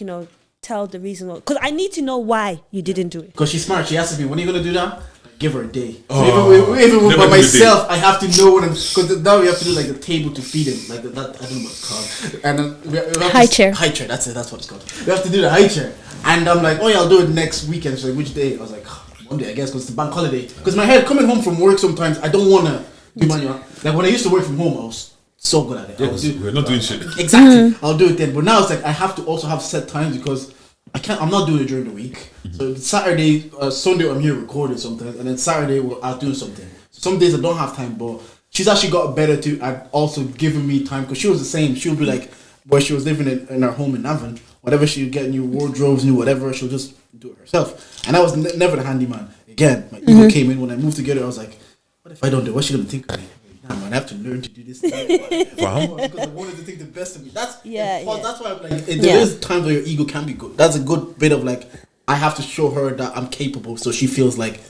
[SPEAKER 1] tell the reason, because I need to know why you didn't do it.
[SPEAKER 2] Because she's smart. She has to be, when are you going to do that? Give her a day. So even by myself, I have to know what I'm, because now we have to do like a table to feed him, like that. I don't know what it's called. And then we have
[SPEAKER 1] high chair.
[SPEAKER 2] High chair. That's it. That's what it's called. We have to do the high chair. And I'm like, oh yeah, I'll do it next weekend. So like, which day? I was like, Monday, I guess, because it's the bank holiday. Because my head coming home from work sometimes, I don't want to do manual. Like when I used to work from home, I was so good at it.
[SPEAKER 3] Yeah, we're not doing shit.
[SPEAKER 2] Exactly. I'll do it then. But now it's like I have to also have set times, because I'm not doing it during the week. So Saturday, Sunday I'm here recording sometimes, and then Saturday I'll do something. So some days I don't have time, but she's actually got better at also giving me time, because she was the same. She would be like, where she was living in her home in Navan, whatever she would get, new wardrobes, new whatever, she'll just do it herself. And I was never the handyman. Again, my ego came in when I moved together. I was like, what if I don't do it? What's she gonna think of me? Nah, man, I have to learn to do this thing. Because I wanted to think the best of me. That's why I'm like, there is times where your ego can be good. That's a good bit of like, I have to show her that I'm capable, so she feels like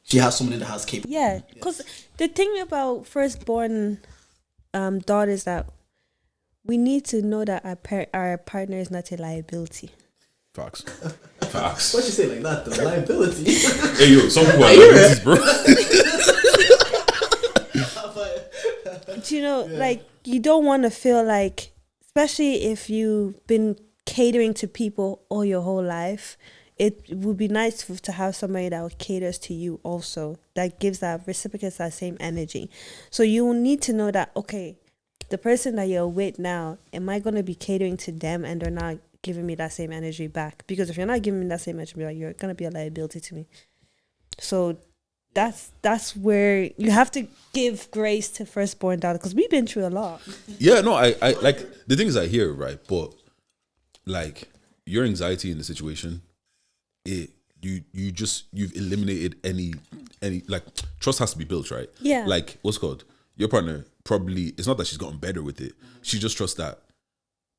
[SPEAKER 2] she has someone in the house capable.
[SPEAKER 1] Yeah, because the thing about firstborn daughters, that we need to know that our partner is not a liability.
[SPEAKER 3] Facts.
[SPEAKER 2] What you say like that though? Liability.
[SPEAKER 3] Hey yo, some people are liabilities, bro.
[SPEAKER 1] Do like you don't want to feel like, especially if you've been catering to people all your whole life, it would be nice to have somebody that caters to you also, that gives that reciprocates that same energy. So you will need to know that, okay, the person that you're with now, am I going to be catering to them and they're not giving me that same energy back? Because if you're not giving me that same energy back, you're going to be a liability to me. So that's where you have to give grace to firstborn daughter, because we've been through a lot.
[SPEAKER 3] Yeah, no, I like the things I hear, right? But like your anxiety in the situation, you've eliminated any like trust has to be built, right?
[SPEAKER 1] Yeah.
[SPEAKER 3] Like what's called your partner, probably it's not that she's gotten better with it. She just trusts that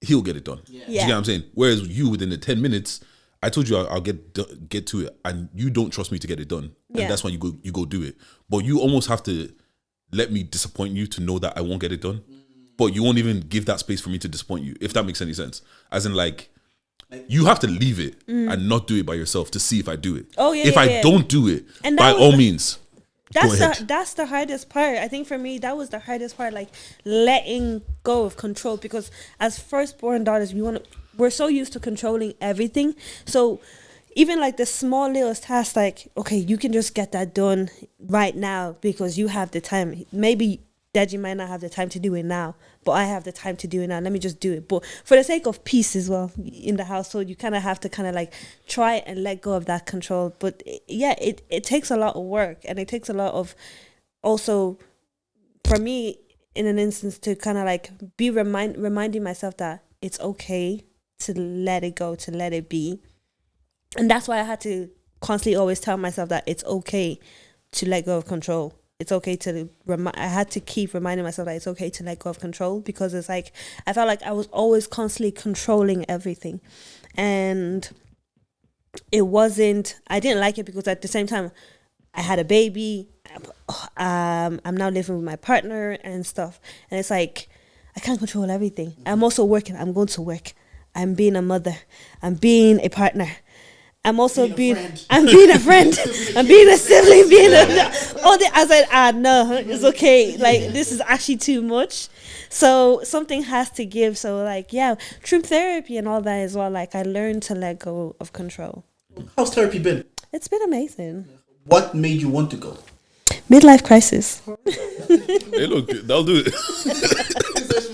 [SPEAKER 3] he'll get it done. Yeah. Do you get what I'm saying? Whereas you, within the 10 minutes, I told you I'll get to it, and you don't trust me to get it done, and that's why you go do it. But you almost have to let me disappoint you to know that I won't get it done. But you won't even give that space for me to disappoint you, if that makes any sense. As in, like you have to leave it and not do it by yourself to see if I do it.
[SPEAKER 1] Oh, yeah,
[SPEAKER 3] if
[SPEAKER 1] yeah,
[SPEAKER 3] I
[SPEAKER 1] yeah.
[SPEAKER 3] don't do it,
[SPEAKER 1] And
[SPEAKER 3] by
[SPEAKER 1] that
[SPEAKER 3] all
[SPEAKER 1] was
[SPEAKER 3] means, go ahead.
[SPEAKER 1] That's the hardest part. I think for me, that was the hardest part, like letting go of control. Because as firstborn daughters, we're so used to controlling everything. So even like the small little tasks, like, okay, you can just get that done right now because you have the time. Maybe Daddy might not have the time to do it now, but I have the time to do it now. Let me just do it. But for the sake of peace as well in the household, you kind of have to kind of like try and let go of that control. But it takes a lot of work, and it takes a lot of also, for me, in an instance, to kind of like be reminding myself that it's okay to let it go, to let it be. And that's why I had to constantly always tell myself that it's okay to let go of control. It's okay to I had to keep reminding myself that it's okay to let go of control, because it's like I felt like I was always constantly controlling everything, and it wasn't. I didn't like it because at the same time, I had a baby. I'm now living with my partner and stuff, and it's like I can't control everything. I'm also working. I'm going to work. I'm being a mother. I'm being a partner. I'm also I'm being a friend. I'm being a sibling, I said, no, it's okay. Like, this is actually too much. So something has to give. So like, yeah, through therapy and all that as well, like I learned to let go of control.
[SPEAKER 2] How's therapy been?
[SPEAKER 1] It's been amazing.
[SPEAKER 2] What made you want to go?
[SPEAKER 1] Midlife crisis.
[SPEAKER 3] Hey, look, that'll do it.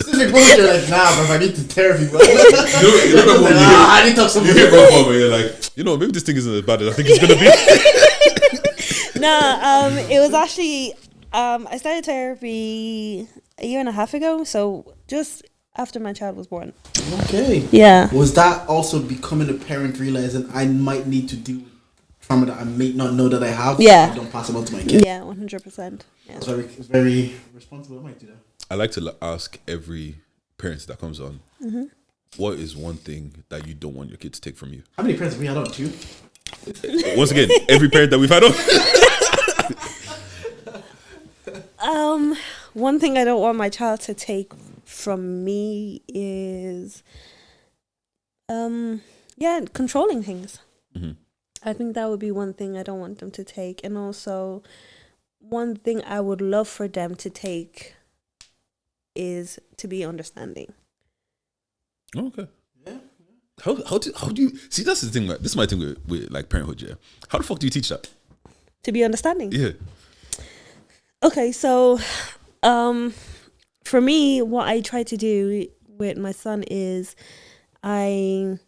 [SPEAKER 2] Specific moment you're like, nah, but I need to therapy, bro.
[SPEAKER 3] You remember when
[SPEAKER 2] I need to talk
[SPEAKER 3] you hear
[SPEAKER 2] something.
[SPEAKER 3] Bob, and you're like, maybe this thing isn't as bad as I think it's gonna be.
[SPEAKER 1] It was actually I started therapy a year and a half ago, so just after my child was born.
[SPEAKER 2] Okay.
[SPEAKER 1] Yeah.
[SPEAKER 2] Was that also becoming a parent, realizing I might need to deal with trauma that I may not know that I have?
[SPEAKER 1] Yeah.
[SPEAKER 2] I don't pass it on to my kids.
[SPEAKER 1] Yeah, 100%. Yeah.
[SPEAKER 2] It's very responsible. I might do that.
[SPEAKER 3] I like to ask every parent that comes on, what is one thing that you don't want your kid to take from you?
[SPEAKER 2] How many parents have we had on? 2?
[SPEAKER 3] Once again, every parent that we've had on.
[SPEAKER 1] One thing I don't want my child to take from me is, controlling things.
[SPEAKER 3] Mm-hmm.
[SPEAKER 1] I think that would be one thing I don't want them to take. And also, one thing I would love for them to take is to be understanding.
[SPEAKER 3] Okay. Yeah. How do you see? That's the thing. Right? This is my thing with like parenthood. Yeah. How the fuck do you teach that?
[SPEAKER 1] To be understanding.
[SPEAKER 3] Yeah.
[SPEAKER 1] Okay, so, for me, what I try to do with my son is, when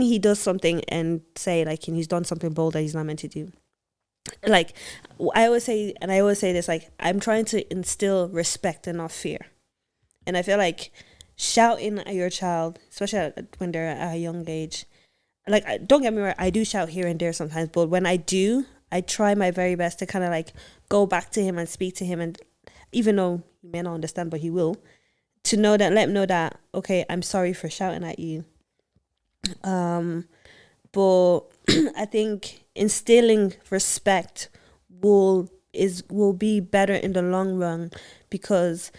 [SPEAKER 1] he does something and say like he's done something bold that he's not meant to do, like I always say this, like I'm trying to instill respect and not fear. And I feel like shouting at your child, especially when they're at a young age, like don't get me wrong, I do shout here and there sometimes, but when I do, I try my very best to kind of like go back to him and speak to him, and even though he may not understand, but he will, to let him know that, okay, I'm sorry for shouting at you. But I think instilling respect will be better in the long run, because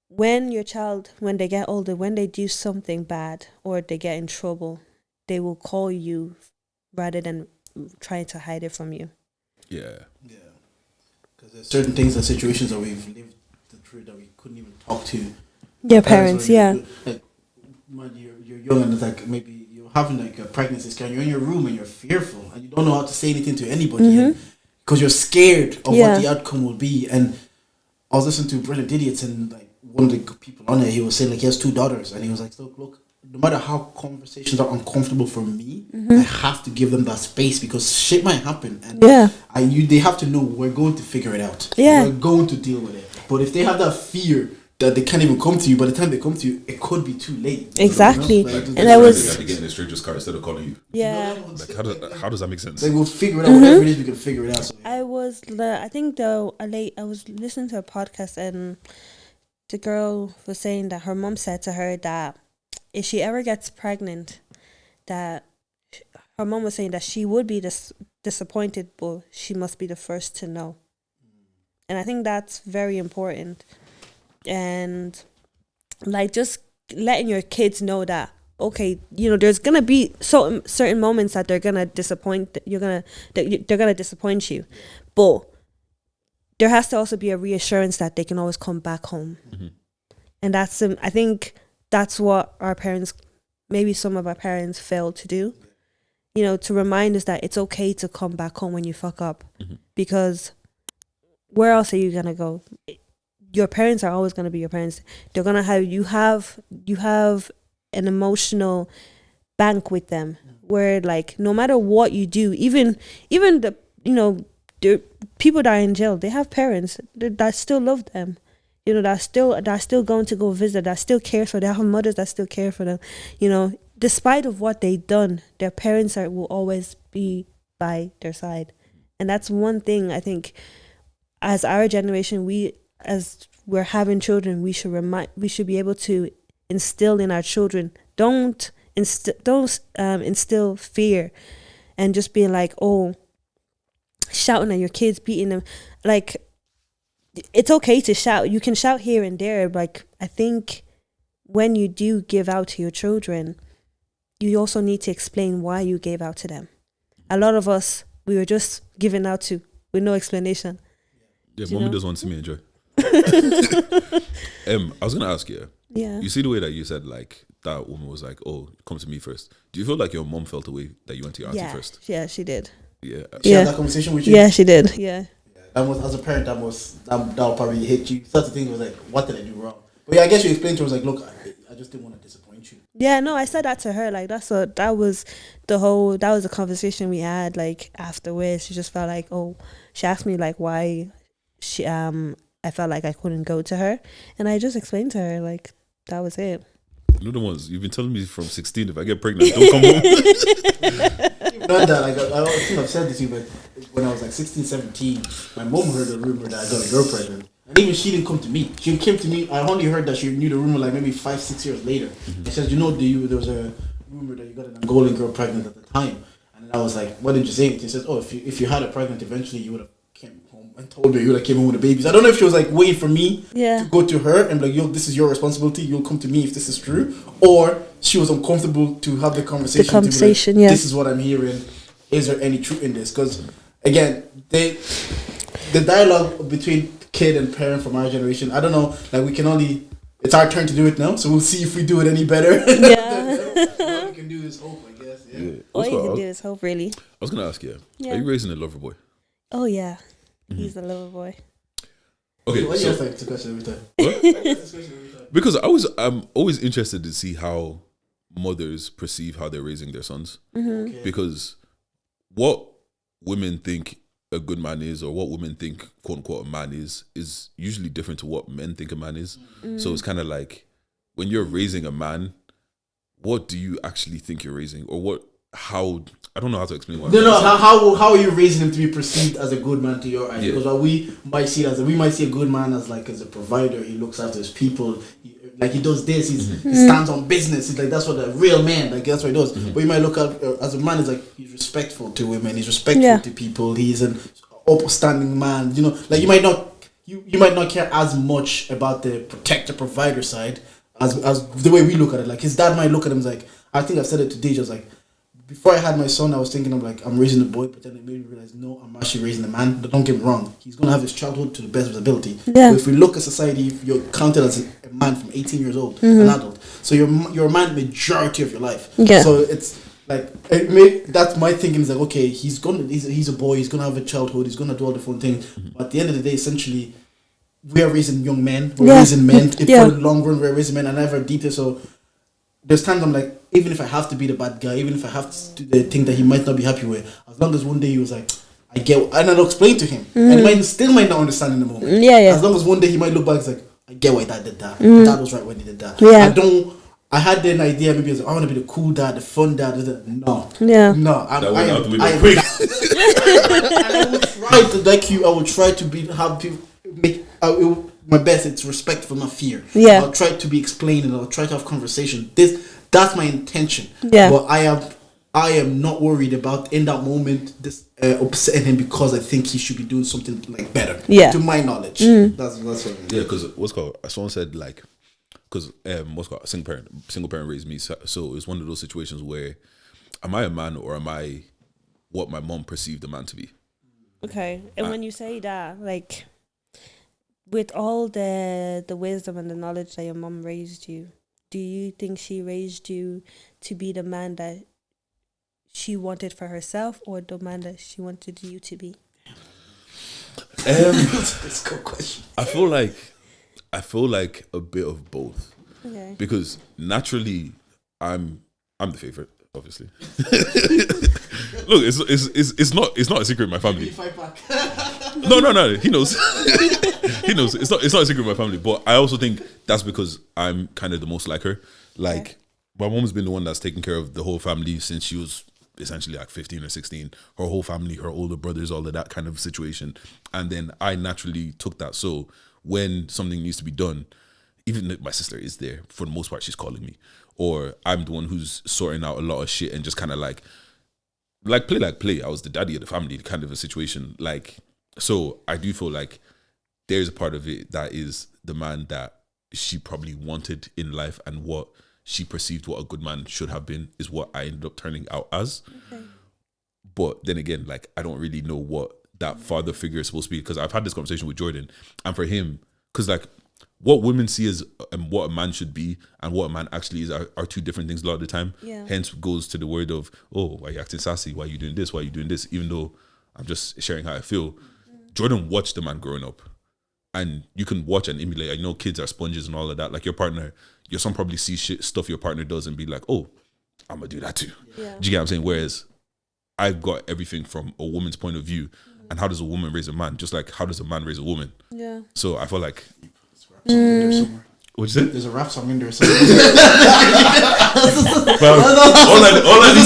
[SPEAKER 1] when they get older, when they do something bad or they get in trouble, they will call you rather than trying to hide it from you.
[SPEAKER 3] Yeah.
[SPEAKER 2] Yeah. Because there's certain things and situations that we've lived through that we couldn't even talk to
[SPEAKER 1] Your parents, yeah.
[SPEAKER 2] Like, you're young and it's like maybe you're having like a pregnancy scare, you're in your room and you're fearful and you don't know how to say anything to anybody because you're scared of what the outcome will be. And I was listening to Brilliant Idiots, and like one of the people on there, he was saying like he has 2 daughters, and he was like, look, no matter how conversations are uncomfortable for me, I have to give them that space because shit might happen, and they have to know we're going to figure it out. We're going to deal with it. But if they have that fear that they can't even come to you, by the time they come to you, it could be too late.
[SPEAKER 1] Exactly.
[SPEAKER 2] Like,
[SPEAKER 1] and I was
[SPEAKER 3] getting a stranger's car instead of calling you.
[SPEAKER 1] Yeah.
[SPEAKER 3] Like how does that make sense?
[SPEAKER 2] Like we'll figure it out. Whatever it is, we can figure it out. So,
[SPEAKER 1] I was listening to a podcast, and the girl was saying that her mom said to her that if she ever gets pregnant, that her mom was saying that she would be disappointed, but she must be the first to know. And I think that's very important. And like just letting your kids know that, okay, you know, there's gonna be certain moments that they're gonna disappoint they're gonna disappoint you, but there has to also be a reassurance that they can always come back home. And that's I think that's what our parents, maybe some of our parents, failed to do, you know, to remind us that it's okay to come back home when you fuck up, because where else are you gonna go? Your parents are always gonna be your parents. They're gonna have you have an emotional bank with them, where like no matter what you do, even the, you know, the people that are in jail, they have parents that still love them, you know, that still going to go visit, that still care for them. They have mothers that still care for them, you know, despite of what they've done. Their parents will always be by their side. And that's one thing I think as our generation, as we're having children, we should be able to instill in our children. Don't instill fear and just being like, oh, shouting at your kids, beating them. Like, it's okay to shout. You can shout here and there. Like, I think when you do give out to your children, you also need to explain why you gave out to them. A lot of us, we were just giving out to with no explanation.
[SPEAKER 3] Yeah, mommy doesn't want to see me enjoy. I was gonna ask you.
[SPEAKER 1] Yeah.
[SPEAKER 3] You see the way that you said like that woman was like, "Oh, come to me first." Do you feel like your mom felt the way that you went to your auntie first?
[SPEAKER 1] Yeah, she did.
[SPEAKER 3] Yeah.
[SPEAKER 2] She had that conversation with you.
[SPEAKER 1] Yeah, she did. Yeah.
[SPEAKER 2] That was, as a parent, that would probably hit you. Such a thing was like, what did I do wrong? But yeah, I guess you explained to her, was like, look, I just didn't want to disappoint you.
[SPEAKER 1] Yeah, no, I said that to her. Like that was the conversation we had. Like afterwards, she just felt like, oh, she asked me like why I felt like I couldn't go to her, and I just explained to her like that was it.
[SPEAKER 3] You know the ones you've been telling me from 16. If I get pregnant, don't come home.
[SPEAKER 2] You've done that. Like I think I've said this to you, but when I was like 16, 17, my mom heard a rumor that I got a girl pregnant, and even she didn't come to me. She came to me. I only heard that she knew the rumor like maybe 5-6 years later. She says, you know, there was a rumor that you got an Angolan girl pregnant at the time, and I was like, why didn't you say anything? She says, oh, if you had her pregnant, eventually you would have came home and told me. You would have came home with the babies. I don't know if she was like waiting for me to go to her and be like, yo, this is your responsibility. You'll come to me if this is true, or she was uncomfortable to have the conversation. To be like, this is what I'm hearing. Is there any truth in this? Because again, the dialogue between kid and parent from our generation, I don't know. Like it's our turn to do it now, so we'll see if we do it any better.
[SPEAKER 1] Yeah.
[SPEAKER 2] All we can do is hope, I guess. Yeah.
[SPEAKER 1] All you can do is hope, really.
[SPEAKER 3] I was gonna ask you, are you raising a lover boy?
[SPEAKER 1] Oh yeah, he's a lover boy.
[SPEAKER 3] Okay,
[SPEAKER 2] Why do you
[SPEAKER 3] so
[SPEAKER 2] ask this question every time?
[SPEAKER 3] what? Because I'm always interested to see how mothers perceive how they're raising their sons.
[SPEAKER 2] Okay.
[SPEAKER 3] Because what women think a good man is, or what women think quote unquote a man is usually different to what men think a man is. So it's kind of like when you're raising a man, what do you actually think you're raising, or how I don't know how to explain what.
[SPEAKER 2] No. How are you raising him to be perceived as a good man to your eyes? Yeah. Because we might see a good man as a provider. He looks after his people. He does this. He stands on business. He's like, that's what a real man. Like that's what he does. But you might look at as a man. It's like he's respectful to women. He's respectful to people. He's an upstanding man. You know, like you might not care as much about the protector provider side as the way we look at it. Like his dad might look at him as like, I think I've said it to Deja. I was like, before I had my son, I was thinking I'm raising a boy, but then it made me realize, no, I'm actually raising a man. But don't get me wrong, he's going to have his childhood to the best of his ability. Yeah. But if we look at society, you're counted as a man from 18 years old, an adult. So you're a man majority of your life. Yeah. So it's like, that's my thinking is like, okay, he's a boy, he's going to have a childhood, he's going to do all the fun things. But at the end of the day, essentially, we are raising young men, we're raising men. For the long run, we're raising men, and never deeper. So there's times I'm like, even if I have to be the bad guy, even if I have to do the thing that he might not be happy with, as long as one day he was like, I get, and I'll explain to him, and he might not understand in the moment. Yeah. As long as one day he might look back, it's like, I get why dad did that. Dad was right when he did that. Yeah. I had an idea, maybe I was like, I want to be the cool dad, the fun dad. No. Yeah. No. I will try to like you. I will try to have people make my best. It's respectful, not fear. Yeah. I'll try to be explaining. I'll try to have conversation. That's my intention. Yeah. But I am not worried about in that moment this upsetting him because I think he should be doing something like better.
[SPEAKER 1] Yeah.
[SPEAKER 2] To my knowledge, that's what.
[SPEAKER 3] Yeah, because what's called someone said like, because what's called a single parent raised me, so it's one of those situations where, am I a man or am I what my mom perceived a man to be?
[SPEAKER 1] Okay, and when you say that, like, with all the wisdom and the knowledge that your mom raised you, do you think she raised you to be the man that she wanted for herself, or the man that she wanted you to be?
[SPEAKER 2] That's a good question.
[SPEAKER 3] I feel like a bit of both.
[SPEAKER 1] Okay.
[SPEAKER 3] Because naturally, I'm the favorite, obviously. Look, it's not a secret in my family. No. He knows. He knows. It's not a secret in my family. But I also think that's because I'm kind of the most like her. Like, my mom's been the one that's taken care of the whole family since she was essentially like 15 or 16. Her whole family, her older brothers, all of that kind of situation. And then I naturally took that. So when something needs to be done, even if my sister is there, for the most part, she's calling me. Or I'm the one who's sorting out a lot of shit and just kind of like play. I was the daddy of the family kind of a situation. Like, so I do feel like there's a part of it that is the man that she probably wanted in life, and what she perceived what a good man should have been is what I ended up turning out as. Okay. But then again, like, I don't really know what that father figure is supposed to be, because I've had this conversation with Jordan, and for him, because like what women see as what a man should be and what a man actually is are two different things a lot of the time. Yeah. Hence goes to the word of, oh, why are you acting sassy? Why are you doing this? Why are you doing this? Even though I'm just sharing how I feel. Jordan watched the man growing up, and you can watch and emulate. I know kids are sponges and all of that. Like, your son probably sees stuff your partner does and be like, oh, I'm gonna do that too. Yeah. Do you get what I'm saying? Whereas I've got everything from a woman's point of view. And how does a woman raise a man? Just like, how does a man raise a woman? Yeah. So I feel like... What'd you say?
[SPEAKER 2] There's a rap song in there somewhere.
[SPEAKER 3] There's a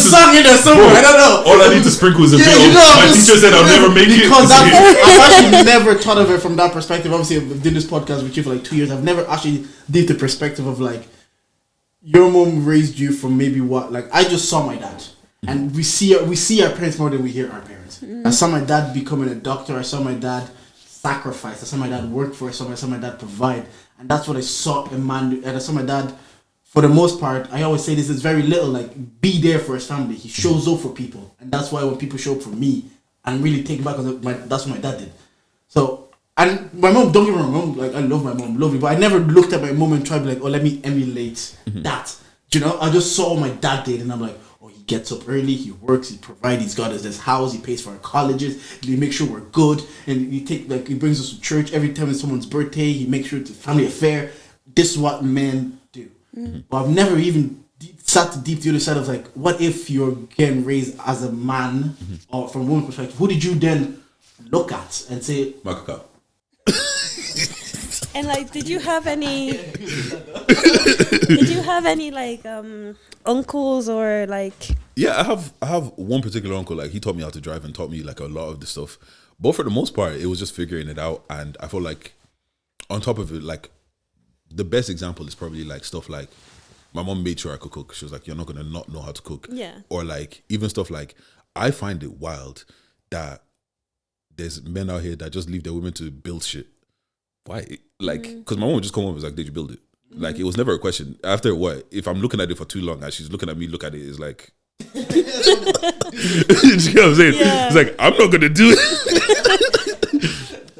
[SPEAKER 2] song in there somewhere. I don't know.
[SPEAKER 3] All I need to sprinkle is a bit of... My teacher said I'll never make it.
[SPEAKER 2] Because I've actually never thought of it from that perspective. Obviously, I've done this podcast with you for like 2 years. I've never actually did the perspective of like, your mom raised you from maybe what... Like, I just saw my dad. And we see our parents more than we hear our parents. I saw my dad becoming a doctor. I saw my dad sacrifice. I saw my dad work for it. I saw my dad provide. And that's what I saw a man do. And I saw my dad, for the most part, I always say this is very little, like, be there for his family. He shows up for people. And that's why when people show up for me, I'm really taken back, because that's what my dad did. So, and my mom, don't get me wrong, like, I love my mom, love me, but I never looked at my mom and tried to be like, oh, let me emulate that. Do you know? I just saw what my dad did, and I'm like, oh, he gets up early, he works, he provides, he's got us this house, he pays for our colleges, he makes sure we're good, and he brings us to church every time it's someone's birthday, he makes sure it's a family affair. This is what men do. But I've never even sat deep to the other side of like, what if you're getting raised as a man, or from a woman's perspective, who did you then look at and say,
[SPEAKER 3] Michael?
[SPEAKER 1] And like, did you have any like uncles or like?
[SPEAKER 3] Yeah, I have one particular uncle. Like, he taught me how to drive and taught me like a lot of the stuff. But for the most part, it was just figuring it out. And I feel like on top of it, like, the best example is probably like stuff like, my mom made sure I could cook. She was like, you're not gonna not know how to cook. Yeah. Or like, even stuff like, I find it wild that there's men out here that just leave their women to build shit. Why? Like, because my mom would just come home and was like, did you build it? Like, it was never a question. After what? If I'm looking at it for too long and she's looking at me, look at it, it's like... You know what I'm saying? Yeah. It's like, I'm not going to do it.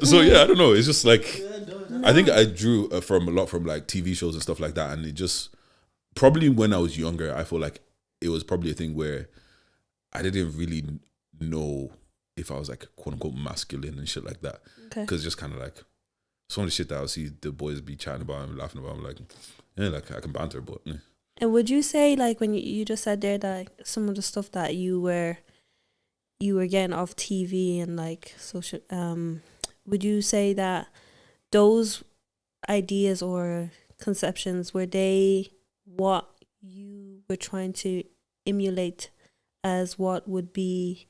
[SPEAKER 3] So, yeah, I don't know. It's just like... I think I drew from a lot from, like, TV shows and stuff like that. And it just... Probably when I was younger, I feel like it was probably a thing where I didn't really know if I was, like, quote-unquote masculine and shit like that. Because just kind of like... Some of the shit that I see the boys be chatting about and laughing about, I'm like, yeah, like, I can banter, but... Yeah.
[SPEAKER 1] And would you say, like, when you just said there that, like, some of the stuff that you were getting off TV and, like, social... would you say that those ideas or conceptions, were they what you were trying to emulate as what would be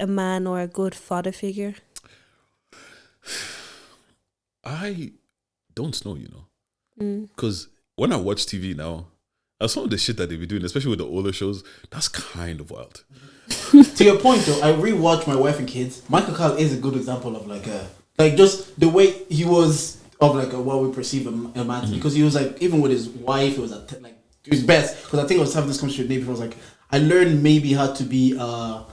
[SPEAKER 1] a man or a good father figure?
[SPEAKER 3] I don't know, you know, because when I watch TV now, some of the shit that they be doing, especially with the older shows, that's kind of wild.
[SPEAKER 2] To your point though, I rewatched My Wife and Kids. Michael Kyle is a good example of like just the way he was of like what we perceive a man, because he was like, even with his wife, he was like his best. Because I think I was having this conversation with Nate before. I was like, I learned maybe how to be a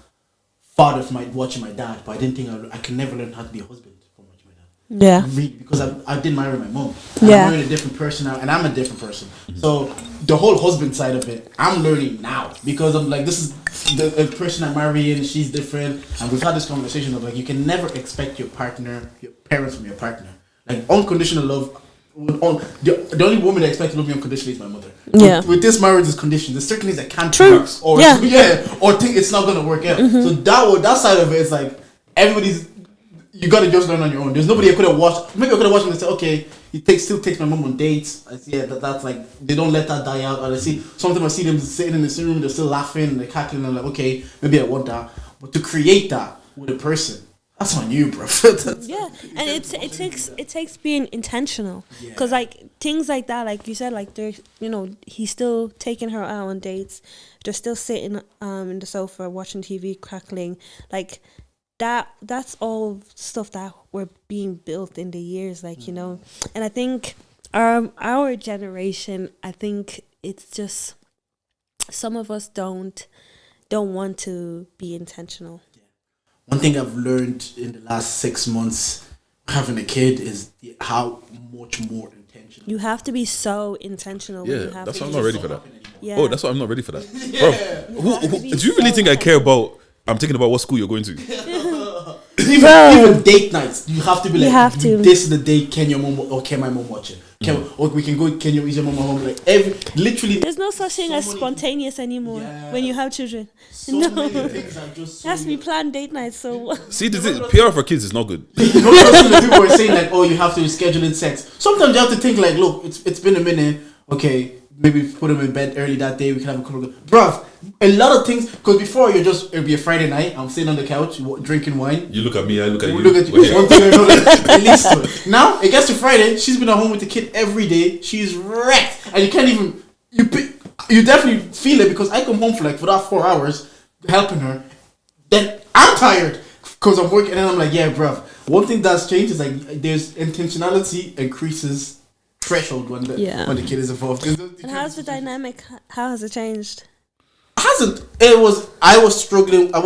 [SPEAKER 2] father from watching my dad, but I didn't think I could never learn how to be a husband from watching my dad.
[SPEAKER 1] Yeah.
[SPEAKER 2] Really, because I did marry my mom. And
[SPEAKER 1] Yeah.
[SPEAKER 2] I'm marrying a different person now, and I'm a different person. So the whole husband side of it, I'm learning now, because I'm like, this is the person I'm marrying. She's different, and we've had this conversation of like, you can never expect your parents from your partner. Like unconditional love. The only woman I expect to love me unconditionally is my mother.
[SPEAKER 1] Yeah.
[SPEAKER 2] With this marriage is conditioned. There's certain things that can't
[SPEAKER 1] True.
[SPEAKER 2] work, or
[SPEAKER 1] Yeah.
[SPEAKER 2] or think it's not gonna work out. So that side of it is like, everybody's. You gotta just learn on your own. There's nobody I could have watched. Maybe I could have watched and say, okay, still takes my mom on dates. I see that's like, they don't let that die out. Or I see sometimes I see them sitting in the same room, they're still laughing, they're cackling. I'm like, okay, maybe I want that. But to create that with a person, that's on you, bro.
[SPEAKER 1] Yeah, and it takes being intentional, because like things like that, like you said, like they're, he's still taking her out on dates, they're still sitting in the sofa watching TV, crackling, like that's all stuff that were being built in the years, like, and I think our generation, I think it's just some of us don't want to be intentional.
[SPEAKER 2] One thing I've learned in the last 6 months having a kid is how much more intentional.
[SPEAKER 1] You have to be so intentional.
[SPEAKER 3] Yeah,
[SPEAKER 1] when you have
[SPEAKER 3] that's
[SPEAKER 1] to
[SPEAKER 3] why I'm
[SPEAKER 1] be
[SPEAKER 3] not ready
[SPEAKER 1] so-
[SPEAKER 3] for that.
[SPEAKER 1] Yeah.
[SPEAKER 3] Oh, that's why I'm not ready for that. Bro, do you really think I care about? I'm thinking about what school you're going to.
[SPEAKER 2] Even date nights, you have to be
[SPEAKER 1] You
[SPEAKER 2] like,
[SPEAKER 1] have to.
[SPEAKER 2] this is the date. Can your mom or can my mom watch it? Or we can go. Can your mom home? Like literally.
[SPEAKER 1] There's no such thing as spontaneous anymore when you have children.
[SPEAKER 2] So many things are just.
[SPEAKER 1] It has to be planned date nights. So
[SPEAKER 3] See, PR for kids is not good.
[SPEAKER 2] You know, the people were saying like, oh, you have to schedule in sex. Sometimes you have to think like, look, it's been a minute. Okay, maybe put them in bed early that day. We can have a couple. Bruv, a lot of things. Because before it'd be a Friday night. I'm sitting on the couch drinking wine.
[SPEAKER 3] You look at me, I look at you.
[SPEAKER 2] We look at you.
[SPEAKER 3] We're here.
[SPEAKER 2] One thing or another, at least to it. Now it gets to Friday. She's been at home with the kid every day. She's wrecked, and you can't even. You definitely feel it, because I come home for that 4 hours helping her. Then I'm tired because I'm working, and then I'm like, yeah, bruv. One thing that's changed is like there's intentionality increases threshold when the kid is involved.
[SPEAKER 1] and how's the dynamic? How has it changed?
[SPEAKER 2] Hasn't. I was struggling. A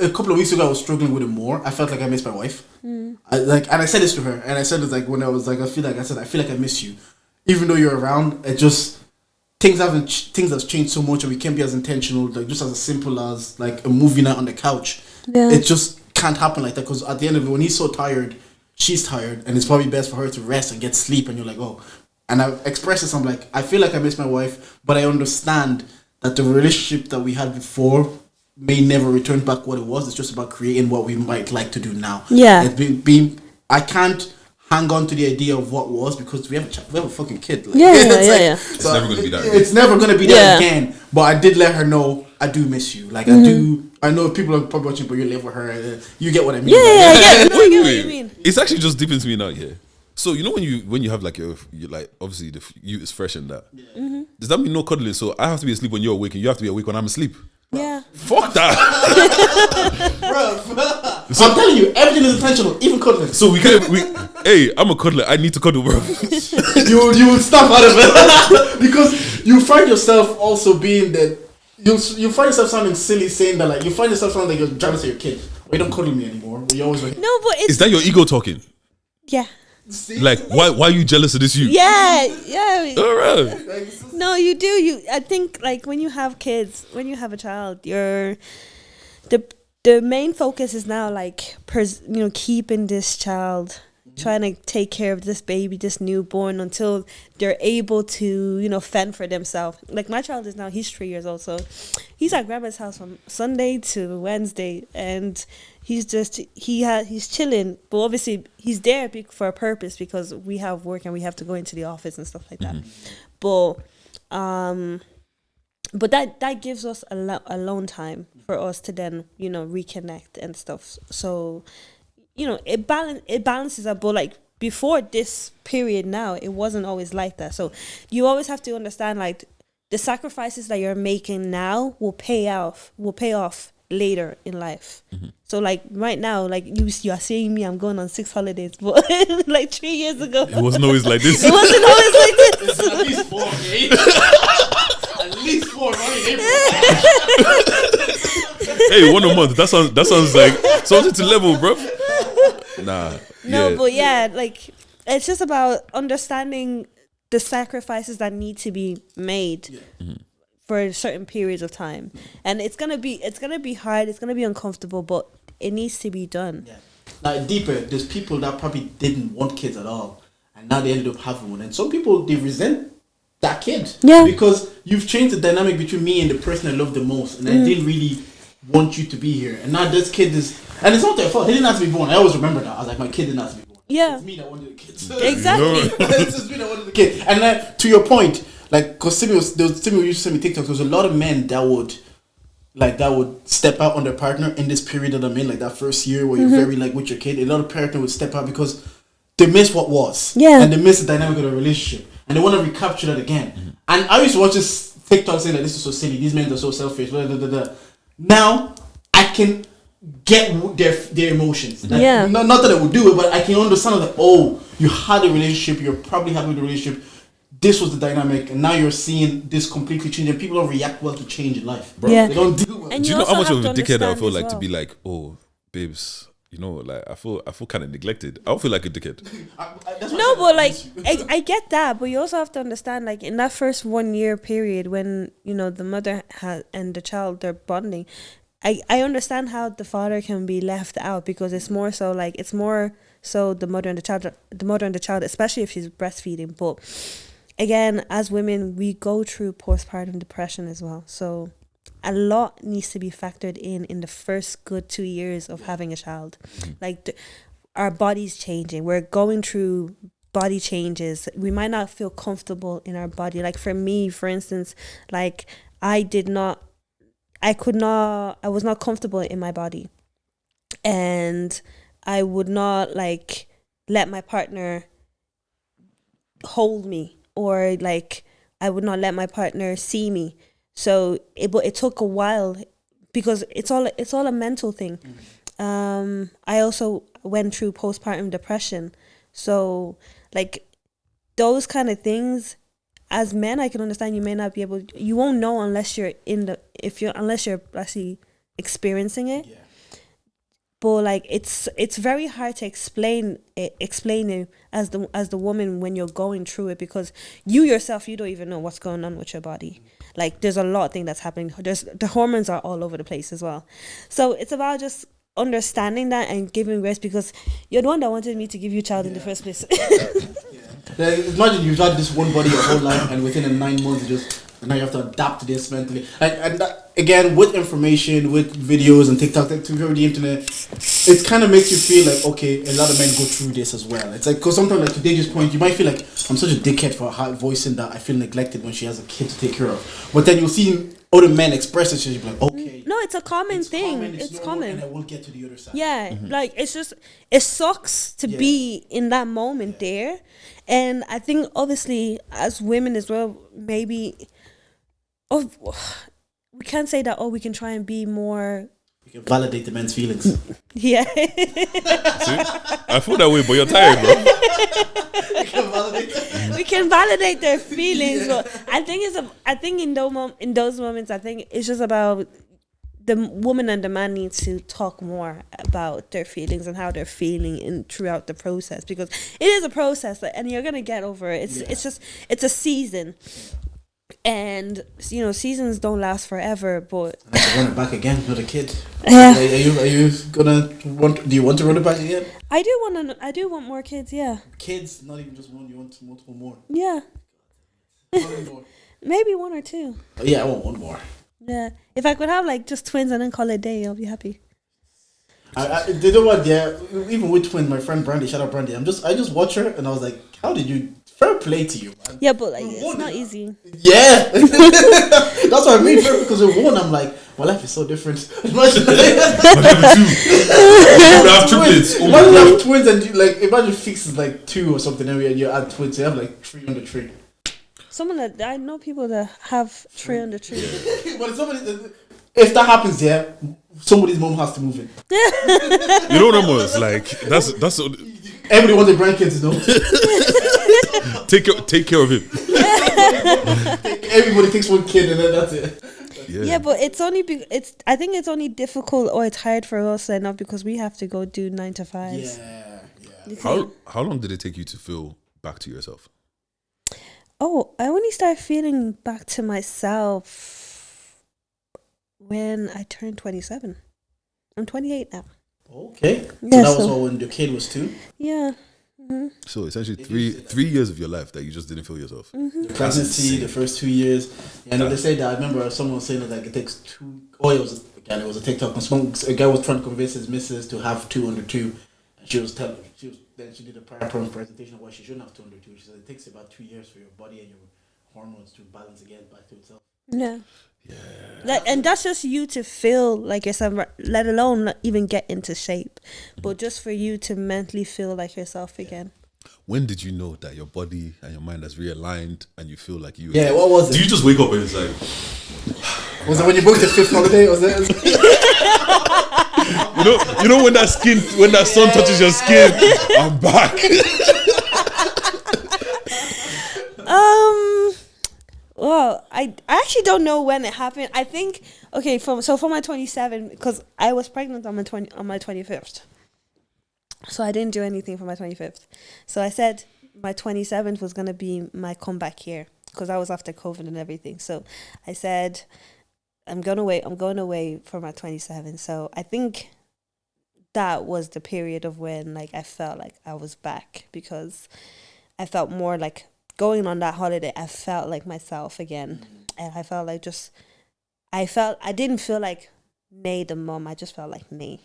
[SPEAKER 2] couple of weeks ago I was struggling with it more. I felt like I missed my wife. And I said this to her, and I said it's like when I was like, I feel like I miss you, even though you're around. It just things have changed so much, and we can't be as intentional. Like just as simple as like a movie night on the couch.
[SPEAKER 1] Yeah.
[SPEAKER 2] It just can't happen like that, because at the end of it, when he's so tired, she's tired, and it's probably best for her to rest and get sleep. And you're like, oh, and I express this. I'm like, I feel like I miss my wife, but I understand that the relationship that we had before may never return back what it was. It's just about creating what we might like to do now.
[SPEAKER 1] Yeah.
[SPEAKER 2] It's I can't hang on to the idea of what was, because we have a fucking kid. Like,
[SPEAKER 1] Yeah.
[SPEAKER 3] It's never gonna be that.
[SPEAKER 2] It's never gonna be that again. But I did let her know I do miss you. Like I do. I know people are probably watching, but you live with her. You get what I mean.
[SPEAKER 1] Yeah. No, I get what you
[SPEAKER 3] Wait.
[SPEAKER 1] mean.
[SPEAKER 3] It's actually just deep into me now, yeah. So you know when you have like you like obviously you is fresh and that. Does that mean no cuddling? So I have to be asleep when you're awake, and you have to be awake when I'm asleep.
[SPEAKER 1] Yeah.
[SPEAKER 3] Fuck that.
[SPEAKER 2] Bro, I'm telling you, everything is intentional, even cuddling.
[SPEAKER 3] So hey, I'm a cuddler. I need to cuddle, bro.
[SPEAKER 2] you will stop out of it because you find yourself also being that you find yourself sounding silly saying that, like you find yourself sounding like you're trying to say your kid. Well, you don't cuddle me anymore. You always like,
[SPEAKER 1] No, but it's
[SPEAKER 3] Is that your ego talking?
[SPEAKER 1] yeah.
[SPEAKER 3] Like why are you jealous of this you?
[SPEAKER 1] Yeah.
[SPEAKER 3] All right.
[SPEAKER 1] No, you do. I think like when you have kids, when you have a child, the main focus is now like keeping this child, trying to take care of this baby, this newborn, until they're able to fend for themselves. Like my child is now, he's 3 years old, so he's at grandma's house from Sunday to Wednesday, and he's chilling, but obviously he's there for a purpose, because we have work and we have to go into the office and stuff like that. But that gives us alone time for us to then reconnect and stuff. So it balances out. But like before this period now, it wasn't always like that. So you always have to understand, like, the sacrifices that you're making now will pay off later in life. So like right now, like you are seeing me, I'm going on 6 holidays, but like 3 years ago,
[SPEAKER 3] It wasn't always like this.
[SPEAKER 1] it wasn't always like this.
[SPEAKER 2] It's at least 4, At least 4, right?
[SPEAKER 3] Hey, 1 a month. That sounds like something to level, bro. Nah.
[SPEAKER 1] No, but yeah, like it's just about understanding the sacrifices that need to be made for certain periods of time, and it's gonna be hard. It's gonna be uncomfortable, but it needs to be done.
[SPEAKER 2] Yeah. Like deeper, there's people that probably didn't want kids at all, and now they ended up having one. And some people, they resent that kid, because you've changed the dynamic between me and the person I love the most, and I didn't really want you to be here. And now this kid is, and it's not their fault. They didn't have to be born. I always remember that. I was like, my kid didn't have to be born.
[SPEAKER 1] Yeah,
[SPEAKER 2] it's me that wanted the kids.
[SPEAKER 1] Exactly.
[SPEAKER 2] It's just me that wanted the kid. And then to your point, like, because Simi used to send me TikToks, there's a lot of men that would step out on their partner in this period that I'm in, like that first year where you're very like with your kid. A lot of partner would step out because they miss what was, and they miss the dynamic of the relationship, and they want to recapture that again. And I used to watch this TikTok saying that this is so silly, these men are so selfish, blah, blah, blah, blah. Now I can get their emotions. Like, not that I would do it, but I can understand that, oh, you had a relationship, you're probably happy with the relationship, this was the dynamic, and now you're seeing this completely change, and people don't react well to change in life, bro. They don't do well.
[SPEAKER 1] And
[SPEAKER 3] do you know how much of a dickhead I feel like
[SPEAKER 1] well.
[SPEAKER 3] to be like, oh, babes, you know, like I feel kind of neglected. I don't feel like a dickhead.
[SPEAKER 1] No, but like I get that, but you also have to understand, like, in that first 1 year period when, you know, the mother and the child, they're bonding, I understand how the father can be left out, because it's more so the mother and the child, especially if she's breastfeeding. But again, as women, we go through postpartum depression as well. So a lot needs to be factored in the first good 2 years of having a child. Like our body's changing. We're going through body changes. We might not feel comfortable in our body. Like for me, for instance, like I was not comfortable in my body, and I would not like let my partner hold me, or like I would not let my partner see me. So it took a while, because it's all a mental thing. I also went through postpartum depression, so like those kind of things. As men, I can understand you may not be able. You won't know unless you're unless you're actually experiencing it. Yeah. But like it's very hard to explain it as the woman when you're going through it, because you yourself, you don't even know what's going on with your body. Like there's a lot of things that's happening. The hormones are all over the place as well. So it's about just understanding that and giving rest, because you're the one that wanted me to give you a child in the first place.
[SPEAKER 2] Like, imagine you've had this one body your whole life, and within 9 months, now you have to adapt to this mentally. And that, again, with information, with videos and TikTok, to the internet, it kind of makes you feel like, okay, a lot of men go through this as well. It's like, because sometimes, like to Deja's point, you might feel like, I'm such a dickhead for voicing that I feel neglected when she has a kid to take care of. But then you'll see other men express it, so you'll be like, okay.
[SPEAKER 1] No, it's a common thing. It's common.
[SPEAKER 2] And I will get to the other side.
[SPEAKER 1] Yeah, like it's just, it sucks to be in that moment there. And I think obviously as women as well, maybe, we can't say that, we can try and be more.
[SPEAKER 2] We can validate the men's feelings.
[SPEAKER 1] Yeah.
[SPEAKER 3] See? I feel that way, but you're tired, bro.
[SPEAKER 1] We can validate their feelings. But I think in those moments, I think it's just about the woman and the man needs to talk more about their feelings and how they're feeling throughout the process, because it is a process, and you're gonna get over it. It's a season, and you know seasons don't last forever. But
[SPEAKER 2] I have to run it back again with a kid. Are you gonna want? Do you want to run it back again?
[SPEAKER 1] I do want more kids. Yeah.
[SPEAKER 2] Kids, not even just one. You want multiple more.
[SPEAKER 1] Yeah. Maybe 1 or 2.
[SPEAKER 2] Yeah, I want 1 more.
[SPEAKER 1] Yeah, if I could have like just twins and then call it a day, I'll be happy.
[SPEAKER 2] You know what? Yeah, even with twins, my friend Brandy, shout out Brandy. I just watch her and I was like, how did you? Fair play to you, man.
[SPEAKER 1] Yeah, but like it's not easy.
[SPEAKER 2] Yeah, that's what I mean. Because with one, I'm like, my life is so different. Imagine
[SPEAKER 3] I have triplets.
[SPEAKER 2] Imagine you have twins and imagine Fix is like 2 or something, and you add twins, so you have like 3 on the tree.
[SPEAKER 1] Someone that I know people that have 3 on the tree.
[SPEAKER 2] But if that happens, somebody's mom has to move in.
[SPEAKER 3] You know what I'm was like? That's
[SPEAKER 2] everybody wants their grandkids,
[SPEAKER 3] take care of him.
[SPEAKER 2] Everybody takes one kid and then that's it.
[SPEAKER 1] Yeah, but it's only I think it's only difficult or it's hard for us enough because we have to go do 9 to 5s.
[SPEAKER 2] Yeah.
[SPEAKER 3] How long did it take you to feel back to yourself?
[SPEAKER 1] Oh, I only started feeling back to myself when I turned 27. I'm 28 now.
[SPEAKER 2] Okay.
[SPEAKER 1] Yeah,
[SPEAKER 2] so that was when your kid was 2?
[SPEAKER 1] Yeah.
[SPEAKER 3] So essentially 3 years of your life that you just didn't feel yourself.
[SPEAKER 2] The pregnancy, the first 2 years. Yeah, they say that. I remember someone was saying that it takes 2. Oh, it was a TikTok. And a guy was trying to convince his missus to have 2 under 2. And then she did a PowerPoint presentation of why she shouldn't have 2 under 2. She said it takes about 2 years for your body and your hormones to balance again back to itself.
[SPEAKER 1] Yeah. And that's just you to feel like yourself, let alone not even get into shape, but just for you to mentally feel like yourself again.
[SPEAKER 3] When did you know that your body and your mind has realigned and you feel like you?
[SPEAKER 2] Yeah, what was it?
[SPEAKER 3] Do you just wake up and it's like?
[SPEAKER 2] Was it when you booked the 5th holiday? Was it?
[SPEAKER 3] you know when that sun touches your skin, I'm back.
[SPEAKER 1] Well, I actually don't know when it happened. I think for my 27, because I was pregnant on my 25th, so I didn't do anything for my 25th. So I said my 27th was gonna be my comeback year because I was after COVID and everything. So I said I'm going away for my 27th. So I think that was the period of when I felt like I was back because I felt more like. Going on that holiday, I felt like myself again, and I felt like I didn't feel like Nay the mom. I just felt like me,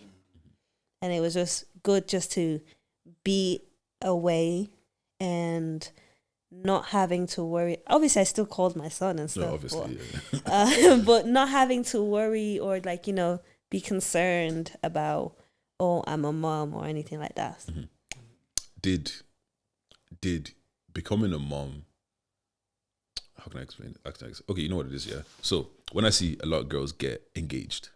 [SPEAKER 1] and it was just good just to be away and not having to worry. Obviously, I still called my son and stuff.
[SPEAKER 3] No, obviously,
[SPEAKER 1] but not having to worry or be concerned about I'm a mom or anything like that.
[SPEAKER 3] Mm-hmm. Did becoming a mom, how can I explain it? Okay, you know what it is, yeah? So when I see a lot of girls get engaged,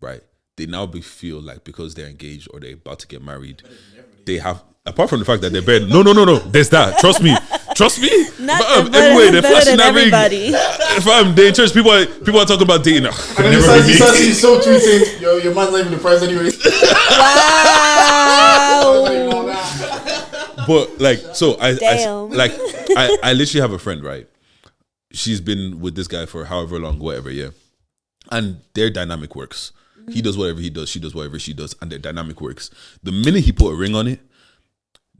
[SPEAKER 3] right, they now feel like because they're engaged or they're about to get married, they have, apart from the fact that they're better, no, there's that. Trust me. Anyway, they're flashing everybody. If they're in church, people are talking about dating.
[SPEAKER 2] And then you so tweeting, your man's not even the prize anyway.
[SPEAKER 1] Wow.
[SPEAKER 3] But I literally have a friend, right? She's been with this guy for however long, whatever, yeah. And their dynamic works. He does whatever he does, she does whatever she does, and their dynamic works. The minute he put a ring on it,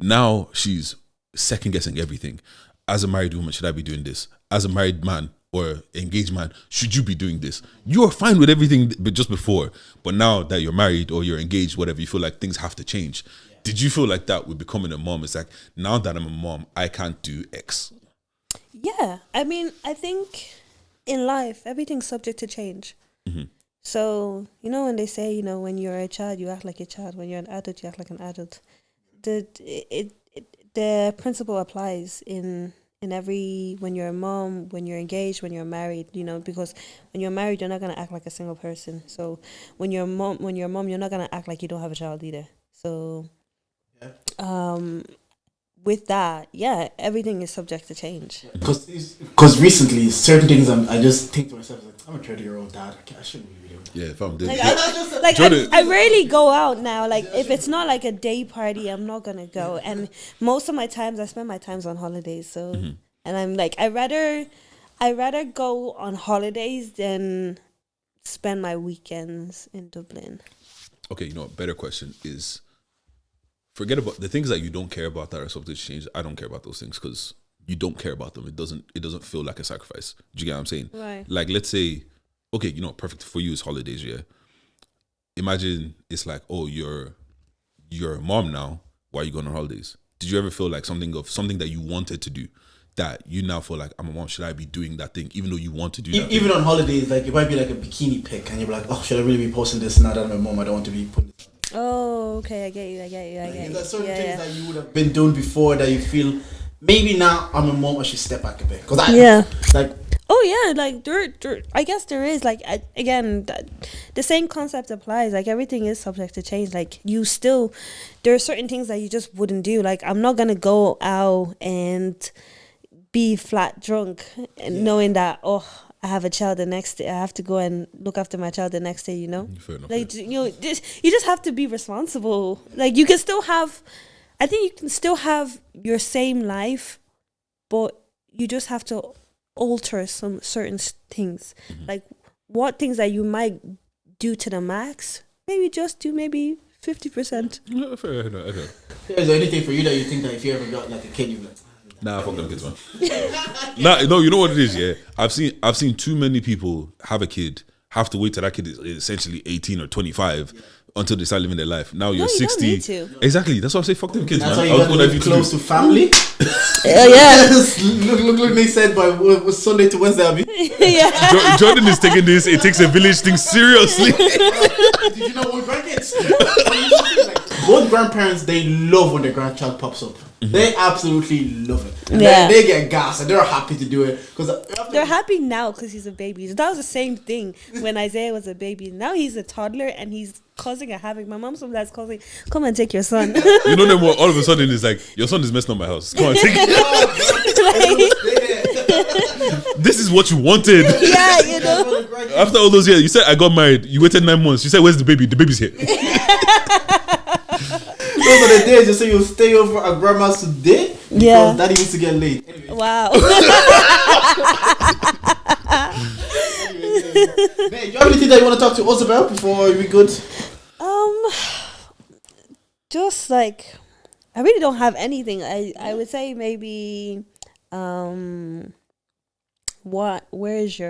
[SPEAKER 3] now she's second guessing everything. As a married woman, should I be doing this? As a married man or engaged man, should you be doing this? You are fine with everything just before, but now that you're married or you're engaged, whatever, you feel like things have to change. Did you feel like that with becoming a mom? It's like, now that I'm a mom, I can't do X.
[SPEAKER 1] Yeah. I mean, I think in life, everything's subject to change. Mm-hmm. So, when they say, when you're a child, you act like a child. When you're an adult, you act like an adult. The principle applies in when you're a mom, when you're engaged, when you're married, because when you're married, you're not going to act like a single person. So when you're a mom, you're not going to act like you don't have a child either. So... with that, everything is subject to change.
[SPEAKER 2] Because recently, certain things I just think to myself, like, I'm a 30-year-old dad. I shouldn't be doing that.
[SPEAKER 3] Yeah, if I'm doing
[SPEAKER 1] I rarely go out now. Like, if it's not like a day party, I'm not gonna go. And most of my times, I spend my times on holidays. So, and I'm like, I rather go on holidays than spend my weekends in Dublin.
[SPEAKER 3] Okay, better question is, forget about the things that you don't care about that are subject to change. I don't care about those things because you don't care about them. It doesn't feel like a sacrifice. Do you get what I'm saying?
[SPEAKER 1] Right.
[SPEAKER 3] Like, let's say, okay, perfect for you is holidays, yeah. Imagine it's like, oh, you're a mom now. Why are you going on holidays? Did you ever feel like something that you wanted to do that you now feel like, I'm a mom, should I be doing that thing even though you want to do that
[SPEAKER 2] even
[SPEAKER 3] thing?
[SPEAKER 2] On holidays, like it might be like a bikini pic and you're like, oh, should I really be posting this now that I'm a mom? I don't want to be putting this on.
[SPEAKER 1] Oh, okay, I get you.
[SPEAKER 2] There's certain things that you would have been doing before that you feel maybe now I'm a mom, I should step back a bit. Because like.
[SPEAKER 1] Oh yeah, like there, I guess there is like again the same concept applies. Like everything is subject to change. Like there are certain things that you just wouldn't do. Like I'm not gonna go out and be flat drunk and knowing that I have a child the next day. I have to go and look after my child the next day. You know,
[SPEAKER 3] Fair enough,
[SPEAKER 1] like you just have to be responsible. Like you can still have, I think you can still have your same life, but you just have to alter some certain things. Like what things that you might do to the max, maybe just do maybe 50%.
[SPEAKER 3] Yeah, fair enough. Okay.
[SPEAKER 2] Is there anything for you that you think that if you ever got like a kid, you'd be like,
[SPEAKER 3] Nah, fuck them kids, man. No, you know what it is, yeah? I've seen too many people have a kid, have to wait till that kid is essentially 18 or 25 until they start living their life. Now you're 60.
[SPEAKER 1] You don't need to.
[SPEAKER 3] Exactly. That's why I say fuck them kids,
[SPEAKER 2] that's
[SPEAKER 3] man.
[SPEAKER 2] why you got to live close to family.
[SPEAKER 1] Yeah.
[SPEAKER 2] look, they said by Sunday to Wednesday, Abby.
[SPEAKER 1] Yeah.
[SPEAKER 3] Jordan is taking this, it takes a village thing seriously.
[SPEAKER 2] Did you know what grandkids? Both grandparents, they love when their grandchild pops up. They absolutely love it. And they get gas and they're happy to do it because
[SPEAKER 1] they're happy now because he's a baby. That was the same thing when Isaiah was a baby. Now he's a toddler and he's causing a havoc. My mom sometimes calls me, come and take your son.
[SPEAKER 3] You know them all of a sudden it's like, your son is messing up my house. Come on, take it. This is what you wanted.
[SPEAKER 1] Yeah, you know.
[SPEAKER 3] After all those years, you said I got married. You waited 9 months. You said, where's the baby? The baby's here.
[SPEAKER 2] Those are the days you say you'll stay over at grandma's today because daddy needs to get late. Anyway.
[SPEAKER 1] Wow.
[SPEAKER 2] Man, do you have anything that you want to talk to us about before we good?
[SPEAKER 1] Just like I really don't have anything. I would say maybe where's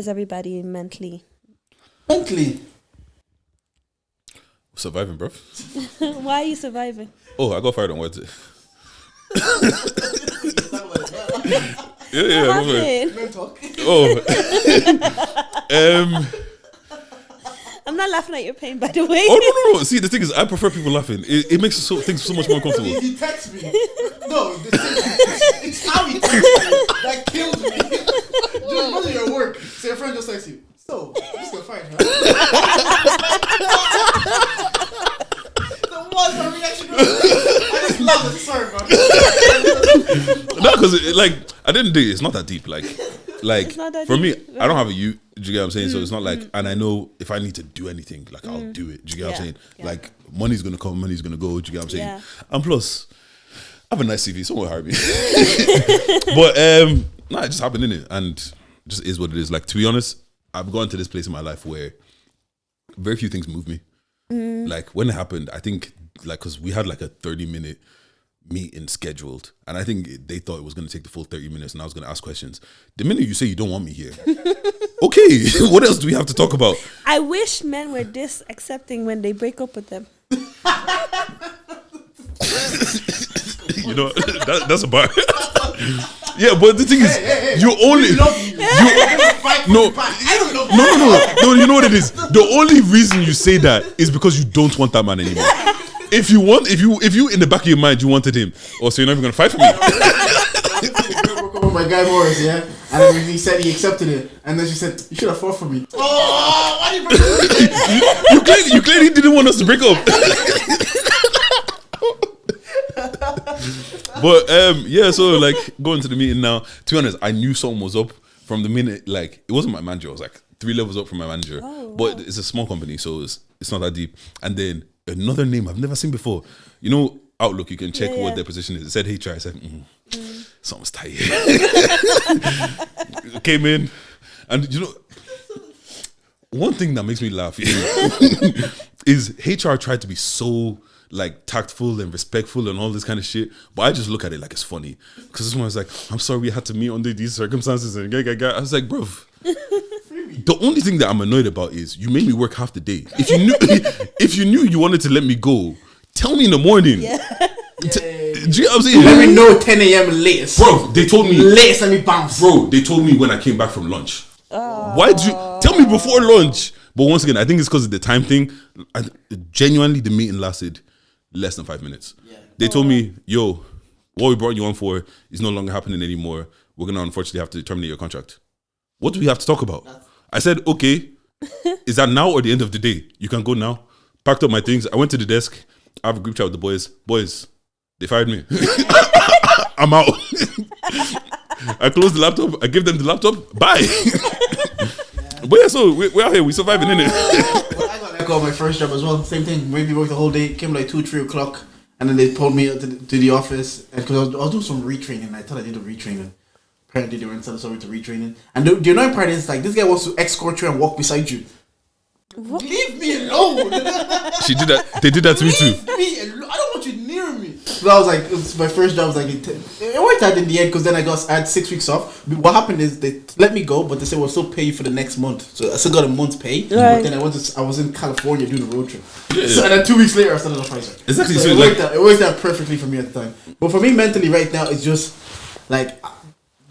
[SPEAKER 1] everybody mentally?
[SPEAKER 3] Surviving, bro.
[SPEAKER 1] Why are you surviving?
[SPEAKER 3] Oh, I got fired on Wednesday.
[SPEAKER 1] Yeah.
[SPEAKER 3] I got fired. Oh.
[SPEAKER 1] I'm not laughing at your pain, by the way.
[SPEAKER 3] Oh no. See, the thing is, I prefer people laughing. It makes things so much more comfortable.
[SPEAKER 2] He texts me. No, it's how he texts me that kills me. Just imagine your work. So your friend just texts you. So, I'm just gonna fight her. So what's my reaction? I just love it. Sorry, man.
[SPEAKER 3] No, because like at the end of the day, it's not that deep. Like for me, I don't have a you. Do you get what I'm saying? So it's not like, and I know if I need to do anything, like I'll do it. Do you get what I'm saying? Yeah. Like money's gonna come, money's gonna go. Do you get what I'm saying? Yeah. And plus, I have a nice CV. Someone will hire me. But it just happened, innit? And just is what it is. Like to be honest, I've gone to this place in my life where very few things move me. Like when it happened, I think like because we had like a 30-minute meeting scheduled, and I think they thought it was going to take the full 30 minutes, and I was going to ask questions. The minute you say you don't want me here, okay, what else do we have to talk about?
[SPEAKER 1] I wish men were this accepting when they break up with them.
[SPEAKER 3] You know, that's a bar. Yeah, but the thing is, you only love you. No, you know what it is? The only reason you say that is because you don't want that man anymore. If you in the back of your mind you wanted him, so you're not even gonna fight for me.
[SPEAKER 2] My guy Morris, yeah, and then he said he accepted it, and then she said you should have fought for me. Oh, why did
[SPEAKER 3] you clearly didn't want us to break up. But so like going to the meeting now, to be honest, I knew something was up from the minute. Like it wasn't my manager, it was like 3 levels up from my manager. But it's a small company, so it's not that deep. And then another name I've never seen before. You know, Outlook, you can check what their position is. It said HR. I said, something's tight. Came in, and you know, one thing that makes me laugh is HR tried to be so like tactful and respectful and all this kind of shit, but I just look at it like it's funny because this one was like, I'm sorry we had to meet under these circumstances, and I was like, bro, the only thing that I'm annoyed about is you made me work half the day. If you knew you wanted to let me go, tell me in the morning. Do you know what I'm saying?
[SPEAKER 2] Let me know 10 a.m. latest.
[SPEAKER 3] Bro, they told me
[SPEAKER 2] latest, let me bounce.
[SPEAKER 3] Bro, they told me when I came back from lunch. Why did you tell me before lunch? But once again, I think it's because of the time thing. Genuinely, the meeting lasted less than 5 minutes. Yeah. They told me, yo, what we brought you on for is no longer happening anymore. We're going to unfortunately have to terminate your contract. What do we have to talk about? I said, okay, is that now or the end of the day? You can go now. Packed up my things. I went to the desk. I have a group chat with the boys. Boys, they fired me. I'm out. I closed the laptop. I gave them the laptop. Bye. But yeah, so we're out here. We surviving, innit?
[SPEAKER 2] Well, I got let go of my first job as well. Same thing. Maybe worked the whole day. Came like 2-3 o'clock. And then they pulled me to the office. Because I was doing some retraining. I thought I did a retraining. Apparently they were in some sort of retraining. And the annoying part is like this guy wants to escort you and walk beside you. What? Leave me alone.
[SPEAKER 3] She did that. They did that to me too.
[SPEAKER 2] Leave me alone. I don't want you near me. So I was like, it was my first job. Was like, it worked out in the end because then I had 6 weeks off. But what happened is they let me go, but they said we'll still pay you for the next month. So I still got a month's pay. Right. But then I was in California doing a road trip. Yeah. So, and then 2 weeks later I started on Pfizer.
[SPEAKER 3] Exactly.
[SPEAKER 2] So it worked out perfectly for me at the time. But for me mentally right now, it's just like.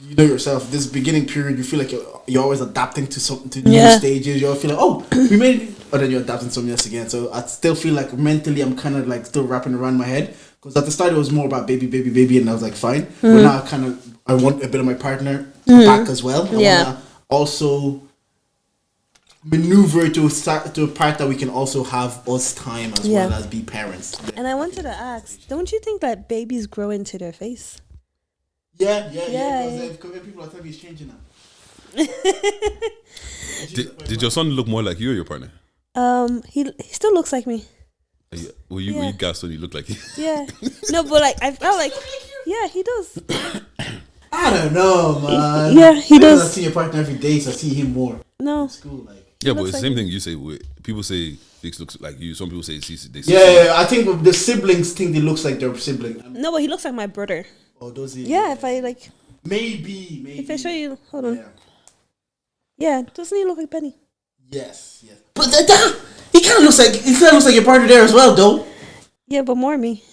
[SPEAKER 2] You know yourself, this beginning period, you feel like you're always adapting to something, to new stages. You all feel like, oh, we made it. But then you're adapting to something else again. So I still feel like mentally I'm kind of like still wrapping around my head. Because at the start it was more about baby, and I was like, fine. But now I want a bit of my partner back as well. I want to also maneuver to a part that we can also have us time as well as be parents.
[SPEAKER 1] And I wanted to ask, don't you think that babies grow into their face?
[SPEAKER 2] Yeah. Because people are telling me it's changing now.
[SPEAKER 3] Did your son look more like you or your partner?
[SPEAKER 1] He still looks like me.
[SPEAKER 3] Were you gassed when you looked like him?
[SPEAKER 1] Yeah. No, but like I felt like, yeah, he does.
[SPEAKER 2] I don't know, man.
[SPEAKER 1] Yeah, he does.
[SPEAKER 2] I see your partner every day, so I see him more.
[SPEAKER 1] No.
[SPEAKER 2] In school, like.
[SPEAKER 3] Yeah, but it's the same thing you say. People say Vix looks like you. Some people say they see.
[SPEAKER 2] Yeah. I think the siblings think they looks like their sibling.
[SPEAKER 1] No, but he looks like my brother.
[SPEAKER 2] Oh, does he?
[SPEAKER 1] Yeah, if I like.
[SPEAKER 2] Maybe.
[SPEAKER 1] If I show you, hold on. Yeah, doesn't he look like Benny?
[SPEAKER 2] Yes. But he kind of looks like your partner there as well, though.
[SPEAKER 1] Yeah, but more me.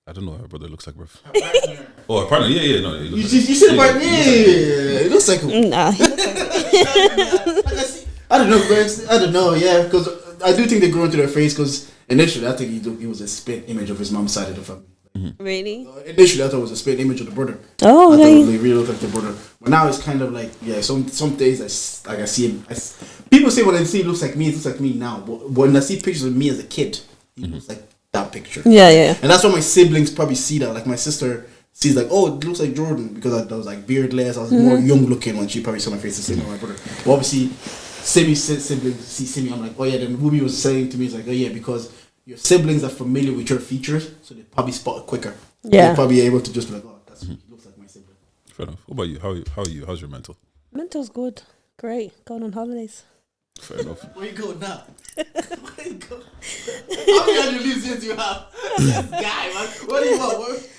[SPEAKER 3] I don't know what her brother looks like, bro. Her partner, yeah, no.
[SPEAKER 2] You see the partner, yeah. It looks like him.
[SPEAKER 1] Nah, he looks like
[SPEAKER 2] I don't know, bro. I don't know, yeah, because I do think they grow into their face. Because initially, I think he was a spit image of his mom's side of the family.
[SPEAKER 1] Mm-hmm. Really?
[SPEAKER 2] Initially, I thought it was a spit image of the brother.
[SPEAKER 1] Oh,
[SPEAKER 2] I thought it really looked like the brother. But now it's kind of like, yeah, some days I see him. People say when I see it looks like me, it looks like me now. But when I see pictures of me as a kid, it looks like that picture. Yeah. And that's why my siblings probably see that. Like my sister sees like, oh, it looks like Jordan because I was like beardless. I was more young looking when she probably saw my face the same as my brother. But obviously, Simi's siblings see Simi. I'm like, oh yeah. Then Ruby was saying to me, it's like, oh yeah, because your siblings are familiar with your features, so they probably spot it quicker. Yeah. They're probably able to just be like, oh, he looks like my sibling.
[SPEAKER 3] Fair enough. What about you? How are you? How's your mental?
[SPEAKER 1] Mental's good. Great. Going on holidays.
[SPEAKER 3] Fair enough.
[SPEAKER 2] Where you going now? Where you going? How many annual leaves do you have? This guy, man. What do you want?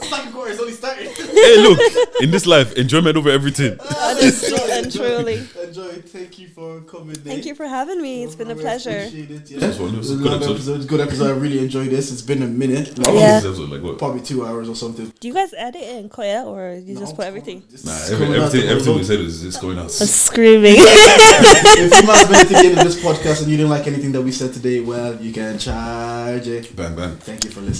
[SPEAKER 2] Second quarter is only starting.
[SPEAKER 3] Hey, look, in this life, enjoyment over everything.
[SPEAKER 1] Honestly and truly.
[SPEAKER 2] Enjoy. Thank you for coming.
[SPEAKER 1] Thank you for having me. It's been a pleasure.
[SPEAKER 2] Appreciate it. Yeah.
[SPEAKER 3] This one was a good episode.
[SPEAKER 2] Good episode. I really enjoyed this. It's been a minute.
[SPEAKER 3] How long is this episode? Like what?
[SPEAKER 2] Probably 2 hours or something.
[SPEAKER 1] Do you guys edit it and cut it out, or you just put everything?
[SPEAKER 3] Everything we said is just going out.
[SPEAKER 1] I'm screaming.
[SPEAKER 2] If you might have been to the end of this podcast and you didn't like anything that we said today, well, you can charge it.
[SPEAKER 3] Bang.
[SPEAKER 2] Thank you for listening.